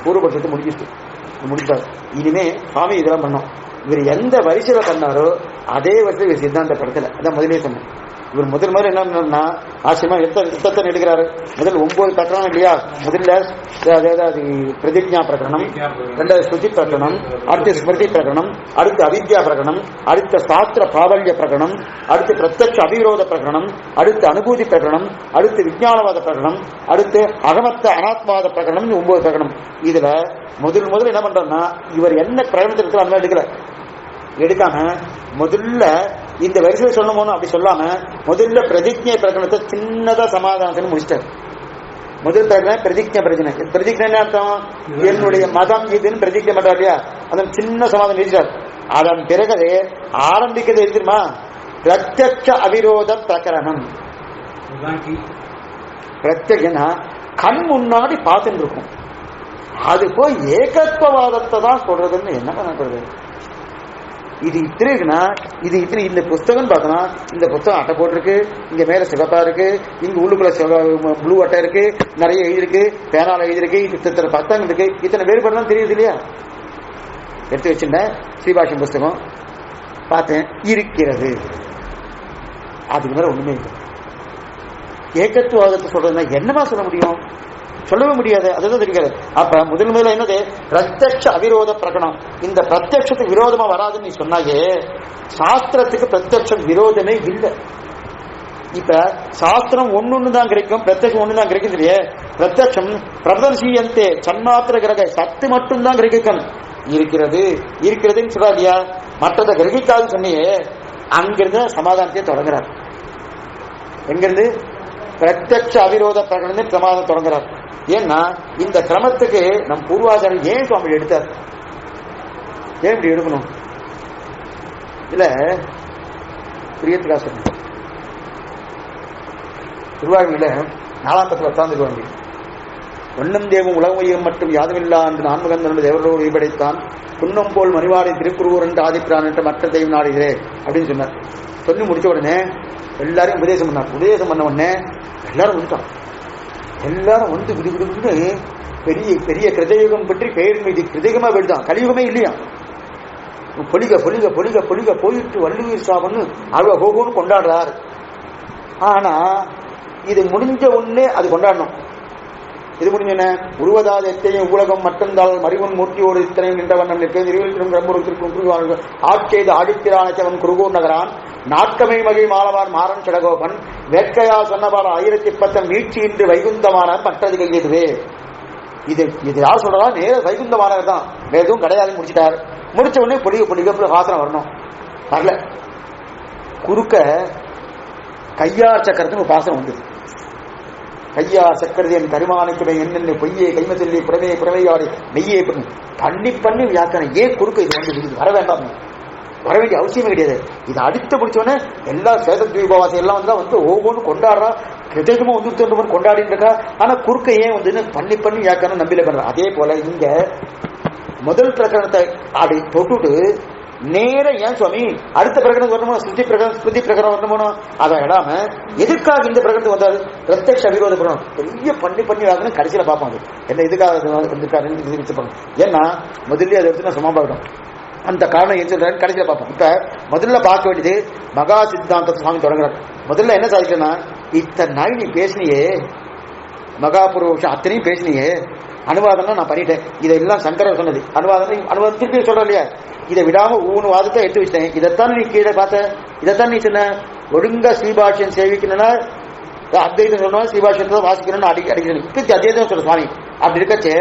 பூர்வபட்சத்தை முடித்தார். இனிமே சுவாமி இதெல்லாம் பண்ணோம். இவர் எந்த வரிசையில பண்ணாரோ அதே வரிசையில் இவர் சித்தாந்தப்படுத்தல. அதான் முதலே சொன்னேன். இவர் முதல் என்ன ஆசிரியமா யுத்தத்தை எடுக்கிறாரு. முதல் 9 பிரகடனம் இல்லையா? முதல்ல பிரதிஜா பிரகடனம், ரெண்டாவது ஸ்ருதி பிரகடனம், அடுத்து ஸ்மிருதி பிரகடனம், அடுத்து அவித்யா பிரகடனம், அடுத்த சாஸ்திர பிராபல்ய பிரகடனம், அடுத்து பிரத்யட்ச அபிரோத பிரகடனம், அடுத்து அனுபூதி பிரகடனம், அடுத்து விஞ்ஞானவாத பிரகடனம், அடுத்து அகமத்த அனாத்மாவாத பிரகடனம். 9 பிரகடனம். இதுல முதல் என்ன பண்றோம்னா இவர் என்ன பிரகடனத்தில் இருக்கிற அந்த எடுக்கல, எடுக்காம முதல்ல இந்த வரிசையில் சொல்லணும் அப்படி சொல்லாம முதல்ல பிரதிஜை பிரகடனத்தை சின்னதா சமாதானத்தை முடிச்சிட்டார். முதல் பிரகடனம் பிரதிஜை பிரச்சனை. பிரதிஜை என்ன அர்த்தம்? என்னுடைய மதம் இதுன்னு பிரதிஜை பண்றா இல்லையா? அதன் சின்ன சமாதானம் எழுதிட்டார். அதன் பிறகு ஆரம்பிக்கிறது எழுதிருமா? பிரத்யட்ச அவிரோத பிரகரணம். பிரத்யக்னா கண் முன்னாடி பார்த்துட்டு இருக்கும். அது போய் ஏகத்துவவாதத்தை தான் சொல்றதுன்னு என்ன பண்ணப்படுது? இது இத்திருக்குன்னா இது இத்திரி இந்த புஸ்தகம் பார்த்தோன்னா இந்த புஸ்தகம் அட்டை போட்டிருக்கு, இங்க மேல சிவப்பா இருக்கு, இங்க உள்ளுக்குள்ள ப்ளூ அட்டை இருக்கு, நிறைய எழுதிருக்கு, பேனால எழுதிருக்கு, இத்தனை பத்தங்கள் இருக்கு, இத்தனை வேறுபாடு தான் தெரியுது இல்லையா? எடுத்து வச்சுட்டேன். ஸ்ரீபாஷ்யம் புஸ்தகம் பார்த்தேன், இருக்கிறது. அதுக்கு மேல ஒண்ணுமே இல்லை. ஏகத்துவாதத்தை சொல்றதுன்னா என்னமா சொல்ல முடியும்? சொல்லவே முடியாது. அதுதான் தெரியாது. அப்ப முதல்ல என்னது? பிரத்யக்ஷ அவிரோத பிரகடனம். இந்த பிரத்யக்ஷத்துக்கு விரோதமா வராதுன்னு நீ சொன்னாயே, சாஸ்திரத்துக்கு பிரத்யக்ஷ விரோதமே இல்லை. இப்ப சாஸ்திரம் ஒன்னு தான் கிடைக்கும், பிரத்யக்ஷம் ஒண்ணு தான் கிடைக்கும். இல்லையே பிரத்யக்ஷம் பிரதர்ஷியந்தே சன்மாத்திர கிரக சத்து மட்டும் தான் கிரகிக்கும். இருக்கிறது இருக்கிறதுன்னு சொல்றா இல்லையா? மற்றதை கிரகிக்காது சொன்னியே, அங்கிருந்து சமாதானத்தை தொடங்குறார். எங்கிருந்து? பிரத்யக்ஷ அவிரோத பிரகடனத்தை சமாதானம் தொடங்குறார். ஏன்னா இந்த கிரமத்துக்கு நம் பூர்வாச்சாரியர் ஏன் சுவாமி எடுத்தார்? ஏன் இப்படி எடுக்கணும்? இல்ல பிரியத்துக்கா சொன்ன திருவாரூரில் 4ஆம் பத்தில் உட்கார்ந்துக்குவாங்க. ஒன்னும் தேவும் உலகம் மட்டும் யாதுமில்லா என்று நான்முகந்தன் தேவரோடு ஈபடைத்தான் துன்னம் போல் மணிவாடி திருக்குறுவூர் என்று ஆதிப்பிரான் என்று மற்ற தெய்வம் நாடுகிறே அப்படின்னு சொன்னார். சொல்லி முடிச்ச உடனே எல்லாரும் உபதேசம் பண்ணார். உபதேசம் பண்ண உடனே எல்லாரும் வந்துட்டான். எல்லாரும் வந்து விடுவிடுன்னு பெரிய பெரிய கிருதயுகம் பற்றி பெயர் மீது கிருதயுகமா போயிட்டான். கலியுகமே இல்லையா? பொலிக பொலிக பொலிக பொலிக போயிட்டு வள்ளுவீர் சாவன்னு அழுவ போகும்னு கொண்டாடுறாரு. ஆனா இது முடிஞ்ச உடனே அது கொண்டாடணும். இது முடிஞ்ச உருவதாத எத்தையும் உலகம் மட்டும்தால் மறிவன் மூர்த்தியோடு இத்தனையும் நின்றவன் நிற்கும் ஆட்செய்து ஆடித்திரானவன் குருகூர் நகரான் நாட்கமை மகை மாலவான் மாறன் சடகோபன் வேட்கையால் சொன்னபால 1010 மீட்சி இன்று வைகுந்தமான மற்றது கையதுவே. இது இது யார் சொல்றதா? நேர வைகுந்தமானவர் தான், வேற எதுவும் கிடையாது. முடிச்சிட்டார். முடிச்ச உடனே பொடிக பொடிக வாசனம் வரணும். வரல. குறுக்க கையார் சக்கரத்துக்கு வாசனம் வந்தது. கையார் சக்கரது என் கருமானைக்குடைய என்னென்ன பொய்யே கைம சொல்லி புறமே புறமையாடி மெய்யே பண்ணி பண்ணி வியாக்கணும். ஏன் குறுக்க இது வந்து வர வேண்டாம், வர வேண்டிய அவசியமே கிடையாது. இது அடுத்து முடிச்சோடனே எல்லா சேத தீபாவாசி எல்லாம் வந்து ஒவ்வொன்று கொண்டாடுறா, கிருதயமா வந்து கொண்டாடிட்டு இருக்கா. ஆனா குறுக்க ஏன் வந்து பண்ணி பண்ணி வியாக்கணும் நம்பில பண்ற. அதே போல இங்க முதல் பிரகடனத்தை அப்படி தொட்டுட்டு நேர ஏன் சுவாமி அடுத்த பிரகடனம் வரணும், ஸ்ருதி பிரகடனம் வரணும், அதை இடாம எதுக்காக இந்த பிரகடனத்துக்கு வந்தாரு? பிரத்யக்ஷ அவிரோத பிரகடனம் பெரிய பண்ணி பண்ணி வாங்கணும். கடைசியில பார்ப்பாங்க என்ன எதுக்காக வந்திருக்காருன்னு. ஏன்னா முதல்ல அதை எடுத்து சமமாகிடும். அந்த காரணம் ஏன் சொல்றாரு கடைசியில பார்ப்போம். இப்ப முதல்ல பார்க்க வேண்டியது மகா சித்தாந்தத்தை சுவாமி தொடங்குறாரு. முதல்ல என்ன சாதிக்கணும்னா, இத்தனை நாள் நீ பேசினியே மகாபூர்வ விஷயம் அத்தனையும் பேசினியே, அனுவாதம்னா நான் பண்ணிட்டேன். இதெல்லாம் சங்கரர் சொன்னது அனுவாதம் திருப்பி சொல்ற இல்லையா? இதை விடாம ஊனு வாதத்தை எடுத்து வச்சிட்டேன். இதைத்தான் நீ கீழே பார்த்த, இதைத்தான் நீ சொன்ன. ஒழுங்கா ஸ்ரீபாஷ்யம் சேவிக்கணும்னா அத்வைதம் சொன்னா ஸ்ரீபாஷ்யத்தை வாசிக்கணும்னு அடிக்கணும். இப்ப அத்வைதம் சொல்ற சுவாமி அப்படி இருக்கச்சே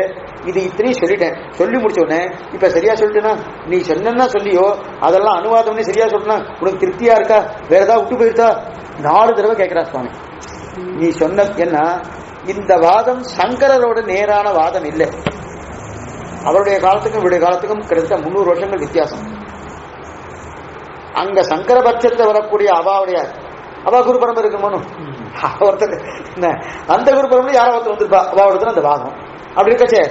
இது இத்தனையும் சொல்லிட்டேன். சொல்லி முடிச்ச உடனே இப்ப சரியா சொல்லிட்டேன்னா, நீ சொன்னா சொல்லியோ அதெல்லாம் அனுவாதம்னு சரியா சொல்லினா உனக்கு திருப்தியா இருக்கா? வேற ஏதாவது விட்டு போயிருக்கா? 4 தடவை கேட்கிறா சுவாமி. நீ சொன்ன என்ன இந்த வாதம் சங்கரரோட நேரான வாதம் இல்லை. அவருடைய காலத்துக்கும் இவருடைய காலத்துக்கும் கிட்டத்தட்ட 300 வருஷங்கள் வித்தியாசம். அங்க சங்கரபட்சத்தை வரக்கூடிய அவா குரு பரம்பரை இருக்கணும். ஒருத்தர் அந்த குரு பரம்பரை யாரோ ஒருத்தர் வந்திருப்பா, அவாவோட அந்த வாதம். அப்படி இருக்கச்சே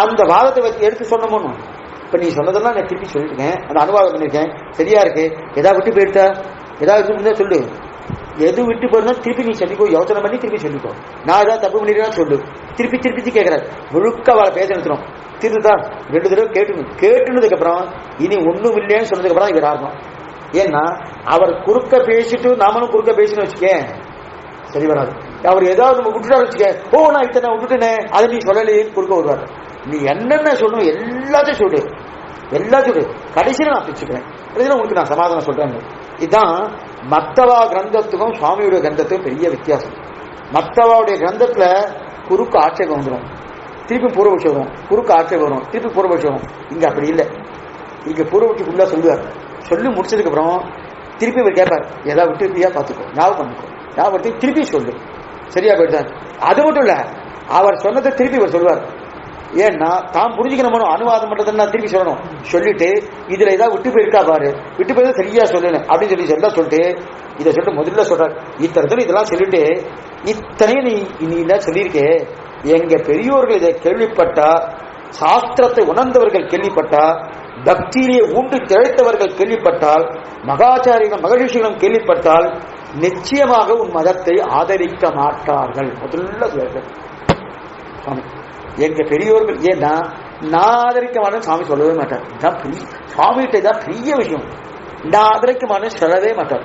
அந்த வாதத்தை வச்சு எடுத்து சொன்னோம்னு இப்ப நீ சொன்னதெல்லாம் நான் திருப்பி சொல்லிருக்கேன், அந்த அனுவாதம் பண்ணிருக்கேன், சரியா இருக்கு. ஏதாவது விட்டு போயிட்டா ஏதாவது சொல்லு, எது விட்டு போயிருந்தா திருப்பி நீ சொல்லிக்கோ, யோசனை பண்ணி திருப்பி சொல்லிக்கோ. நான் ஏதாவது தப்பு பண்ணிருக்கேன் சொல்லு. திருப்பி திருப்பி கேட்கிறார். முழுக்க அவளை பேச நிறுத்தணும். திருதா 2 தடவை கேட்டுனதுக்கு அப்புறம் இனி ஒண்ணும் இல்லைன்னு சொன்னதுக்கு அப்புறம் இவர் ஆரம்பம். ஏன்னா அவர் குறுக்க பேசிட்டு நாமளும் குறுக்க பேசின்னு வச்சுக்கேன் சரி வராது. அவர் ஏதாவது நம்ம விட்டுட்டா வச்சுக்க, ஓ நான் இத்தனை விட்டுட்டேனே அதை நீ சொல்லலையே குறுக்க வருவார். நீ என்னென்ன சொல்லணும் எல்லாத்தையும் சொல்லு, எல்லாத்தையும் சொல்லு. கடைசியில நான் பிரிச்சுக்கிறேன், உங்களுக்கு நான் சமாதானம் சொல்றேன். இதுதான் மத்தவா கிரந்தத்துக்கும் சுவாமியுடைய கிரந்தத்துக்கும் பெரிய வித்தியாசம். மத்தவாவுடைய கிரந்தத்துல குறுக்கு ஆட்சேபம் வந்துடும், திருப்பி பூர்வபட்சம் வரும், குறுக்கு ஆட்சேபம் வரும், திருப்பி பூர்வபட்சம் வரும். இங்க அப்படி இல்லை. இங்க பூர்வபட்சத்துக்குள்ள சொல்லுவார். சொல்லி முடிச்சதுக்கு அப்புறம் திருப்பி இவர் கேட்பார், ஏதாவது விட்டு இருப்பியா பார்த்துக்கோ, ஞாபகம் பண்ணிக்கோ, ஞாபகத்தை திருப்பி சொல்லு, சரியா போயிட்டார். அது மட்டும் இல்ல, அவர் சொன்னதை திருப்பி இவர் சொல்லுவார். ஏன்னா தான் புரிஞ்சுக்கணும், அனுவாதம் பண்றதுன்னா திருப்பி சொல்லணும். சொல்லிட்டு இதுல ஏதாவது விட்டு போயிருக்கா பாரு, விட்டு போய் சரியா சொல்லணும் அப்படின்னு சொல்லிட்டு இதை சொல்லிட்டு முதல்ல சொல்றாரு. இத்தனை இதெல்லாம் சொல்லிட்டு இத்தனையும் நீ சொல்லியிருக்கே, எங்க பெரியோர்கள் இதை கேள்விப்பட்டா, சாஸ்திரத்தை உணர்ந்தவர்கள் கேள்விப்பட்டா, பக்தியிலே ஊண்டு திளைத்தவர்கள் கேள்விப்பட்டால், மகாச்சாரியம் மகரிஷிகளும் கேள்விப்பட்டால் நிச்சயமாக உன் மதத்தை ஆதரிக்க மாட்டார்கள். முதல்ல எங்க பெரியோர்கள், ஏன்னா நான் ஆதரிக்க மாட்டேன் சாமி சொல்லவே மாட்டார். சுவாமிகிட்ட தான் பெரிய விஷயம். நான் ஆதரிக்க மாட்டேன் சொல்லவே மாட்டார்.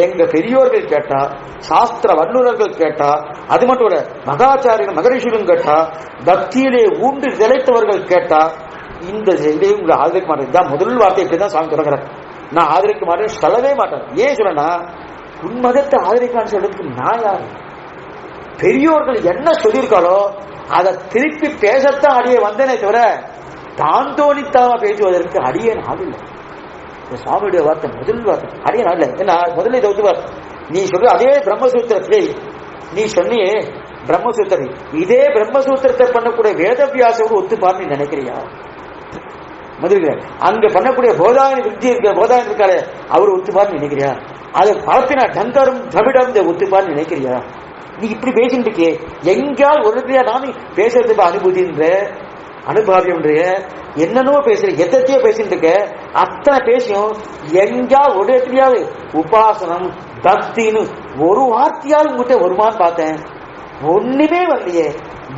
எங்க பெரியோர்கள் கேட்டா, சாஸ்திர வல்லுநர்கள் கேட்டா, அது மட்டும் இல்ல மகாச்சாரியர்கள் மகரிஷிகளும் கேட்டா, பக்தியிலே ஊன்று திளைத்தவர்கள் கேட்டா, இந்த இதையும் உங்களை ஆதரிக்க மாட்டேன் தான் முதல் வார்த்தை. இப்படிதான் சாமி தொடங்குறார். நான் ஆதரிக்க மாட்டேன் சொல்லவே மாட்டேன். ஏன் சொல்லனா, உன் மதத்தை ஆதரிக்கலான்னு சொல்றதுக்கு நான் யாரு? பெரியோர்கள் என்ன சொல்லியிருக்காளோ அதை திருப்பி பேசத்தான் அடியே வந்தேனே தவிர தான் தோணித்தாம பேசுவதற்கு அடியே நாள் இல்லை. சுவாமியுடைய வார்த்தை முதல் வார்த்தை அடியே நாள் இல்லை. என்ன முதல்ல இதை ஒத்துவார். நீ சொல்ற அதே பிரம்மசூத்திரத்திலே நீ சொன்னியே பிரம்மசூத்திரம், இதே பிரம்மசூத்திரத்தை பண்ணக்கூடிய வேதவியாசோடு ஒத்துப்பார்னு நினைக்கிறியா? முதல்ல அங்க பண்ணக்கூடிய போதாயன விருத்தி இருக்கிற போதாயன் இருக்காரு அவர் ஒத்துப்பார்னு நினைக்கிறியா? அதை பரப்பினா டங்கரும் திரவிடம் ஒத்துப்பார்னு நினைக்கிறியா? நீ இப்படி பேசிட்டு இருக்கே, எங்கேயால் ஒரு இடத்துலயா நானும் பேசுறதுக்கு அனுபூதின்ற அனுபாவியம்ன்ற என்னென்னவோ பேசுற எத்தையோ பேசிட்டு இருக்க. அத்தனை பேசியும் எங்கேயாவது ஒரு இடத்துலயாவது உபாசனம் பக்தின்னு ஒரு வார்த்தையால் உங்ககிட்ட வருமானு பார்த்தேன். ஒண்ணுமே வரலையே.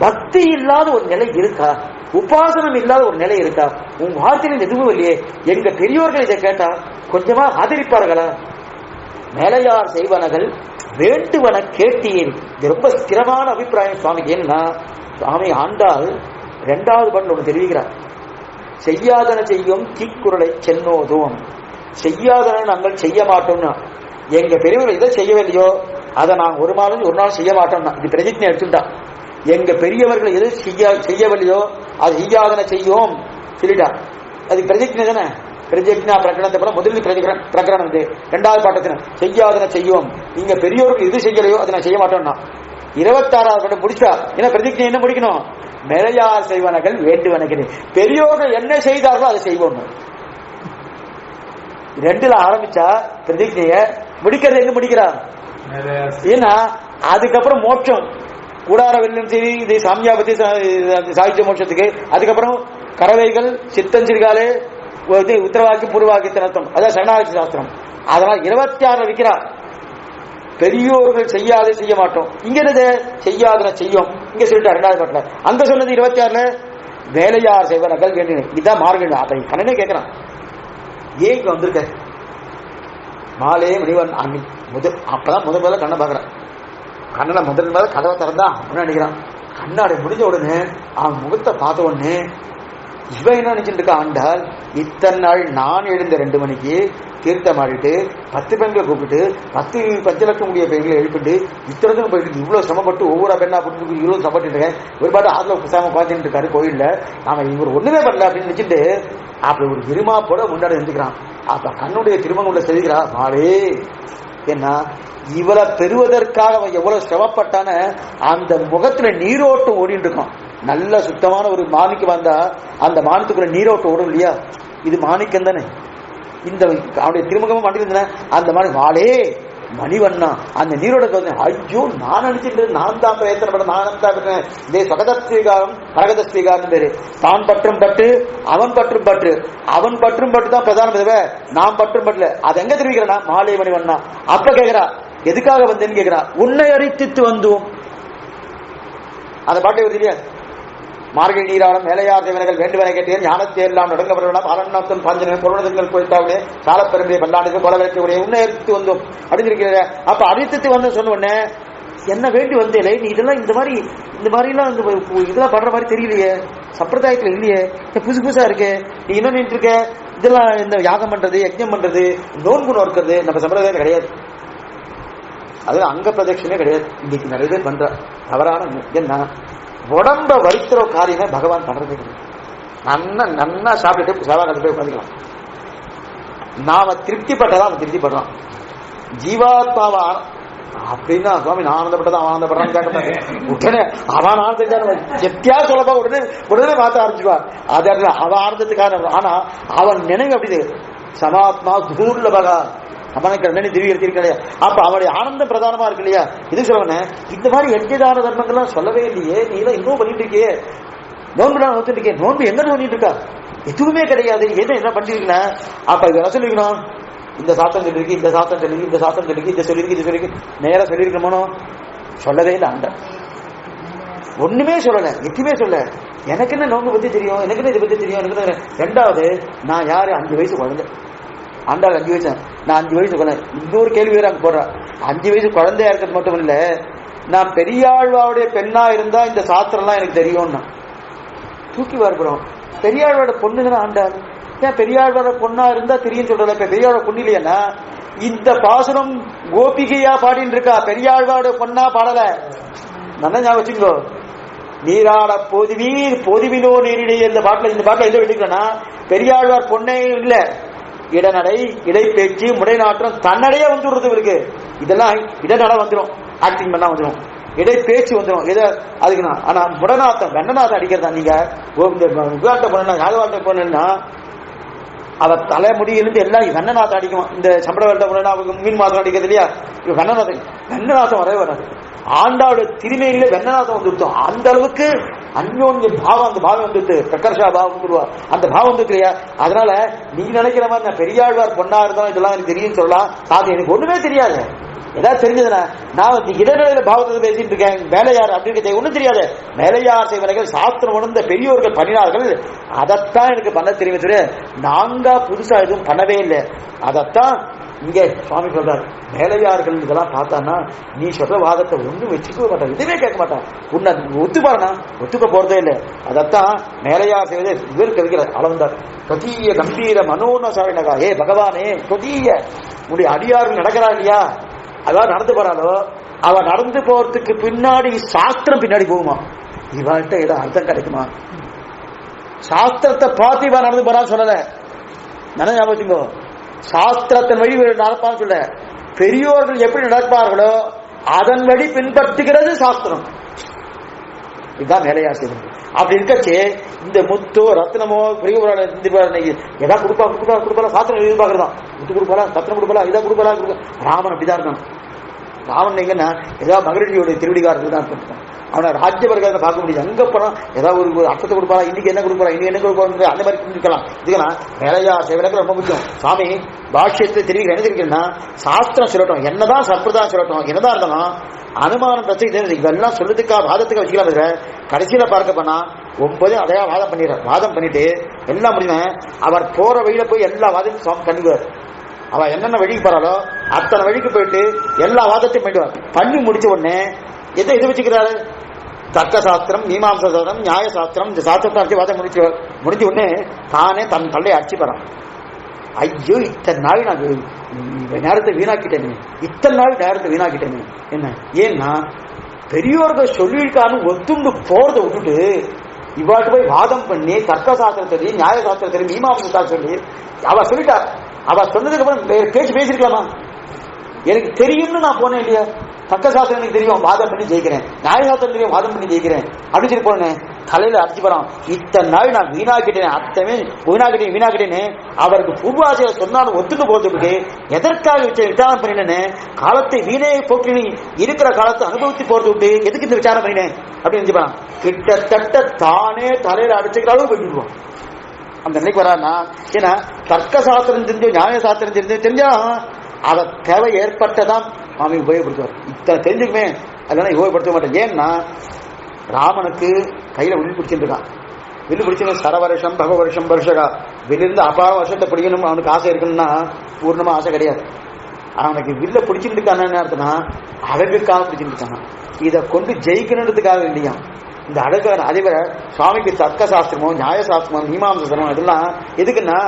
பக்தி இல்லாத ஒரு நிலை இருக்கா? உபாசனம் இல்லாத ஒரு நிலை இருக்கா? உங்க வார்த்தையில் எதுவும் இல்லையே. எங்க பெரியோர்கள் இதை கேட்டா கொஞ்சமா ஆதரிப்பார்களா? மேலையார் செய்வனகள் வேண்டுவன கேட்டீர். இது ரொம்ப ஸ்திரமான அபிப்பிராயம் சுவாமிக்கு. ஏன்னா சுவாமி ஆண்டாள் 2வது பாடல் ஒன்று தெரிவிக்கிறார். செய்யாதன செய்யும் தீக்குறளை சென்னோதும். செய்யாதன நாங்கள் செய்ய மாட்டோம்னா, எங்க பெரியவர்கள் இதை செய்யவில்லையோ அதை நாங்கள் ஒரு நாள் செய்ய மாட்டோம்னா, இது பிரதிஜை எடுத்துட்டா. எங்க பெரியவர்கள் எது செய்யவில்லையோ அது செய்யாதன செய்யும் சொல்லிட்டா. அது பிரதிஜை தானே. பிரஜக்னா பிரகடனத்தை போல முதல் பிரகடனம் இது. 2வது பாட்டத்தின செய்யாதன செய்யும். நீங்க பெரியோர்கள் எது செய்யலையோ அதை நான் செய்ய மாட்டோம்னா 26வது முடிச்சா. ஏன்னா பிரதிஜை என்ன முடிக்கணும்? மேலையார் செய்வனகள் வேண்டுவனகள். பெரியோர்கள் என்ன செய்தார்களோ அதை செய்வோம். 2ல ஆரம்பிச்சா பிரதிஜைய முடிக்கிறது எங்க முடிக்கிறார்? ஏன்னா அதுக்கப்புறம் மோட்சம் கூடார வெல்லும் சரி, இது சாமியாபத்தி சாகித்ய மோட்சத்துக்கு. அதுக்கப்புறம் கறவைகள் சித்தஞ்சிறுகாலே உத்தரவாக்கி பூர்வாக்கியத்தின் அர்த்தம், அதான் சரணாகதி சாஸ்திரம். அதனால் 26 வைக்கிறார். பெரியோர்கள் செய்யாத செய்ய மாட்டோம். இங்க என்னது? செய்யாதன செய்யும். இங்க சொல்லிட்டார் 2வது பாட்டுல. அங்க சொன்னது 26ல வேலையார் செய்வனர்கள் வேண்டின. இதுதான் மார்கழி. அப்ப கண்ணனே கேட்கிறான், ஏன் இங்க வந்திருக்க? மாலே மணிவன் அன்னி அப்பதான் முதல்ல கண்ணை பாக்குறான். கண்ணனை முதல்ல கதவை திறந்தா நினைக்கிறான். கண்ணாடி முடிஞ்ச உடனே அவன் முகத்தை பார்த்த உடனே இவன் என்ன நினைச்சுட்டு இருக்கா? ஆண்டாள் இத்தனை நாள் நான் எழுந்த 2 மணிக்கு தீர்த்தம் ஆடிட்டு 10 பெண்களை கூப்பிட்டு 10 பஞ்சலட்சம் முடிய பெண்களை எழுப்பிட்டு இத்தனை போயிட்டு இவ்வளவு சிரமப்பட்டு ஒவ்வொரு பெண்ணா போட்டு இவ்வளவு சப்பட்டு இருக்கேன். ஒரு பாட்டு ஆத்துல புசாம பார்த்துட்டு இருக்காரு கோயில்ல. நாம இவர் ஒண்ணுமே பண்ணல அப்படின்னு நினைச்சிட்டு அப்படி ஒரு இருமா போட முன்னாடி எழுந்துக்கிறான். அப்ப கண்ணுடைய திருமணம் உள்ள செலுகிறா மாலே. ஏன்னா இவளை பெறுவதற்காக அவன் எவ்வளவு சிரமப்பட்டான அந்த முகத்துல நீரோட்டம் ஓடிட்டு இருக்கான். நல்ல சுத்தமான ஒரு மாணிக்கம் வந்தா அந்த மானத்துக்குள்ள நீரோட்டம் ஓடும் இல்லையா? இது மாணிக்கம் தானே. இந்த அவனுடைய திருமுகமும் மண்டிருந்தன அந்த மாதிரி வாளே மணிவண்ணா அந்த நீரோட. ஐயோ நான் நினைச்சிட்டு நான் தான் பிரயத்தனப்பட நான் தான் இதே சகதஸ்வீகாரம் பரகதஸ்வீகாரம் பேரு. தான் பற்றும் பட்டு அவன் பற்றும் பற்று, அவன் பற்றும் பட்டு தான் பிரதான தேவை, நான் பற்றும் பட்டுல. அது எங்க தெரிவிக்கிறா? மாலே மணிவண்ணா. அப்ப கேட்கிறா எதுக்காக வந்தேன்னு கேட்கிறா. உன்னை அறித்தித்து வந்தோம். அந்த பாட்டை வருது இல்லையா? மார்கழி நீராடம் மேலையார் தேவனர்கள் வேண்டுவனை கேட்டேன் ஞானத்தை எல்லாம் நடங்கப்படலாம் பாலநாத்தன் பாஞ்சன பொருளங்கள் கோயில்தாவுடைய சாலப்பெருமையை பல்லாண்டுக்கு கொலை வைக்கக்கூடிய உன்னை அறித்து வந்தோம் அப்படின்னு இருக்கிற. அப்ப அறித்து வந்து சொன்ன உடனே என்ன வேண்டி வந்தேலே நீ இதெல்லாம் இந்த மாதிரிலாம் இதெல்லாம் பண்ற மாதிரி தெரியலையே, சம்பிரதாயத்துல இல்லையே, புதுசு புதுசா இருக்கு, நீ என்ன நின்று இருக்க? இதெல்லாம் இந்த யாகம் பண்றது யஜ்ஞம் பண்றது நோன்பு நோக்கிறது நம்ம சம்பிரதாயம் கிடையாது. அது அங்க பிரதட்சணே கிடையாது. இன்னைக்கு நிறைய பேர் பண்ற தவறான என்ன உடம்ப வருத்துற காரியமே பகவான் பண்றது. நன்னா சாப்பிட்டுட்டு சேவா கட்டு போய் உட்காந்துக்கலாம். நாம திருப்தி பட்டதான் அவன் திருப்தி படுறான். ஜீவாத்மாவா அப்படின்னா சுவாமி நான் ஆனந்தப்பட்டதான் அவன் ஆனந்தப்படுறான்னு கேட்க உடனே அவன் ஆனந்தம் எத்தியா சொல்லப்பா உடனே மாத்த ஆரம்பிச்சுவான். அது அவன் ஆனந்தத்துக்கான. ஆனா அவன் நினைவு அப்படி சமாத்மா தூர்லபகா அவனுக்கு ரெண்டு திவ்ய கிடையாது. அப்ப அவனுடைய ஆனந்தம் பிரதானமா இருக்கு இல்லையா? இது சொல்லுவன இந்த மாதிரி எஜ்ஜதான தர்மங்கள்லாம் சொல்லவே இல்லையே, நீ எல்லாம் இன்னும் பண்ணிட்டு இருக்கியே, நோன்பு நான் நோத்துட்டு இருக்கேன், நோன்பு எங்க பண்ணிட்டு இருக்கா? எதுவுமே கிடையாது. என்ன பண்ணிருக்கா? அப்ப இது என்ன சொல்லிருக்கணும்? இந்த சாத்தம் சொல்லிருக்கு, இந்த சாத்தம் சொல்லிருக்கு, இந்த சாத்தம் சொல்லிருக்கு, இதை சொல்லிருக்கு, இது சொல்லிருக்கு, நேரம் சொல்லியிருக்கணுமோ? சொல்லவே இல்லை. அந்த ஒண்ணுமே சொல்லல, எதுவுமே சொல்ல. எனக்கு என்ன நோன்பு பத்தி தெரியும், எனக்கு என்ன இதை பத்தி தெரியும், எனக்கு. ரெண்டாவது, நான் யாரு? 5 வயசு குழந்தை. ஆண்டாள் 5 வயசு, நான் 5 வயசு குழந்தை. இன்னொரு கேள்வி வேற அங்க போடுறேன். 5 வயசு குழந்தையா இருக்கிறது மட்டும் இல்ல, நான் பெரியாழ்வாவுடைய பெண்ணா இருந்தா இந்த சாஸ்திரம்லாம் எனக்கு தெரியும்னா தூக்கி வரப்போறோம். பெரியாழ்வாட பொண்ணுங்கன்னா ஆண்டாள். ஏன் பெரியாழ்வாட பொண்ணா இருந்தா தெரியும் சொல்றல? இப்ப பெரியாழ்வாட பொண்ணு இல்லையா? இந்த பாசுரம் கோபிகையா பாடிட்டு இருக்கா, பெரியாழ்வாட பொண்ணா பாடல. நல்லா ஞாபகம் வச்சுக்கோ. நீராட பொதுவீர் பொதுவினோ நீரிடையே இந்த பாட்டுல எந்த எடுக்கிறேன்னா பெரியாழ்வார் பொண்ணே இல்ல. இடநடை, இடைப்பேச்சு, முடைநாற்றம், தன்னடையே வந்துடுறது இருக்கு. இதெல்லாம் இடநட வந்துடும், ஆக்டிங் பண்ணா வந்துடும், இடைப்பேச்சு வந்துடும். எதை அதுக்குன்னா. ஆனா முடநாத்தம், வெண்ணநாத்தம் அடிக்கிறதா? நீங்க விவாட்ட பொண்ணா, யாழ்வாட்ட பொண்ணுன்னா அவ தலைமுடியிலிருந்து எல்லாம் வெண்ணநாத்தம் அடிக்கும். இந்த சம்பள வெள்ளை பொண்ணா அவங்க மீன் மாதம் அடிக்கிறது இல்லையா? வெண்ணநாத்தம் வரவே வராது. ஆண்டாளுடைய திருமையில வெண்ணநாதம் வந்துருத்தோம். அந்த அளவுக்கு அந்யோன்ய பாவம், அந்த பாவம் வந்துட்டு பிரகர்ஷா பாவம் சொல்லுவா, அந்த பாவம் வந்துருக்கு இல்லையா? அதனால நீங்க நினைக்கிற மாதிரி நான் பெரியாழ்வார் பொண்ணா இருந்தாலும் இதெல்லாம் எனக்கு தெரியும் சொல்லலாம். அது எனக்கு ஒண்ணுமே தெரியாது. ஏதாவது தெரிஞ்சதுன்னா நான் இடைநிலையில பாவத்தை பேசிட்டு இருக்கேன். மேலையார் அப்படின்னு ஒண்ணும் தெரியாது. மேலையார் செய்வர்கள் சாஸ்திரம் உணர்ந்த பெரியோர்கள் பண்ணினார்கள், அதைத்தான் எனக்கு பண்ண தெரியும். நாங்க புதுசா எதுவும் பண்ணவே இல்லை. அதைத்தான் இங்க சுவாமி சொல்றாரு. மேலையார்கள் இதெல்லாம் பார்த்தான்னா நீ சொல்ற வாதத்தை ஒன்றும் வச்சுக்கவே மாட்டான், இதுவே கேட்க மாட்டான். உன்னை ஒத்துப்பாருனா ஒத்துக்க போறதே இல்லை. அதைத்தான் மேலையார் செய்வதே இவருக்கு இருக்கிற அளவந்தார். தொதிய கம்பீர மனோனசாரினகா, ஏ பகவானே தொதிய உடைய அடியார்கள் நடக்கிறா இல்லையா, அதாவது நடந்து போறாளோ அவ நடந்து போறதுக்கு பின்னாடி சாஸ்திரம் பின்னாடி போகுமா? இவாள்கிட்ட ஏதோ அர்த்தம் கிடைக்குமா? சாஸ்திரத்தை பார்த்து இவா நடந்து போறான்னு சொல்லல. நல்லா ஞாபகம், சாஸ்திரத்தின் வழி நடப்பான்னு சொல்ல. பெரியோர்கள் எப்படி நடப்பார்களோ அதன் வழி பின்பற்றுகிறது சாஸ்திரம். இதுதான் மேலையார் செய்வது. அப்படி இருக்கச்சே இந்த முத்தோ ரத்னமோ பெரிய எதா கொடுப்பா சாஸ்திரம் எதிர்பார்க்கறதான். முத்து கொடுப்பாளா, ரத்னம் கொடுப்பாளா, இதா கொடுப்பாளா. ராமன் அப்படிதான் இருக்கான். ராமன் எங்கன்னா ஏதாவது மகிழ்ச்சியோடைய திருவடிகாரர்கள் தான் இருக்கான். அவனை ராஜ்யவர்களை பார்க்க முடியாது. அங்க போனா ஏதாவது ஒரு அர்த்தத்தை கொடுப்பாரா, இன்னைக்கு என்ன கொடுப்பாரா, இன்னைக்கு என்ன கொடுப்பாரு, அந்த மாதிரி புரிஞ்சுக்கலாம். இதுக்கெல்லாம் மேலையார் சேவலுக்கு ரொம்ப முக்கியம். சுவாமி பாஷ்யத்தை தெரிவிக்கிற என்ன தெரிவிக்கிறேன்னா, சாஸ்திரம் சொல்லட்டும், என்னதான் சம்பிரதாயம் சொல்லட்டும், என்னதான் இருந்தாலும் அனுமானம் பிரச்சனை இதெல்லாம் சொல்றதுக்காக வாதத்துக்கு வச்சுக்கலாம். கடைசியில பார்க்க போனா 9 அதையா வாதம் பண்ணிட்டு எல்லாம் முடியுமே. அவர் போற வழியில போய் எல்லா வாதத்தையும் சுவாமி கண்டுவார். அவ என்னென்ன வழிக்கு போறாளோ அத்தனை வழிக்கு போயிட்டு எல்லா வாதத்தையும் பண்ணிடுவார். பண்ணி முடிச்ச உடனே எதை வச்சுக்கிறாரு? தர்க்க சாஸ்திரம், மீமாம்ச சாஸ்திரம், நியாய சாஸ்திரம், இந்த சாஸ்திரத்தை அடிச்சு வாதம் முடிஞ்ச உடனே தானே தன் தள்ளையை அடிச்சு போறான். ஐயோ இத்தனை நாள் நான் நேரத்தை வீணாக்கிட்டேனே, என்ன ஏன்னா பெரியோர்கள் சொல்லியிருக்கான்னு ஒத்துண்டு போறதை விட்டுட்டு இவாட்டு போய் வாதம் பண்ணி தர்க்க சாஸ்திரத்தை, நியாய சாஸ்திரத்தை, மீமாம்சா சொல்லி அவ சொல்லிட்டா. அவ சொன்னதுக்கு அப்புறம் பேசிருக்கலாமா? எனக்கு தெரியும்னு நான் போனேன் இல்லையா? தர்க்க சாஸ்திரம் எனக்கு தெரியும், வாதம் பண்ணி ஜெயிக்கிறேன். நியாய சாஸ்திரம் தெரியும், வாதம் பண்ணி ஜெயிக்கிறேன் அப்படின்னு சொல்லி போனேன். தலையில அடிச்சு போறான். இத்தனை நாள் நான் வீணாக்கிட்டேன், அத்தமே வீணாக்கிட்டேன்னு அவருக்கு பூர்வாசிய சொன்னாலும் ஒத்துக்கு போறதுக்கு எதற்காக விசாரம் பண்ணினேன்னு, காலத்தை வீணே போக்கி இருக்கிற காலத்தை அனுபவித்து போறது விட்டு எதுக்கு இந்த விசாரம் பண்ணினேன் அப்படின்னு நினைச்சுப்பான். கிட்டத்தட்ட தானே தலையில அடிச்சுக்கிற அளவு போயிடுவான். அந்த நிலைக்கு வரான்னா, ஏன்னா தர்க்க சாஸ்திரம் தெரிஞ்சோ நியாய சாஸ்திரம் தெரிஞ்சா அதை தேவை ஏற்பட்டதான் சுவாமி உபயோகப்படுத்துவார். இத்தனை தெரிஞ்சுக்குமே அதனால உபயோகப்படுத்த மாட்டேன். ஏன்னா ராமனுக்கு கையில வில்லு பிடிச்சிட்டு இருக்கான். வில்லு பிடிச்சு சரவருஷம் பகவருஷம் வருஷகா, வில்லிருந்து அபாரம் வருஷத்தை பிடிக்கணும் அவனுக்கு ஆசை இருக்குன்னா பூர்ணமா ஆசை கிடையாது. அவனுக்கு வில்ல பிடிச்சிட்டு இருக்கான்னு அர்த்தம்னா அழகுக்காக பிடிச்சிட்டு இருக்கான். இதை கொண்டு ஜெயிக்கணுன்றதுக்காக இல்லையா இந்த அழகு. அதே வேற சுவாமிக்கு தர்க்க சாஸ்திரமோ நியாய சாஸ்திரமோ மீமாம்சமோ அதெல்லாம் எதுக்குன்னா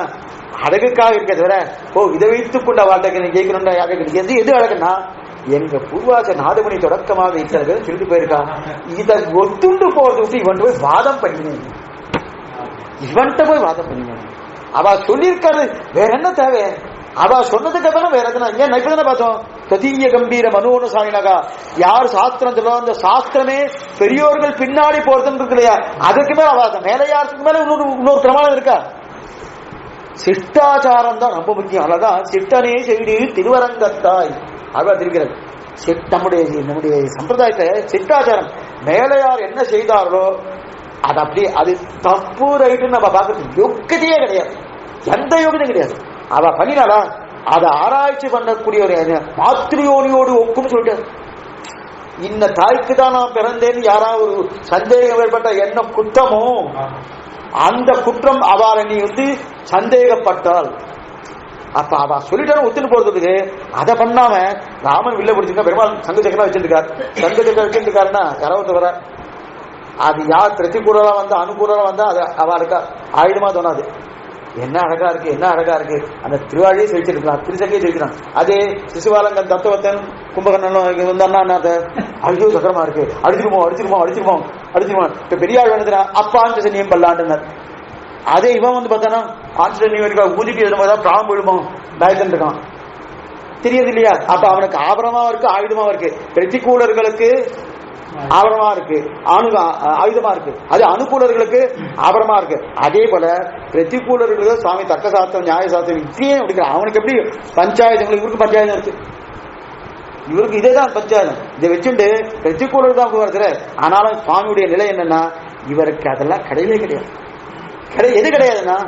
அழகுக்காக இருக்கிறத விட இதை வைத்துக் கொண்ட வாழ்க்கை ஜெயிக்கணும்னா எது அழகுன்னா, எங்க பூர்வாச நாதமணி தொடக்கமாக இத்தனை பேரும் சொல்லிட்டு போயிருக்கா. இதை ஒத்துண்டு போறது விட்டு இவன் போய் வாதம் பண்ணினேன், அவ சொல்லியிருக்காரு. வேற என்ன தேவை? அவ சொன்னதுக்கு அப்புறம் வேற எதுனா ஏன் இப்பதானே பார்த்தோம். தொதிய கம்பீர மனோனசாலினகா, யார் சாஸ்திரம் சொல்ல அந்த சாஸ்திரமே பெரியோர்கள் பின்னாடி போறதுன்னு இருக்கு இல்லையா, அதுக்கு மேல அவ மேலையாருக்கு மேல இன்னொரு பிரமாணம் இருக்கா. சிஷ்டாச்சாரம் தான் ரொம்ப முக்கியம். அதான் சிட்டனே செய்தி திருவரங்கத்தாய் இருக்கிறது. நம்முடைய சம்பிரதாயத்தை சிட்டாச்சாரம் மேலையார் என்ன செய்தார்களோ அது அப்படியே அது தப்பு ரைட்டுன்னு நம்ம பார்க்கறது யோக்கியதையே கிடையாது, எந்த யோகியதையும் கிடையாது. அவ பண்ணினாலா அதை ஆராய்ச்சி பண்ணக்கூடிய ஒரு மாத்திரியோனியோடு ஒப்புன்னு சொல்லிட்டு இந்த தாய்க்கு தான் நான் பிறந்தேன்னு யாராவது ஒரு சந்தேகம் ஏற்பட்ட என்ன குற்றமோ அந்த குற்றம் அவரை நீ சந்தேகப்பட்டால் அப்ப அவ சொல்லிட்டாலும் ஒத்துட்டு போறதுக்கு அதை பண்ணாம ராமன் வில்ல பிடிச்சிருக்கா, பெருமாள் சங்க சக்கரம் வச்சிருக்காரு. சங்க சக்கரம் வச்சிருக்காருன்னா யாராவது வர அது யார் பிரதிகூலா வந்தா அனுகூலா வந்தா அது அவளுக்கு ஆயுதமா தோணாது. என்ன அழகா இருக்கு, என்ன அழகா இருக்கு, அந்த திருவாழியை செழிச்சிருக்கலாம், திருச்சங்கையை செழிச்சிருக்கான். அதே சிசுவாலங்கன் தத்துவத்தன் கும்பகர்ணன் வந்தான்னா ஐயோ சக்கரமா இருக்கு, அடிச்சிருமோ அடிச்சிருமோ அடிச்சிருமோ அடிச்சிருமோ. இப்ப பெரியாள் வந்துனா அப்பா ஆஞ்சநேயம் பல்லாண்டுனர். அதே இவன் பார்த்தானா ஆஞ்சநேயம் ஊதிட்டு எழுதும்போது பிராம் விழுமோ பயத்தன் இருக்கான், தெரியுது இல்லையா? அப்ப அவனுக்கு ஆபரமா இருக்கு, ஆயுதமா இருக்கு. பிரதிகூலர்களுக்கு ஆபரமா இருக்கு, ஆயுதமா இருக்கு. அது அனுகூலர்களுக்கு ஆபரமா இருக்கு. அதே போல பிரதிகூலர்களுக்கு சுவாமி தர்க்க சாஸ்திரம் நியாய சாஸ்திரம் இப்படியே முடிக்கிறான். அவனுக்கு எப்படி பஞ்சாயத்து, இவருக்கு பஞ்சாயத்து இருக்கு, இவருக்கு இதேதான் பஞ்சாயத்து. இதை வச்சுட்டு பிரதிகூலர் தான் வருகிற. ஆனாலும் சுவாமியுடைய நிலை என்னன்னா இவருக்கு அதெல்லாம் கிடையவே கிடையாது. எது கிடையாதுன்னா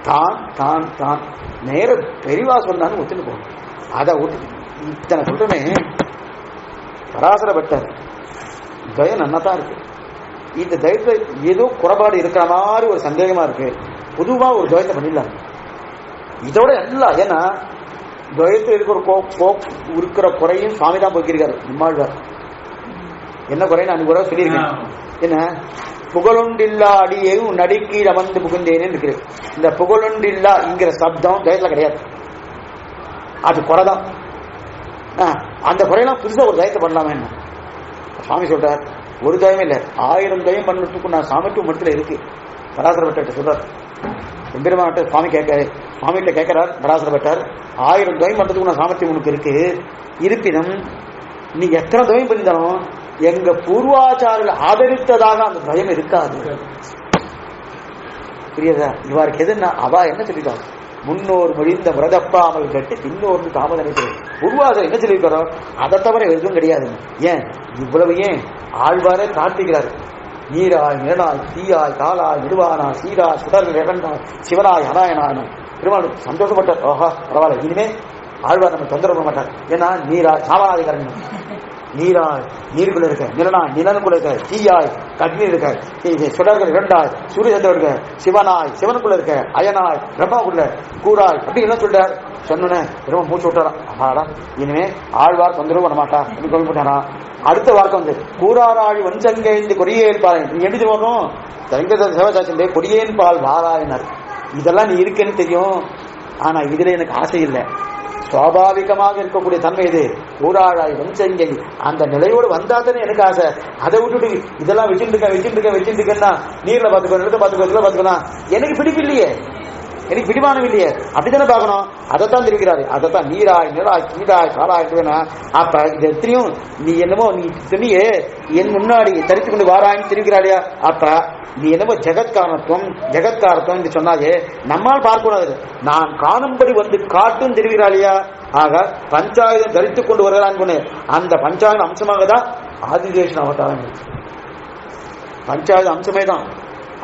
தான் தான் தான் நேர பெரிவா சொன்னான்னு ஒத்துட்டு போகணும். அதை ஒத்து இத்தனை சொல்றமே பராசர பட்டர் தயம் நன்னதான் இருக்கு. இந்த தயத்துல ஏதோ குறைபாடு இருக்கிற மாதிரி ஒரு சந்தேகமா இருக்கு. பொதுவா ஒரு துவயத்தை பண்ணிடலாம் இதோட எல்லாம். ஏன்னா துவயத்தில் இருக்கிற குறையும் சுவாமி தான் போக்கிருக்காரு. நம்மாழ்வார் என்ன குறைன்னு அன்னைக்கு கூட சொல்லியிருக்கேன். என்ன புகழொண்டில்லா அடியேயும் நடுக்கீழ் அமர்ந்து புகுந்தேன்னு இருக்கு. இந்த புகழொண்டில்லா என்கிற சப்தம் துவயத்துல கிடையாது, அது குறைதான். அந்த குறையெல்லாம் புதுசா ஒரு தயத்தை பண்ணலாமே என்ன சுவாமி சொல்றார். ஒரு தயமே இல்லை, 1000 தயம் பண்ணதுக்கு நான் சாமர்த்தியம் மட்டத்தில் இருக்கு. பராசர பட்டர் சொல்றார். எம்பெருமாட்ட சுவாமி சுவாமிகிட்ட கேட்கிறார் பராசர பட்டர், 1000 தயம் பண்றதுக்கு நான் சாமர்த்தியம் உனக்கு இருக்கு. இருப்பினும் நீ எத்தனை தயம் பண்ணியிருந்தாலும் எங்க பூர்வாச்சாரில் ஆதரித்ததாக அந்த பயம் இருக்காது. புரியுதா? இவருக்கு எதுன்னா அவ என்ன சொல்லிட்டாங்க, முன்னோர் மொழிந்த முரதப்பாமல் கட்டு பின்னோர்ந்து தாமதனைக்கு உருவாக என்ன சொல்லியிருக்கிறோம், அதை தவிர எதுவும் கிடையாது. ஏன் இவ்வளவு ஏன் ஆழ்வாரே காட்டுகிறார். நீராய் நிழலாய் தீயாய் காலாய் நிடுவானா சீராய் சுடர்கள் இறந்தாய் சிவனாய் அநாயனான பெருமாள் சந்தோஷப்பட்டார். ஓஹா பரவாயில்ல, இனிமே ஆழ்வார் நம்ம தொந்தரவு பண்ண மாட்டார். ஏன்னா நீராய் சாமாதிகாரன், நீராய் நீருக்குள்ள இருக்க, நிலனாய் நிலனுக்குள்ள இருக்க, தீயாய் கண்ணீர் இருக்க, சுடர்கள் இரண்டாய் சூரிய சந்திரன் இருக்க, சிவனாய் சிவனுக்குள்ள இருக்க, அயனாய் பிரம்மாவுக்குள்ள கூறாய் அப்படி என்ன சொல்றார். சொன்னேன் ரொம்ப மூச்சு விட்டாராம். ஆமாடா இனிமே ஆழ்வார் தொந்தரவு பண்ண மாட்டா அப்படின்னு சொல்லிவிட்டாரா. அடுத்த வார்த்தை கூறாராழி வன்சங்கைந்து கொடியேன் பாரு. நீ எப்படி வரணும் சிவசாட்சி கொடியேன் பால் வாராயினார். இதெல்லாம் நீ இருக்குன்னு தெரியும், ஆனா இதுல எனக்கு ஆசை இல்லை. சுவாபாவிகமாக இருக்கக்கூடிய தன்மை இது. ஊராழாய் வன்சங்கை அந்த நிலையோடு வந்தாதானே எனக்கு ஆசை. அதை விட்டுட்டு இதெல்லாம் வச்சுருக்கேன்னா நீர்ல பாத்துக்கோ, நிலத்தை பாத்துக்கோ, இதுல பாத்துக்கணும், எனக்கு பிடிப்பில்லையே, எனக்கு பிடிமானம் இல்லையே. அப்படித்தானே பார்க்கணும். அதைத்தான் தெரிவிக்கிறாரு. அதைத்தான் நீராய் நிலாய் கீழாய் காலாய். அப்ப இது எத்தனையும் நீ என்னமோ நீ துணியே என் முன்னாடி தரித்து கொண்டு வாராயின்னு தெரிவிக்கிறாரியா. அப்ப நீ என்னமோ ஜெகத்காரத்துவம் என்று சொன்னாலே நம்மால் பார்க்கக்கூடாது, நான் காணும்படி வந்து காட்டும் தெரிவிக்கிறாளியா. ஆக பஞ்சாயுதம் தரித்துக் கொண்டு வருகிறான். அந்த பஞ்சாயுத அம்சமாக தான் ஆதிசேஷன் அவதாரம். பஞ்சாயுத அம்சமே தான்,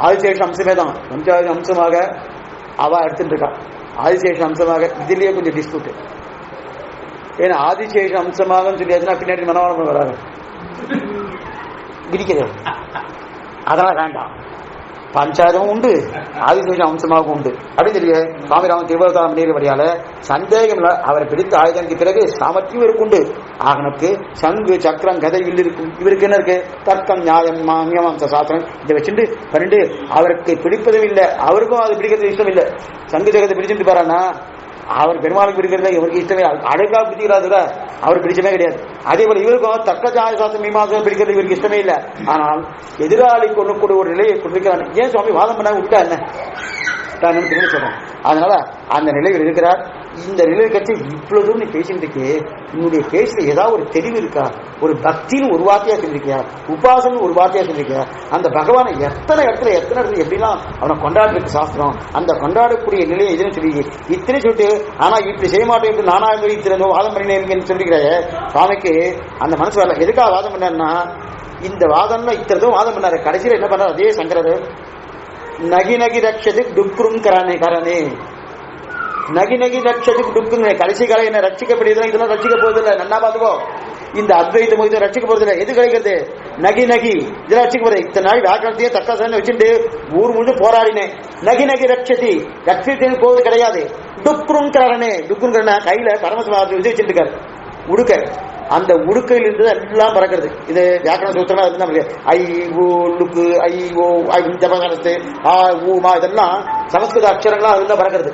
ஆதிசேஷ அம்சமே தான். பஞ்சாயுத அம்சமாக அவ எடுத்துட்டு இருக்கா, ஆதிசேஷ அம்சமாக. இதுலயே கொஞ்சம் டிஸ்பியூட். ஏன்னா ஆதிசேஷ அம்சமாக சொல்லியாச்சுன்னா பின்னாடி மனவாளம் வராது, பிடிக்கிறது. அதெல்லாம் வேண்டாம். பஞ்சாயத்தும் உண்டு, ஆதிசேஷ அம்சமாகவும் உண்டு அப்படின்னு தெரிய சுவாமிராமன் திருவதாரம் நேரடியால சந்தேகம் இல்லை. அவரை பிடித்த ஆயுதனுக்கு பிறகு சாமர்த்தியம் இருக்குண்டு. ஆகனுக்கு சங்கு சக்கரம் கதை இல்லை இருக்கும். இவருக்கு என்ன இருக்கு, தர்க்கம் நியாயம் மீமாம்ச சாஸ்திரம் இதை வச்சுட்டு பன்னெண்டு. அவருக்கு பிடிப்பதும் இல்லை, அவருக்கும் அது பிடிக்கிறது இஷ்டம் இல்லை. சங்கு ஜகத்தை பிடிச்சிட்டு பாருன்னா அவர் பெருமாளுக்கு பிடிக்கிறத இவருக்கு இஷ்டமே, அழகா பிடிக்கிறாரு, அவர் பிடிச்சமே கிடையாது. அதே போல இவருக்கும் தர்க்க நியாய சாஸ்திரம் மீமாம்சம் பிடிக்கிறது இவருக்கு இஷ்டமே இல்லை. ஆனால் எதிராளி கொண்டு ஒரு நிலையை கொண்டிருக்கிறார். ஏன் சுவாமி வாதம் பண்ண விட்டா என்ன சொல்றேன். அதனால அந்த நிலையில் இருக்கிறார். இந்த நிலையை கட்சி இவ்வளவு தூரம் நீ பேசிட்டு இருக்கே, உன்னுடைய பேசுல ஏதாவது ஒரு தெளிவு இருக்கா? ஒரு பக்தின்னு ஒரு வார்த்தையா சொல்லிருக்கியா, உபாசனை ஒரு வார்த்தையா சொல்லிருக்கியா? அந்த பகவானை எத்தனை இடத்துல எப்படிலாம் அவனை கொண்டாடுறதுக்கு சாஸ்திரம், அந்த கொண்டாடக்கூடிய நிலையை எதுன்னு சொல்லி இத்தனை சொல்லிட்டு, ஆனா இப்படி செய்ய மாட்டேன் நானா இத்தனை வாதம் பண்ணினேன்னு சொல்லிக்கிறாய. சுவாமிக்கு அந்த மனசு வரல. எதுக்காக வாதம் பண்ணாருன்னா, இந்த வாதம்னா இத்தனை வாதம் பண்ணாரு. கடைசியில் என்ன பண்ணாரு, அதே சங்கரர் நகி நகி ரட்சது டுக்ரும் கரணே நகி நகி ரட்சது டுக்குங்க. கடைசி காலம் என்ன ரட்சிக்கப்படுது, இதெல்லாம் ரட்சிக்க போவதில்லை. நன்னா பாத்துக்கோ. இந்த அத்வைத மொழியை ரட்சிக்க போறது இல்லை. எது கிடைக்கிறது? நகி நகி இதெல்லாம் ரட்சிக்க போறது. இத்தனை நாள் வியாக்கரணத்தையே தக்காசன்னு வச்சுட்டு ஊர் முழு போராடினேன். நகி நகி ரட்சதி ரட்சித்தேன்னு போவது கிடையாது. டுக்குங்கிறானே டுக்குங்கிறனா கையில பரமசிவாதி விஜய் வச்சுருக்காரு உடுக்க. அந்த உடுக்கையில் இருந்து எல்லாம் பறக்கிறது. இது வியாக்கரண சூத்திரமா இருந்து ஐ ஓ லுக்கு ஐ ஓ ஜபகரத்து ஆ ஊமா இதெல்லாம் சமஸ்கிருத அக்ஷரங்களா அதுதான் பறக்கிறது.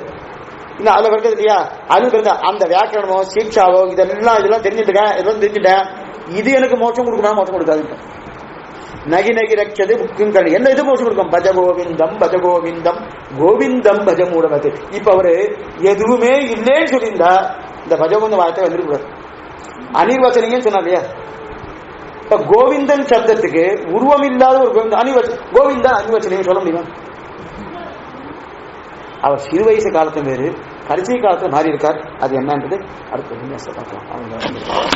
இன்னும் அதுல பறக்கிறது இல்லையா? அது பிறந்த அந்த வியாக்கரணமோ சீட்சாவோ இதெல்லாம் தெரிஞ்சுட்டேன். இதெல்லாம் தெரிஞ்சுட்டேன். இது எனக்கு மோட்சம் கொடுக்குமா? மோட்சம் கொடுக்காது. நகி நகி ரட்சது புக்கும் கணி என்ன இது மோட்சம் கொடுக்கும்? பஜ கோவிந்தம் பஜ கோவிந்தம் கோவிந்தம் பஜ மூடமது. இப்ப அவரு எதுவுமே இல்லேன்னு சொல்லியிருந்தா இந்த பஜகோவிந்த வார்த்தை வந்துருக்கூடாது. அனிர்வச்சனையும் சொன்னா இல்லையா? இப்ப கோவிந்தன் சப்தத்துக்கு உருவம் இல்லாத ஒரு கோவிந்தா அனிர்வச்சனையும் சொல்ல முடியுமா? அவர் சிறு வயசு காலத்துல வேறு கடைசி காலத்துல மாறி இருக்கார். அது என்னன்றது அடுத்த பார்க்கலாம்.